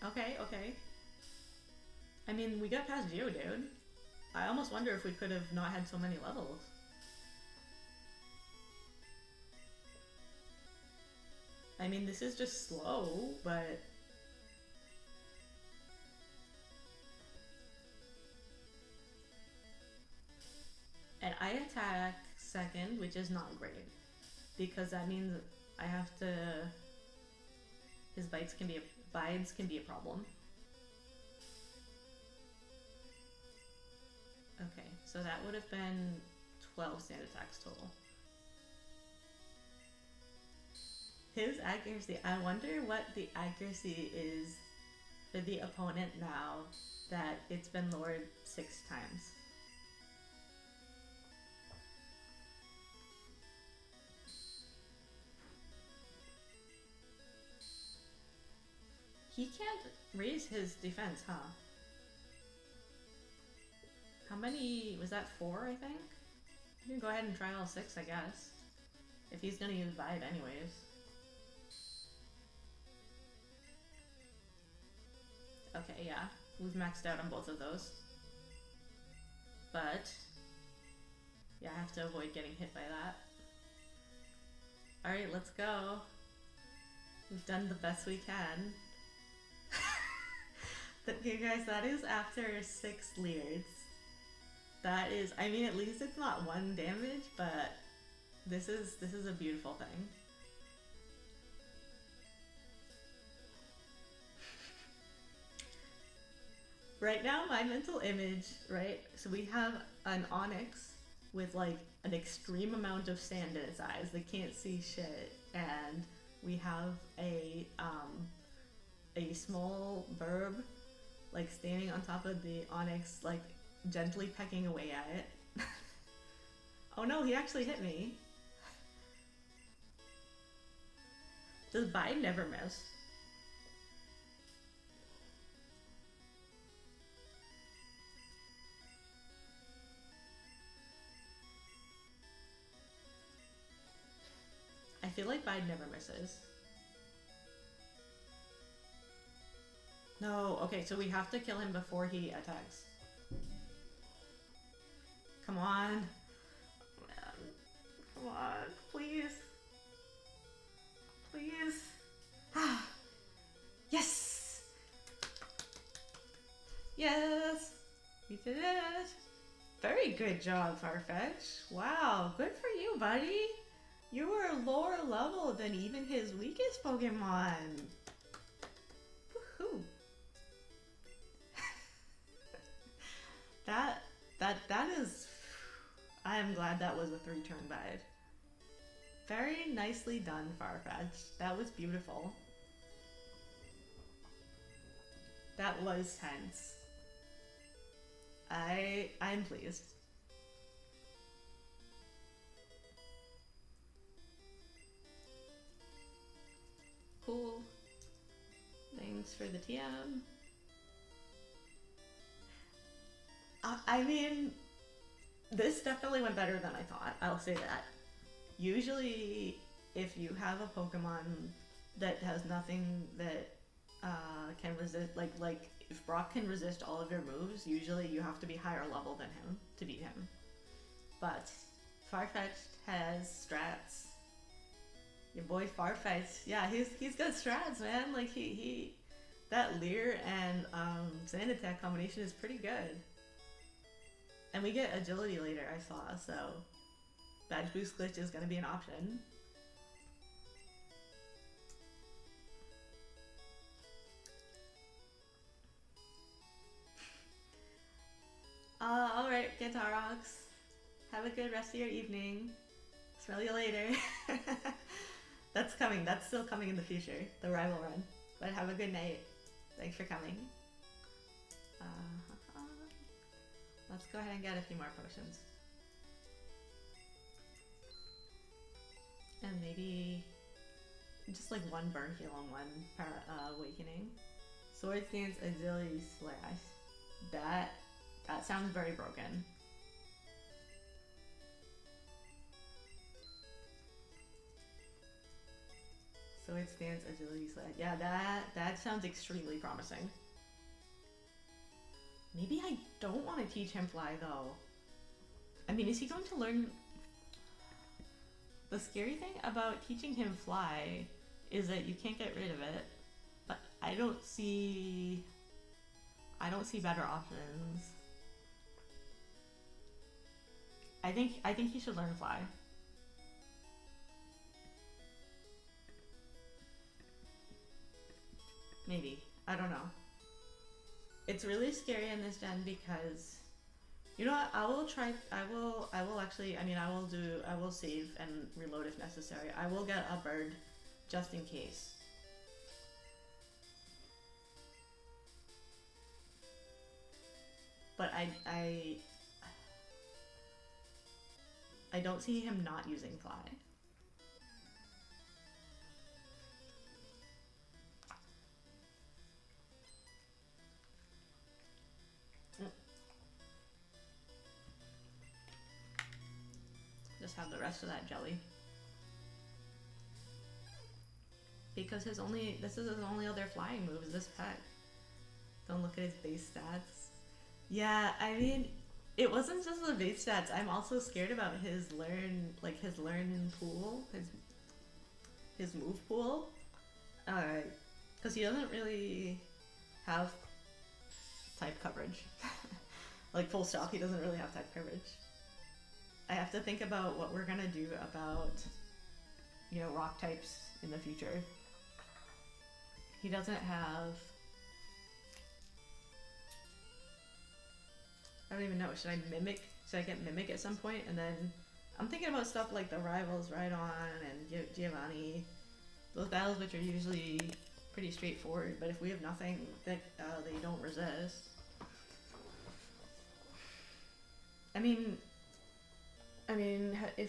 Okay. I mean, we got past Geodude. I almost wonder if we could have not had so many levels. I mean, this is just slow, but... And I attack second, which is not great. Because that means I have to... His bites can be a problem. Okay, so that would have been 12 sand attacks total. His accuracy, I wonder what the accuracy is for the opponent now that it's been lowered 6 times. He can't raise his defense, huh? How many, was that 4, I think? You can go ahead and try all 6, I guess. If he's gonna use Vibe anyways. Okay, yeah. We've maxed out on both of those. But, yeah, I have to avoid getting hit by that. Alright, let's go. We've done the best we can. Okay guys, that is after 6 Leers. That is, I mean, at least it's not 1 damage, but this is a beautiful thing. Right now, my mental image, right? So we have an Onyx with like an extreme amount of sand in its eyes. They can't see shit, and we have a small burb like standing on top of the Onyx, like gently pecking away at it. Oh no, he actually hit me. Does Bide never miss? I feel like Bide never misses. No, okay, so we have to kill him before he attacks. Come on. Man. Come on, please. Please. Ah. Yes! Yes! You did it! Very good job, Farfetch. Wow, good for you, buddy. You were lower level than even his weakest Pokemon. Woohoo! That is. I am glad that was a 3-turn bide. Very nicely done, Farfetch. That was beautiful. That was tense. I'm pleased. Cool. Thanks for the TM. I mean, this definitely went better than I thought. I'll say that. Usually, if you have a Pokemon that has nothing that can resist, like if Brock can resist all of your moves, usually you have to be higher level than him to beat him. But Farfetch'd has strats. Your boy Farfetch, yeah, he's got strats, man. Like he that Leer and Sand Attack combination is pretty good. And we get agility later, I saw, so badge boost glitch is gonna be an option. Alright, Gantarox. Have a good rest of your evening. Smell you later. That's coming. That's still coming in the future. The rival run. But have a good night. Thanks for coming. Let's go ahead and get a few more potions. And maybe just like one burn heal on one awakening. Sword Stance Agility Slash. That sounds very broken. Sword Stance Agility Slash. Yeah, that sounds extremely promising. Maybe I don't want to teach him Fly though. I mean, is he going to learn? The scary thing about teaching him Fly is that you can't get rid of it. But I don't see better options. I think he should learn Fly. Maybe. I don't know. It's really scary in this gen because, you know what, I will actually, I will save and reload if necessary. I will get a bird just in case. But I don't see him not using Fly. Just have the rest of that jelly. Because this is his only other flying move is this pet. Don't look at his base stats. Yeah, I mean, it wasn't just the base stats. I'm also scared about his learn pool, his move pool. Because he doesn't really have type coverage. Like full stop, he doesn't really have type coverage. I have to think about what we're gonna do about, you know, rock types in the future. He doesn't have... I don't even know, should I Mimic? Should I get Mimic at some point? And then I'm thinking about stuff like the Rivals, Rhydon, and Giovanni. Those battles which are usually pretty straightforward, but if we have nothing that they don't resist... I mean,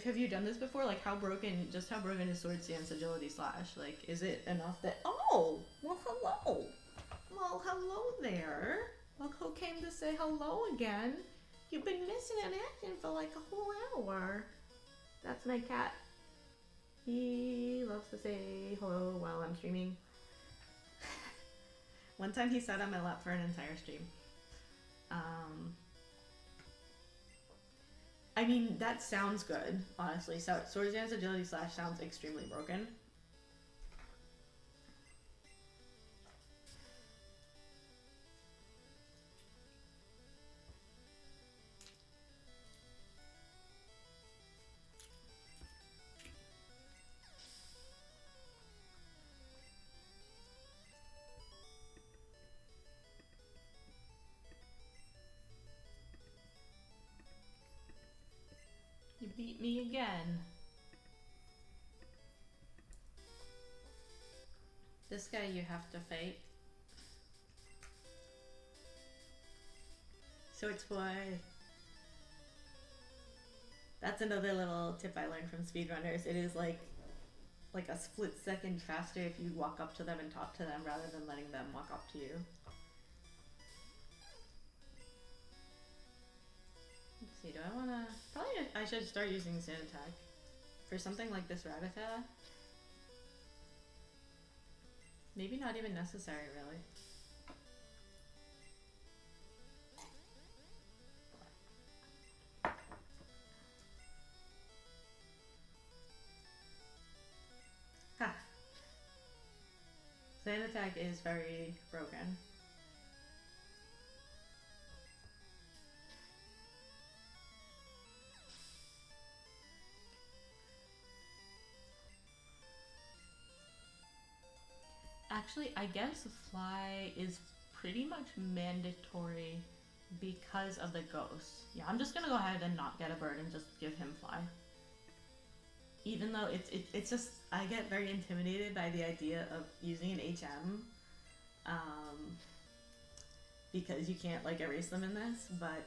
have you done this before? Like, how broken is Sword Stance Agility Slash? Like, is it enough that... Oh! Well, hello! Well, hello there! Look who came to say hello again. You've been missing in action for like a whole hour. That's my cat. He loves to say hello while I'm streaming. One time he sat on my lap for an entire stream. Um, I mean, that sounds good, honestly. So, Swords Dance Agility Slash sounds extremely broken. You beat me again. This guy you have to fight. Shorts boy. That's another little tip I learned from speedrunners. It is like a split second faster if you walk up to them and talk to them rather than letting them walk up to you. Let's see, do I wanna... Probably I should start using Sand Attack. For something like this Rattata. Maybe not even necessary, really. Ha! Sand Attack is very broken. Actually, I guess Fly is pretty much mandatory because of the ghost. Yeah, I'm just gonna go ahead and not get a bird and just give him Fly. Even though it's just, I get very intimidated by the idea of using an HM. Because you can't like erase them in this, but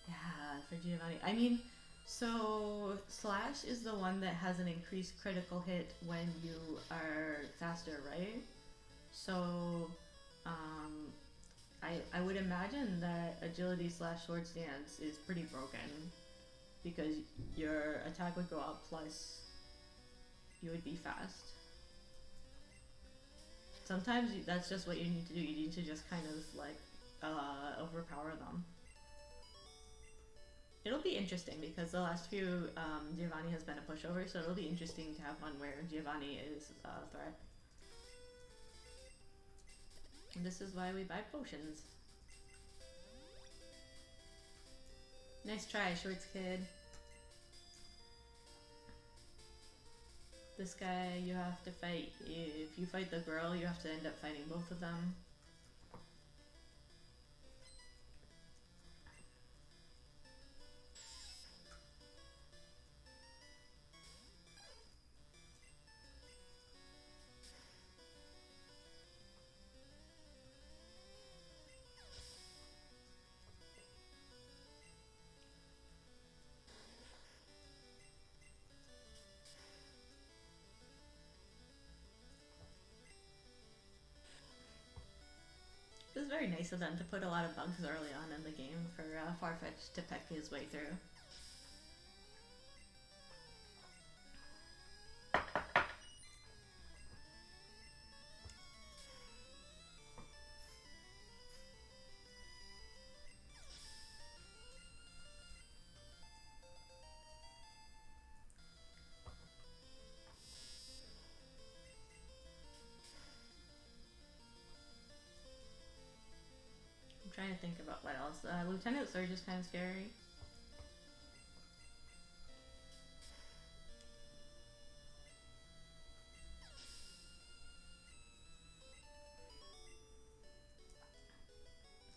yeah, for Giovanni. I mean, so Slash is the one that has an increased critical hit when you are faster, right? So I would imagine that Agility Slash Swords Dance is pretty broken because your attack would go up plus you would be fast. Sometimes that's just what you need to do. You need to just kind of like overpower them. It'll be interesting because the last few Giovanni has been a pushover, so it'll be interesting to have one where Giovanni is a threat. And this is why we buy potions. Nice try, Shorts Kid. This guy you have to fight. If you fight the girl, you have to end up fighting both of them. It was very nice of them to put a lot of bugs early on in the game for Farfetch to peck his way through. I'm trying to think about what else. Lieutenant Surge is kind of scary.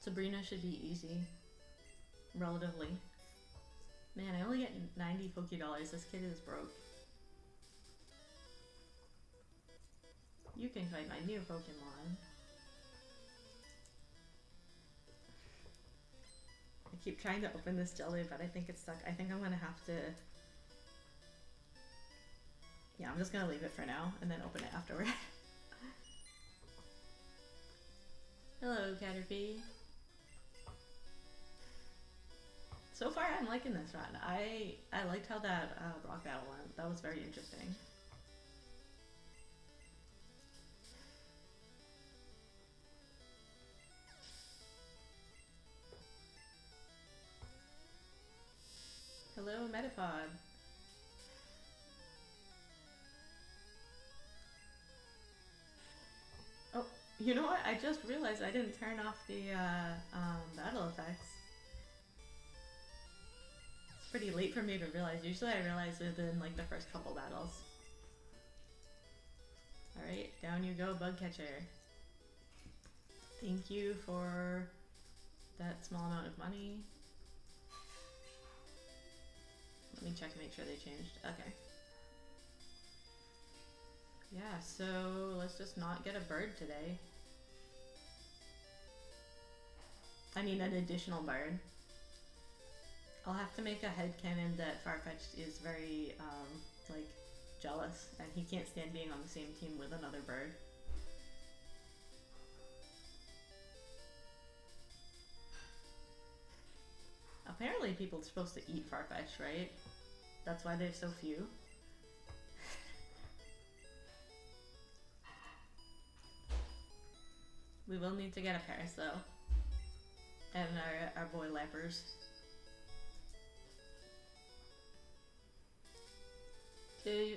Sabrina should be easy. Relatively. Man, I only get 90 Poké-Dollars. This kid is broke. You can fight my new Pokemon. I keep trying to open this jelly, but I think it's stuck. I think I'm gonna have to... Yeah, I'm just gonna leave it for now and then open it afterward. Hello, Caterpie. So far, I'm liking this run. I liked how that rock battle went. That was very interesting. Hello, Metapod. Oh, you know what? I just realized I didn't turn off the battle effects. It's pretty late for me to realize. Usually I realize it in like the first couple battles. Alright, down you go, bug catcher. Thank you for that small amount of money. Let me check and make sure they changed. Okay. Yeah, so let's just not get a bird today. I mean, an additional bird. I'll have to make a headcanon that Farfetch'd is very, like, jealous, and he can't stand being on the same team with another bird. Apparently people are supposed to eat Farfetch, right? That's why there's so few. We will need to get a Paris though. And our boy Lappers.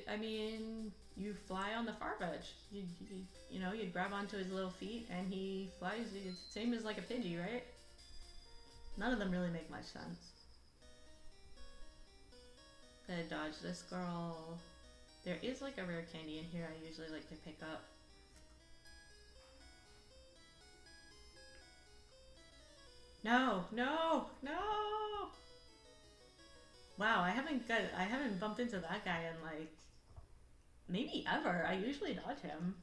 I mean, you fly on the Farfetch. You know, you grab onto his little feet and he flies. It's the same as like a Pidgey, right? None of them really make much sense. Gotta dodge this girl. There is like a rare candy in here I usually like to pick up. No, no, no! Wow, I haven't bumped into that guy in like maybe ever. I usually dodge him.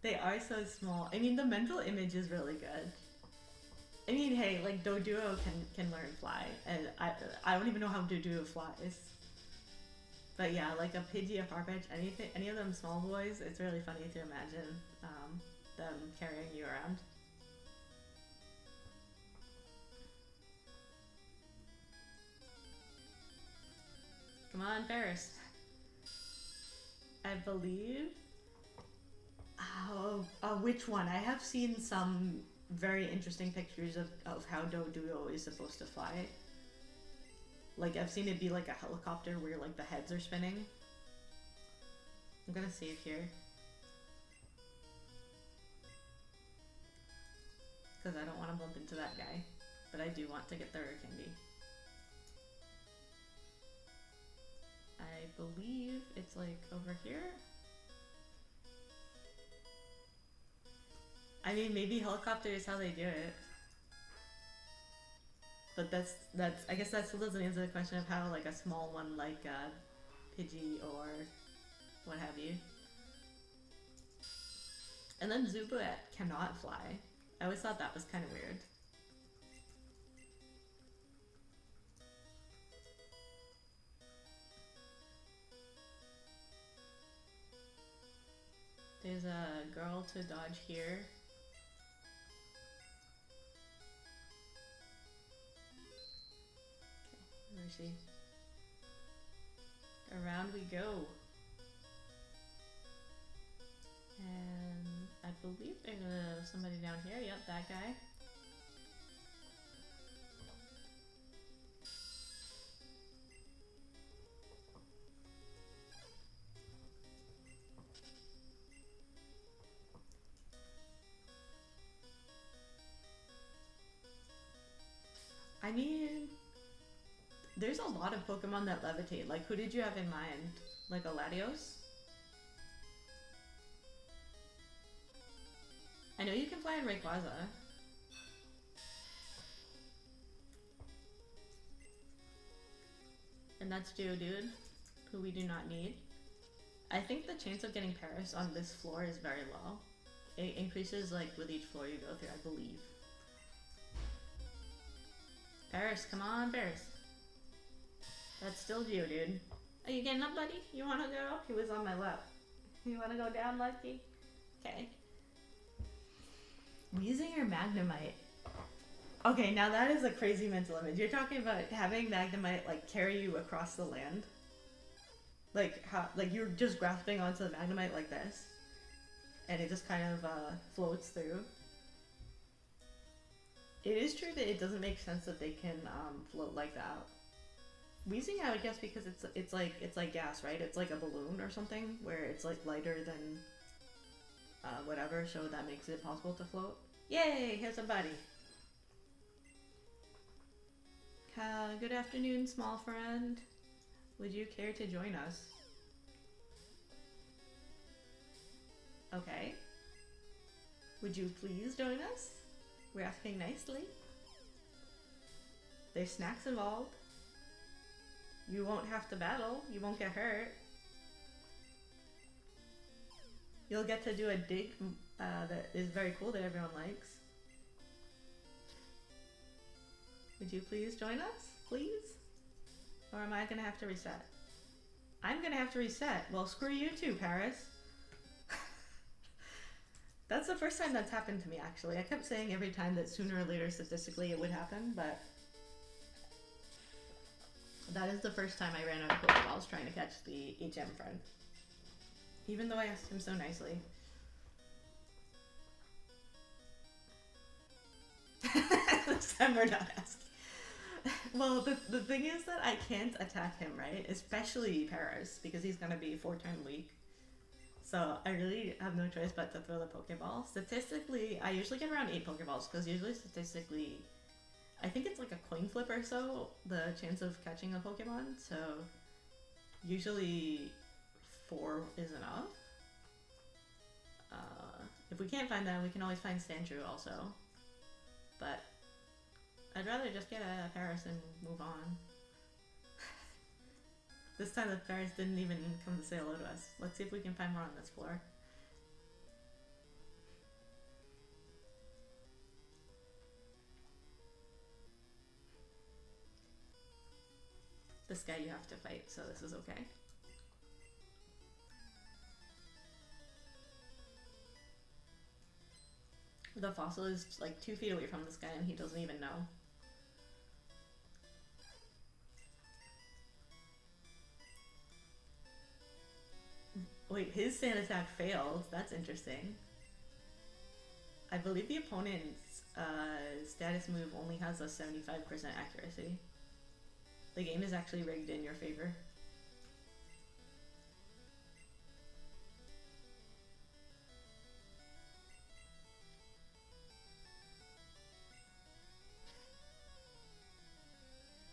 They are so small. I mean, the mental image is really good. I mean, hey, like Doduo can learn fly, and I don't even know how Doduo flies. But yeah, like a Pidgey, a Farfetch, any of them small boys, it's really funny to imagine them carrying you around. Come on, Ferris. I believe. Oh, which one? I have seen some very interesting pictures of how Doduo is supposed to fly. Like, I've seen it be like a helicopter where like the heads are spinning. I'm gonna save here. Because I don't want to bump into that guy. But I do want to get the rare candy. I believe it's like over here. I mean, maybe helicopter is how they do it. But that's I guess that still doesn't answer the question of how like a small one like Pidgey or what have you. And then Zubat cannot fly. I always thought that was kind of weird. There's a girl to dodge here. Okay, where is she? Around we go. And I believe there's somebody down here. Yep, that guy. I mean, there's a lot of Pokemon that levitate. Like, who did you have in mind? Like a Latios? I know you can fly in Rayquaza. And that's Geodude, who we do not need. I think the chance of getting Paris on this floor is very low. It increases like with each floor you go through, I believe. Paris, come on, Paris. That's still Geodude. Are you getting up, buddy? You wanna go? He was on my lap. You wanna go down, Lucky? Okay. Using your Magnemite. Okay, now that is a crazy mental image. You're talking about having Magnemite like carry you across the land. Like how, like you're just grasping onto the Magnemite like this, and it just kind of floats through. It is true that it doesn't make sense that they can float like that. Wheezing, I would guess because it's like gas, right? It's like a balloon or something where it's like lighter than whatever, so that makes it possible to float. Yay! Here's a buddy. Good afternoon, small friend. Would you care to join us? Okay. Would you please join us? We're asking nicely. There's snacks involved. You won't have to battle. You won't get hurt. You'll get to do a dig that is very cool that everyone likes. Would you please join us? Please? Or am I gonna have to reset? I'm gonna have to reset. Well, screw you too, Paris. That's the first time that's happened to me, actually. I kept saying every time that sooner or later, statistically, it would happen, but that is the first time I ran out of Pokeballs trying to catch the HM friend. Even though I asked him so nicely. This time we're not asking. Well, the thing is that I can't attack him, right? Especially Paris, because he's gonna be 4 times weak. So I really have no choice but to throw the Pokeball. Statistically, I usually get around 8 Pokeballs, because usually statistically, I think it's like a coin flip or so, the chance of catching a Pokemon. So usually 4 is enough. If we can't find that, we can always find Sandshrew also. But I'd rather just get a Paris and move on. This time the Paris didn't even come to say hello to us. Let's see if we can find more on this floor. This guy you have to fight, so this is okay. The fossil is like 2 feet away from this guy and he doesn't even know. Wait, his sand attack failed. That's interesting. I believe the opponent's status move only has a 75% accuracy. The game is actually rigged in your favor.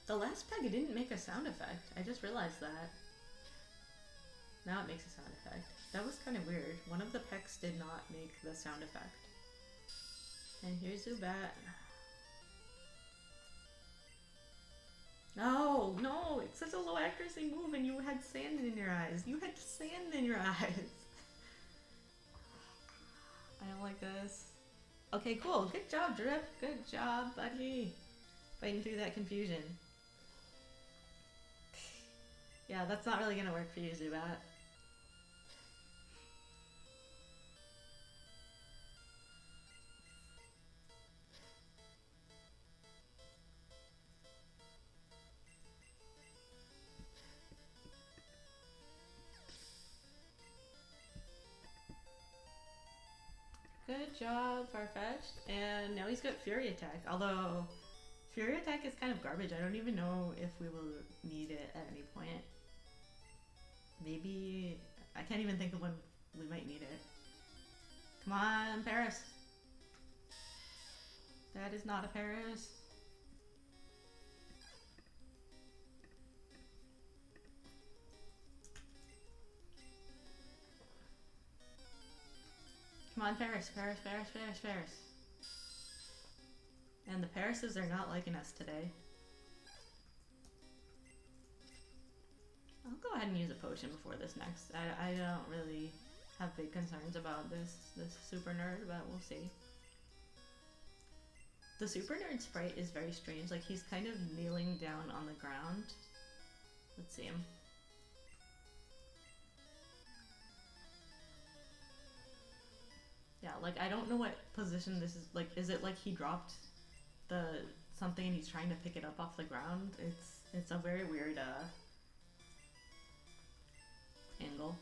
The last peg didn't make a sound effect. I just realized that. Now it makes a sound effect. That was kind of weird. One of the pecs did not make the sound effect. And here's Zubat. No, no, it's such a low accuracy move and you had sand in your eyes. You had sand in your eyes. I don't like this. Okay, cool. Good job, Drip. Good job, buddy. Fighting through that confusion. Yeah, that's not really gonna work for you, Zubat. Good job, Farfetch'd. And now he's got Fury Attack. Although, Fury Attack is kind of garbage. I don't even know if we will need it at any point. Maybe... I can't even think of when we might need it. Come on, Paris. That is not a Paris. Come on, Paris, Paris, Paris, Paris, Paris. And the Parises are not liking us today. I'll go ahead and use a potion before this next. I don't really have big concerns about this super nerd, but we'll see. The super nerd sprite is very strange. Like, he's kind of kneeling down on the ground. Let's see him. Yeah, like, I don't know what position this is. Like, is it like he dropped the something and he's trying to pick it up off the ground? It's a very weird angle.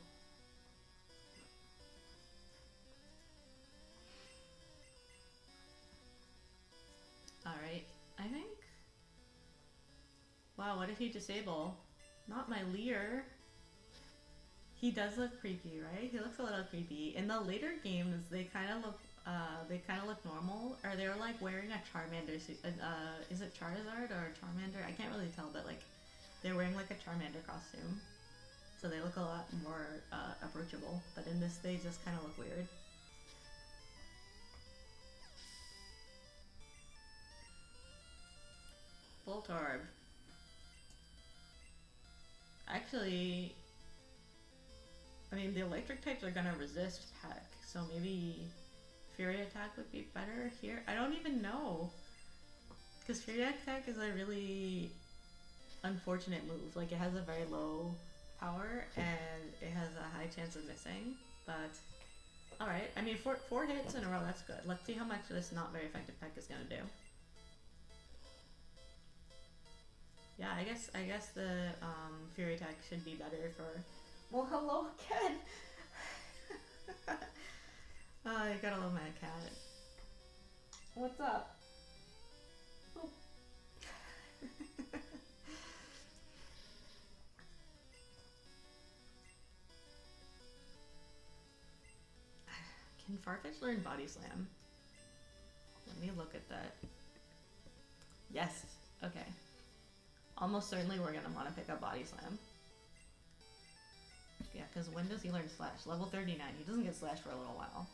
Alright, I think... Wow, what did he disable? Not my Leer. He does look creepy, right? He looks a little creepy. In the later games, they kind of look normal, or they were like wearing a Charmander suit. Is it Charizard or Charmander? I can't really tell, but like they're wearing like a Charmander costume, so they look a lot more approachable. But in this, they just kind of look weird. Voltorb. Actually, I mean, the electric types are gonna resist attack, so maybe Fury Attack would be better here? I don't even know. Because Fury Attack is a really unfortunate move. Like, it has a very low power, and it has a high chance of missing, but... Alright, I mean, four hits in a row, that's good. Let's see how much this not very effective peck is gonna do. Yeah, I guess the Fury Attack should be better for... Well, hello again! Oh, I gotta love my cat. What's up? Oh. Can Farfetch learn Body Slam? Let me look at that. Yes. Okay. Almost certainly we're gonna want to pick up Body Slam. Yeah, because when does he learn Slash? Level 39. He doesn't get Slash for a little while.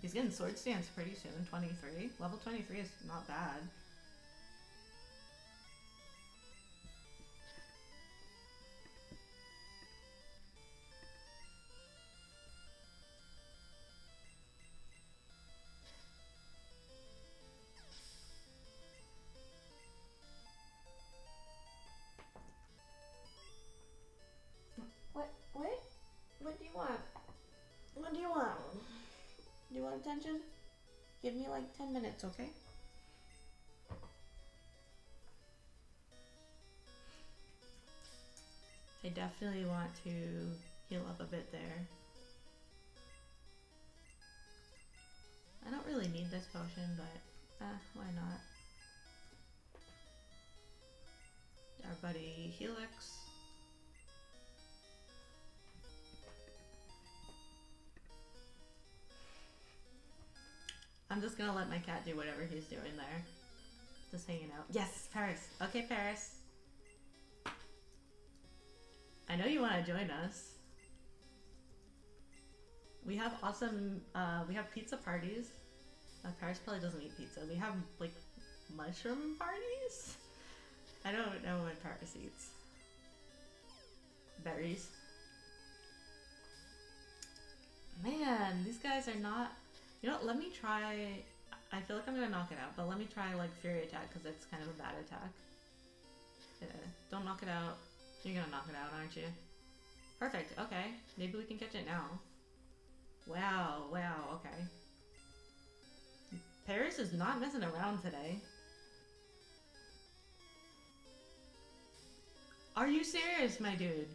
He's getting Sword Stance pretty soon. 23. Level 23 is not bad. What do you want? What do you want? Do you want attention? Give me like 10 minutes, okay? I definitely want to heal up a bit there. I don't really need this potion, but why not? Our buddy Helix. I'm just gonna let my cat do whatever he's doing there. Just hanging out. Yes, Paris. Okay, Paris. I know you want to join us. We have awesome, we have pizza parties. Paris probably doesn't eat pizza. We have, like, mushroom parties? I don't know what Paris eats. Berries. Man, these guys are not... You know, let me try... I feel like I'm gonna knock it out, but let me try, like, Fury Attack, because it's kind of a bad attack. Don't knock it out. You're gonna knock it out, aren't you? Perfect, okay. Maybe we can catch it now. Wow, okay. Paris is not messing around today. Are you serious, my dude?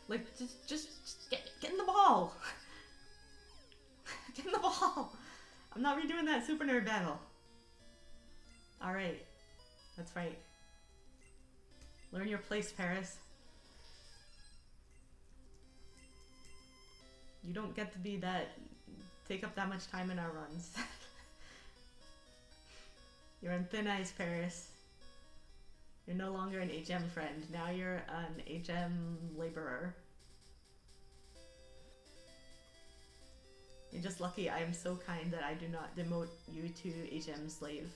Like, just get in the ball! Get in the ball! I'm not redoing that Super Nerd battle. Alright. That's right. Learn your place, Paris. You don't get to be that... take up that much time in our runs. You're on thin ice, Paris. You're no longer an HM friend. Now you're an HM laborer. You're just lucky I am so kind that I do not demote you to HM slave.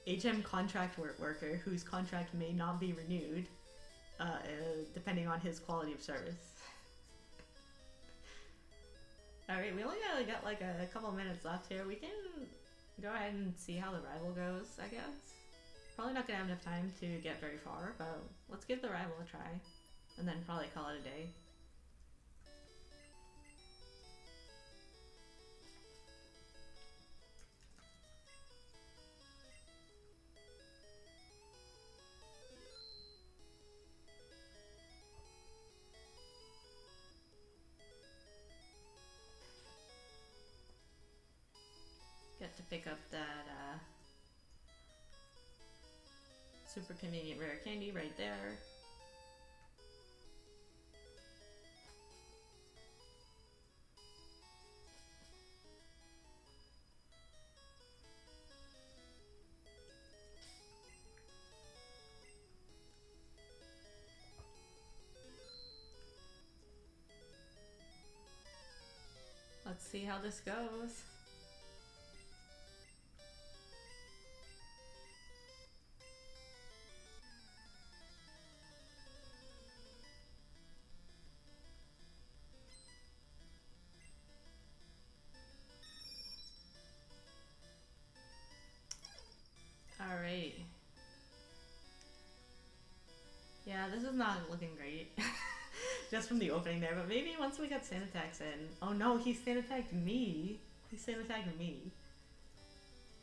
HM contract worker whose contract may not be renewed depending on his quality of service. Alright, we only got like a couple minutes left here. We can go ahead and see how the rival goes, I guess. Probably not gonna have enough time to get very far, but let's give the rival a try. And then probably call it a day. Get to pick up that Super convenient rare candy right there. Let's see how this goes. Alright. Yeah, this is not looking great. Just from the opening there, but maybe once we got sand attacks in. Oh no, he sand attacked me. He sand attacked me.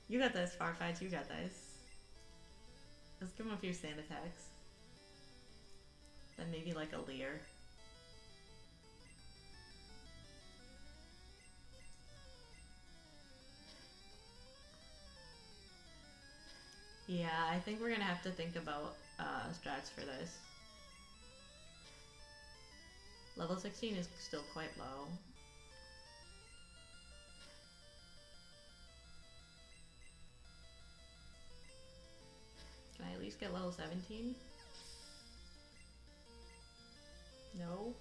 You got this, Farfights, you got this. Let's give him a few sand attacks. Then maybe like a Leer. Yeah, I think we're gonna have to think about strats for this. Level 16 is still quite low. Can I at least get level 17? No?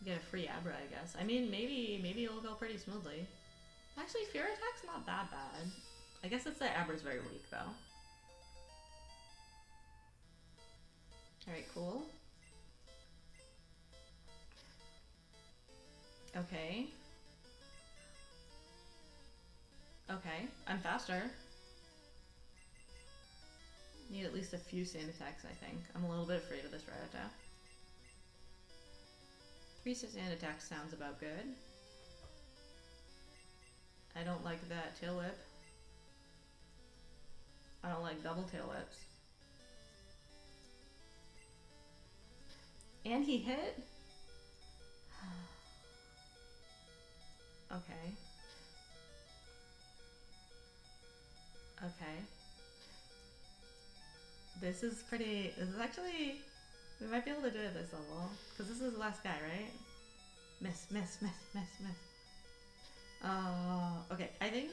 Get a free Abra, I guess. I mean, maybe it'll go pretty smoothly. Actually, Fear Attack's not that bad. I guess it's that Abra's very weak, though. Alright, cool. Okay. Okay, I'm faster. Need at least a few sand attacks, I think. I'm a little bit afraid of this Rattata. 3 sand attacks sounds about good. I don't like that tail whip. I don't like double tail whips. And he hit? Okay. Okay. This is actually, we might be able to do it at this level. Because this is the last guy, right? Miss, miss, miss, miss, miss. Okay, I think,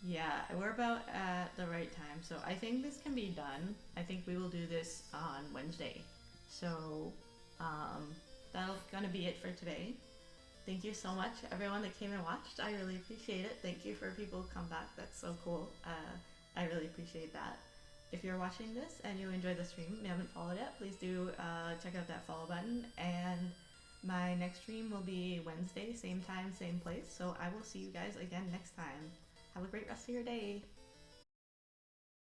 yeah, we're about at the right time. So I think this can be done. I think we will do this on Wednesday. So, that'll gonna be it for today. Thank you so much, everyone that came and watched. I really appreciate it. Thank you for people who come back. That's so cool. I really appreciate that. If you're watching this and you enjoyed the stream and you haven't followed yet, please do check out that follow button. And my next stream will be Wednesday, same time, same place. So I will see you guys again next time. Have a great rest of your day.